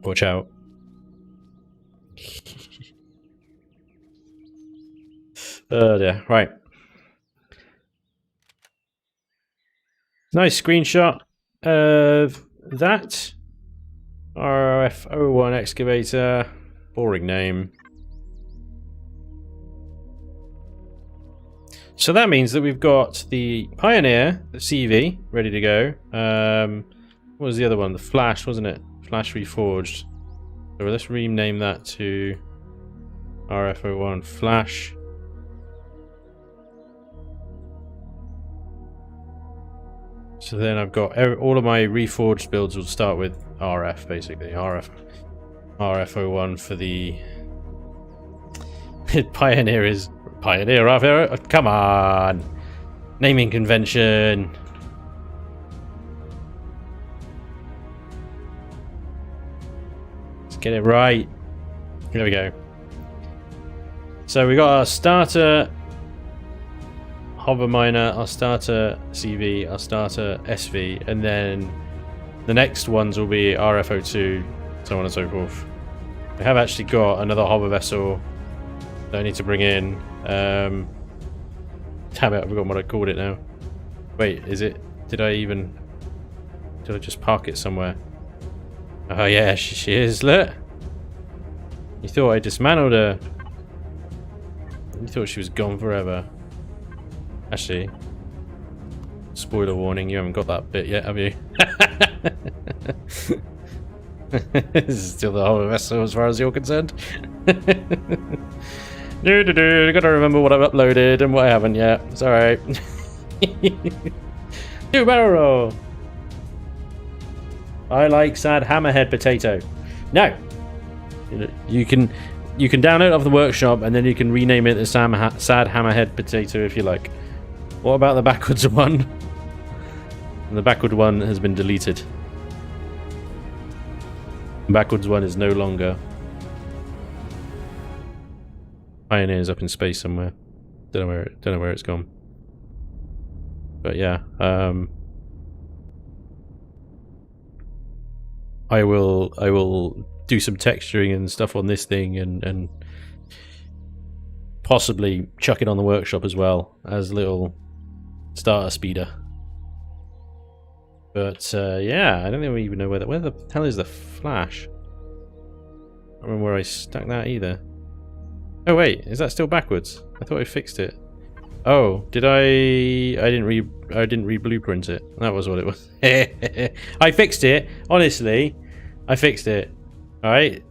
Watch out. Oh dear. Right. Nice screenshot of that. RF01 excavator. Boring name. So that means that we've got the Pioneer, the CV, ready to go. What was the other one? The Flash, wasn't it? Flash Reforged. So let's rename that to RF01 Flash. So then I've got all of my Reforged builds will start with RF, basically. RF01 for the Pioneer is Pioneer RF. Come on, naming convention. Let's get it right. Here we go. So we got our starter Hover Miner, our starter CV, our starter SV, and then the next ones will be RFO2, so on and so forth. We have actually got another hover vessel that I need to bring in. Damn it, I've forgotten what I called it now. Wait, is it? Did I just park it somewhere? Oh yeah, she is, look! You thought I dismantled her. You thought she was gone forever. Actually, spoiler warning, you haven't got that bit yet, have you? This is still the hover vessel as far as you're concerned. I gotta remember what I've uploaded and what I haven't yet. It's alright. New barrel roll! I like sad hammerhead potato. No! You can download it off the workshop and then you can rename it as sad hammerhead potato if you like. What about the backwards one? And the backward one has been deleted. The backwards one is no longer. Pioneer's up in space somewhere. Don't know where it's gone. But yeah, I will do some texturing and stuff on this thing and possibly chuck it on the workshop as well as a little starter speeder. But yeah, I don't think we even know where the hell is the Flash. I don't remember where I stuck that either. Oh wait, is that still backwards? I thought I fixed it. Oh, did I didn't re-blueprint it. That was what it was. I fixed it. Honestly, I fixed it. Alright?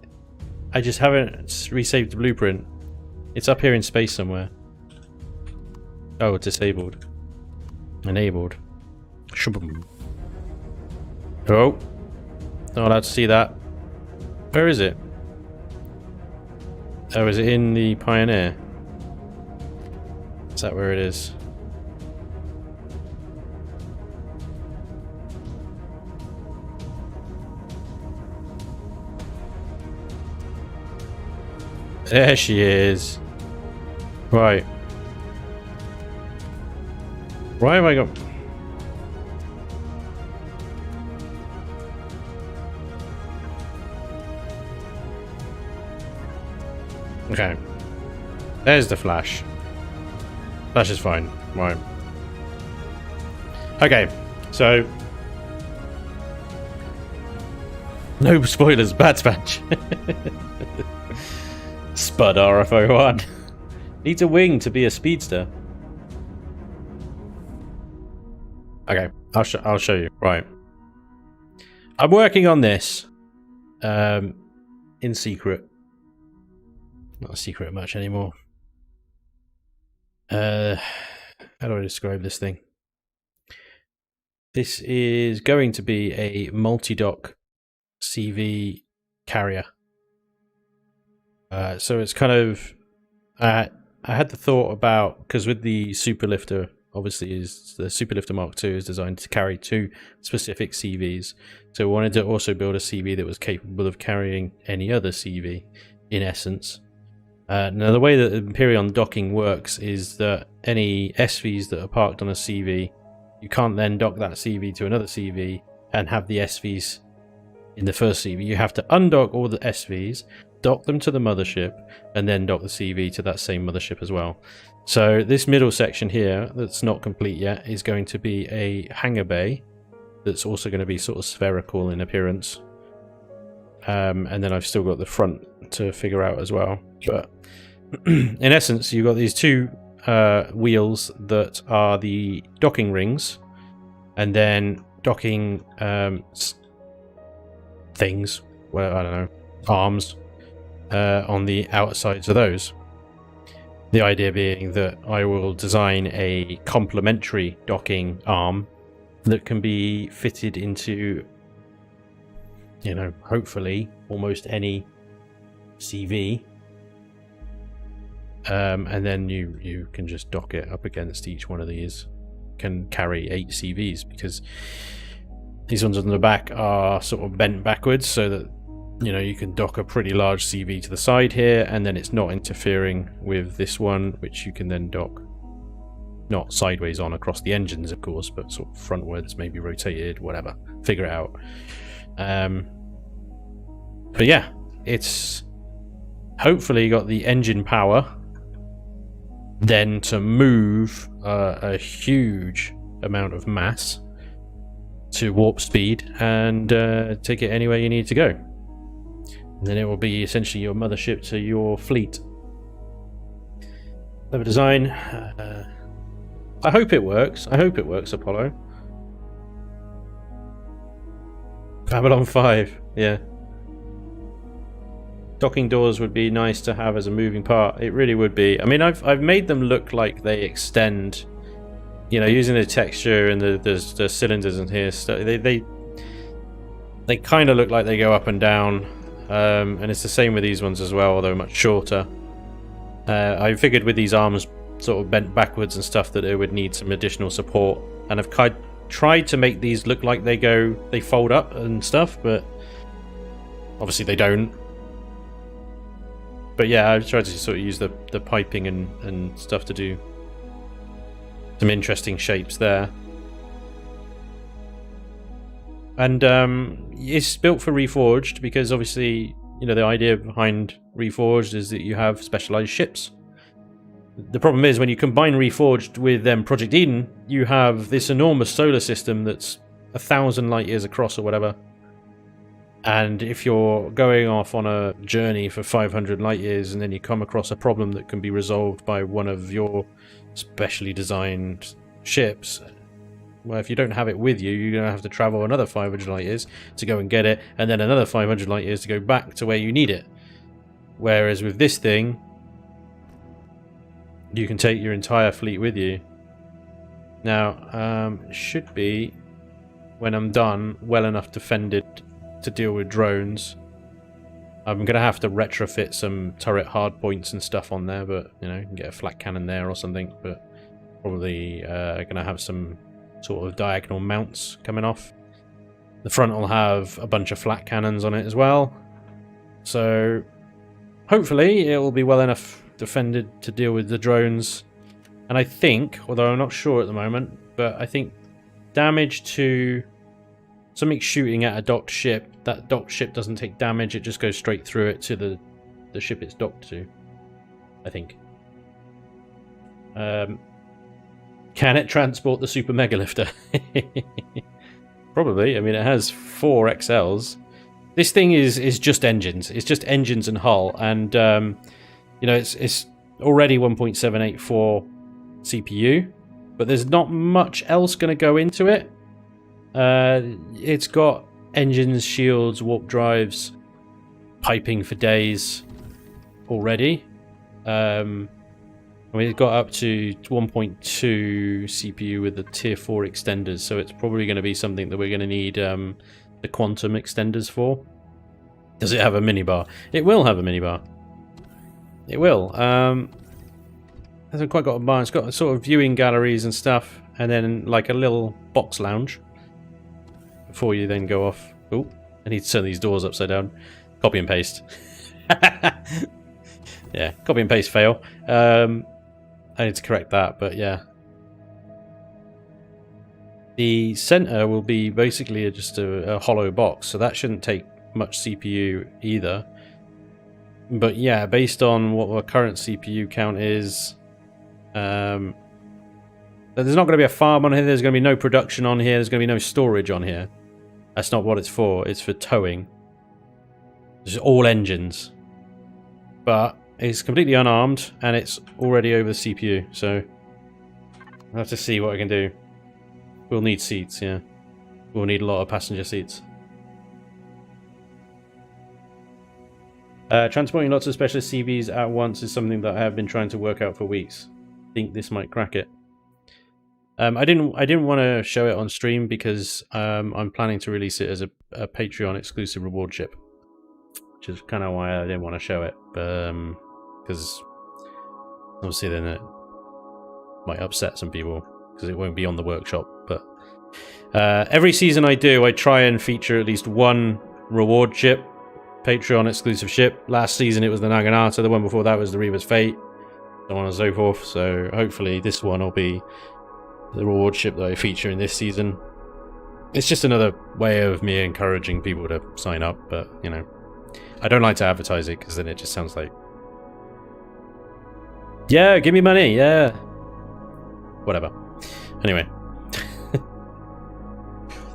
I just haven't resaved the blueprint. It's up here in space somewhere. Oh, disabled. Enabled. Oh. Not allowed to see that. Where is it? Oh, is it in the Pioneer? Is that where it is? There she is. Right. Why have I got... Okay. There's the Flash. Flash is fine. Right. Okay. So... no spoilers. Bad Spanj. Spud RFO1. Needs a wing to be a speedster. Okay. I'll show you. Right. I'm working on this. In secret. Not a secret much anymore. How do I describe this thing? This is going to be a multi-dock CV carrier. So it's kind of... I had the thought about... because with the Superlifter, obviously, is the Superlifter Mark II is designed to carry 2 specific CVs. So I wanted to also build a CV that was capable of carrying any other CV, in essence. Now, the way that Empyrean docking works is that any SVs that are parked on a CV, you can't then dock that CV to another CV and have the SVs in the first CV. You have to undock all the SVs, dock them to the mothership, and then dock the CV to that same mothership as well. So this middle section here, that's not complete yet, is going to be a hangar bay that's also going to be sort of spherical in appearance. And then I've still got the front to figure out as well. But in essence, you've got these two wheels that are the docking rings, and then docking things, well, I don't know, arms on the outsides of those. The idea being that I will design a complementary docking arm that can be fitted into, you know, hopefully almost any CV. And then you can just dock it up against each one of these. Can carry 8 CVs, because these ones on the back are sort of bent backwards, so that, you know, you can dock a pretty large CV to the side here, and then it's not interfering with this one, which you can then dock not sideways on across the engines, of course, but sort of frontwards, maybe rotated, whatever. Figure it out. But yeah, it's hopefully got the engine power then to move a huge amount of mass to warp speed and take it anywhere you need to go. And then it will be essentially your mothership to your fleet. Clever design. I hope it works. I hope it works, Apollo. Babylon 5, yeah. Docking doors would be nice to have as a moving part. It really would be. I mean, I've made them look like they extend, you know, using the texture and the cylinders in here. They kind of look like they go up and down. And it's the same with these ones as well, although much shorter. I figured with these arms sort of bent backwards and stuff that it would need some additional support, and I've tried to make these look like they fold up and stuff, but obviously they don't. But yeah, I've tried to sort of use the piping and stuff to do some interesting shapes there. And it's built for Reforged because obviously, you know, the idea behind Reforged is that you have specialized ships. The problem is when you combine Reforged with Project Eden, you have this enormous solar system that's 1,000 light years across or whatever. And if you're going off on a journey for 500 light years and then you come across a problem that can be resolved by one of your specially designed ships, well, if you don't have it with you, you're going to have to travel another 500 light years to go and get it, and then another 500 light years to go back to where you need it. Whereas with this thing, you can take your entire fleet with you. Now, it should be, when I'm done, well enough defended to deal with drones. I'm going to have to retrofit some turret hardpoints and stuff on there, but, you know, you can get a flat cannon there or something, but probably going to have some sort of diagonal mounts coming off. The front will have a bunch of flat cannons on it as well. So hopefully it will be well enough defended to deal with the drones. And I think, although I'm not sure at the moment, but I think damage to something shooting at a docked ship, that docked ship doesn't take damage, it just goes straight through it to the ship it's docked to, I think. Can it transport the super megalifter? Probably. I mean, it has 4 XLs. This thing is just engines. It's just engines and hull, and you know, it's already 1.784 CPU, but there's not much else going to go into it. It's got engines, shields, warp drives, piping for days already. I mean, it's got up to 1.2 CPU with the tier 4 extenders, so it's probably going to be something that we're going to need the quantum extenders for. Does it have a minibar? It will have a minibar. It will. Hasn't quite got a bar. It's got sort of viewing galleries and stuff, and then like a little box lounge before you then go off. Oh, I need to turn these doors upside down. Copy and paste. Yeah, copy and paste fail. I need to correct that, but yeah. The center will be basically just a hollow box, so that shouldn't take much CPU either. But yeah, based on what our current CPU count is, there's not going to be a farm on here, there's going to be no production on here, there's going to be no storage on here. That's not what it's for, it's for towing. It's all engines. But it's completely unarmed, and it's already over the CPU, so I'll have to see what I can do. We'll need seats, yeah. We'll need a lot of passenger seats. Transporting lots of specialist CVs at once is something that I have been trying to work out for weeks. I think this might crack it. I didn't want to show it on stream because I'm planning to release it as a Patreon exclusive reward ship, which is kind of why I didn't want to show it, because obviously then it might upset some people because it won't be on the workshop. But every season I do, I try and feature at least one reward ship, Patreon exclusive ship. Last season it was the Naginata, the one before that was the Reaver's Fate, so on and so forth. So hopefully this one will be the reward ship that I feature in this season. It's just another way of me encouraging people to sign up, but you know, I don't like to advertise it because then it just sounds like, yeah, give me money, yeah, whatever. Anyway,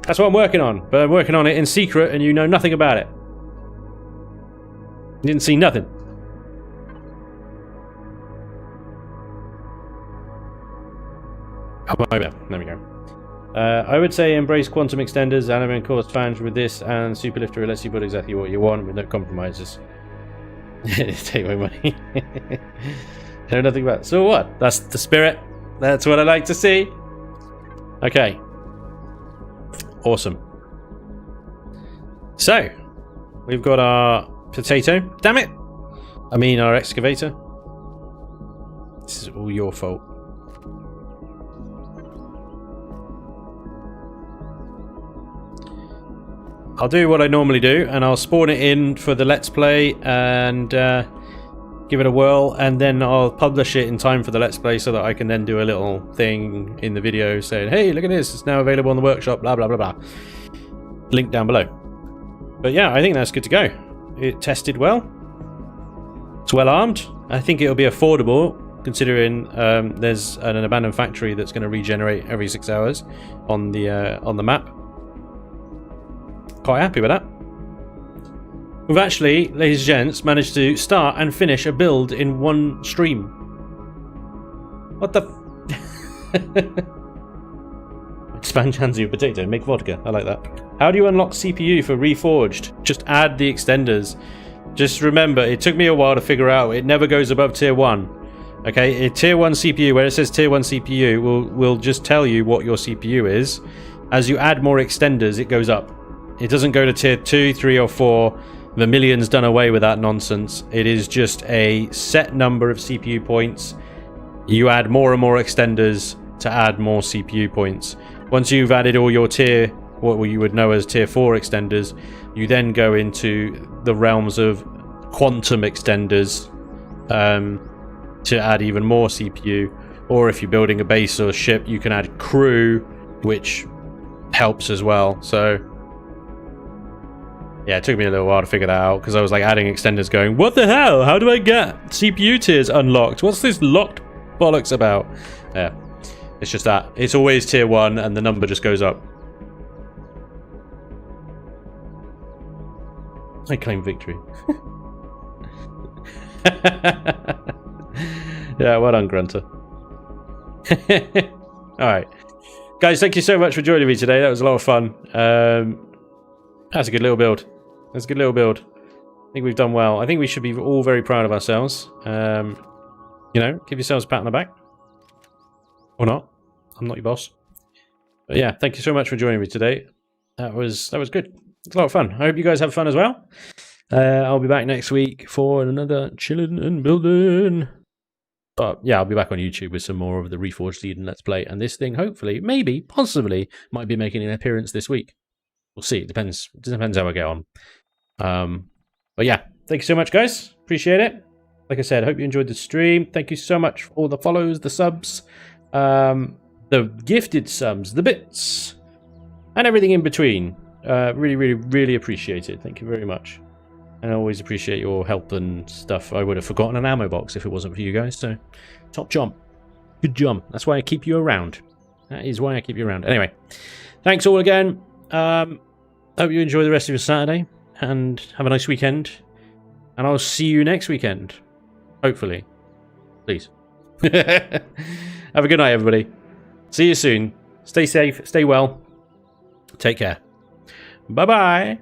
that's what I'm working on, but I'm working on it in secret and you know nothing about it. You didn't see nothing. Oh, there we go. I would say embrace quantum extenders, anime core Spanj with this, and Superlifter lets you put exactly what you want with no compromises. Take my money. I know nothing about it. So what? That's the spirit. That's what I like to see. Okay. Awesome. So, we've got our potato. Damn it! I mean our excavator. This is all your fault. I'll do what I normally do, and I'll spawn it in for the Let's Play and give it a whirl, and then I'll publish it in time for the Let's Play so that I can then do a little thing in the video saying, hey, look at this, it's now available on the workshop, blah, blah, blah, blah. Link down below. But yeah, I think that's good to go. It tested well. It's well armed. I think it'll be affordable, considering there's an abandoned factory that's going to regenerate every 6 hours on the map. Quite happy with that. We've actually, ladies and gents, managed to start and finish a build in one stream. What the Expand Hansi potato, make vodka. I like that. How do you unlock CPU for Reforged? Just add the extenders. Just remember, it took me a while to figure out. It never goes above tier 1. Okay, a tier 1 CPU, where it says tier 1 CPU, will just tell you what your CPU is. As you add more extenders, it goes up. It doesn't go to tier 2, 3 or 4. Vermilion's done away with that nonsense. It is just a set number of CPU points. You add more and more extenders to add more CPU points. Once you've added all your tier, what you would know as tier 4 extenders, you then go into the realms of quantum extenders to add even more CPU. Or if you're building a base or a ship, you can add crew, which helps as well. So yeah, it took me a little while to figure that out because I was like adding extenders going, what the hell? How do I get CPU tiers unlocked? What's this locked bollocks about? Yeah, it's just that. It's always tier 1 and the number just goes up. I claim victory. Yeah, well done, Grunter. Alright. Guys, thank you so much for joining me today. That was a lot of fun. That's a good little build. That's a good little build. I think we've done well. I think we should be all very proud of ourselves. You know, give yourselves a pat on the back. Or not. I'm not your boss. But yeah, thank you so much for joining me today. That was good. It's a lot of fun. I hope you guys have fun as well. I'll be back next week for another Chillin Buildin. But yeah, I'll be back on YouTube with some more of the Reforged Eden Let's Play. And this thing, hopefully, maybe, possibly, might be making an appearance this week. We'll see. It depends how I get on. But yeah, thank you so much, guys. Appreciate it. like I said, I hope you enjoyed the stream. Thank you so much for all the follows, the subs, the gifted subs, the bits, and everything in between. Really appreciate it. Thank you very much. And I always appreciate your help and stuff. I would have forgotten an ammo box if it wasn't for you guys. So, top jump. Good jump. That's why I keep you around. That is why I keep you around. Anyway, thanks all again. Hope you enjoy the rest of your Saturday. And have a nice weekend. And I'll see you next weekend. Hopefully. Please. Have a good night, everybody. See you soon. Stay safe. Stay well. Take care. Bye-bye.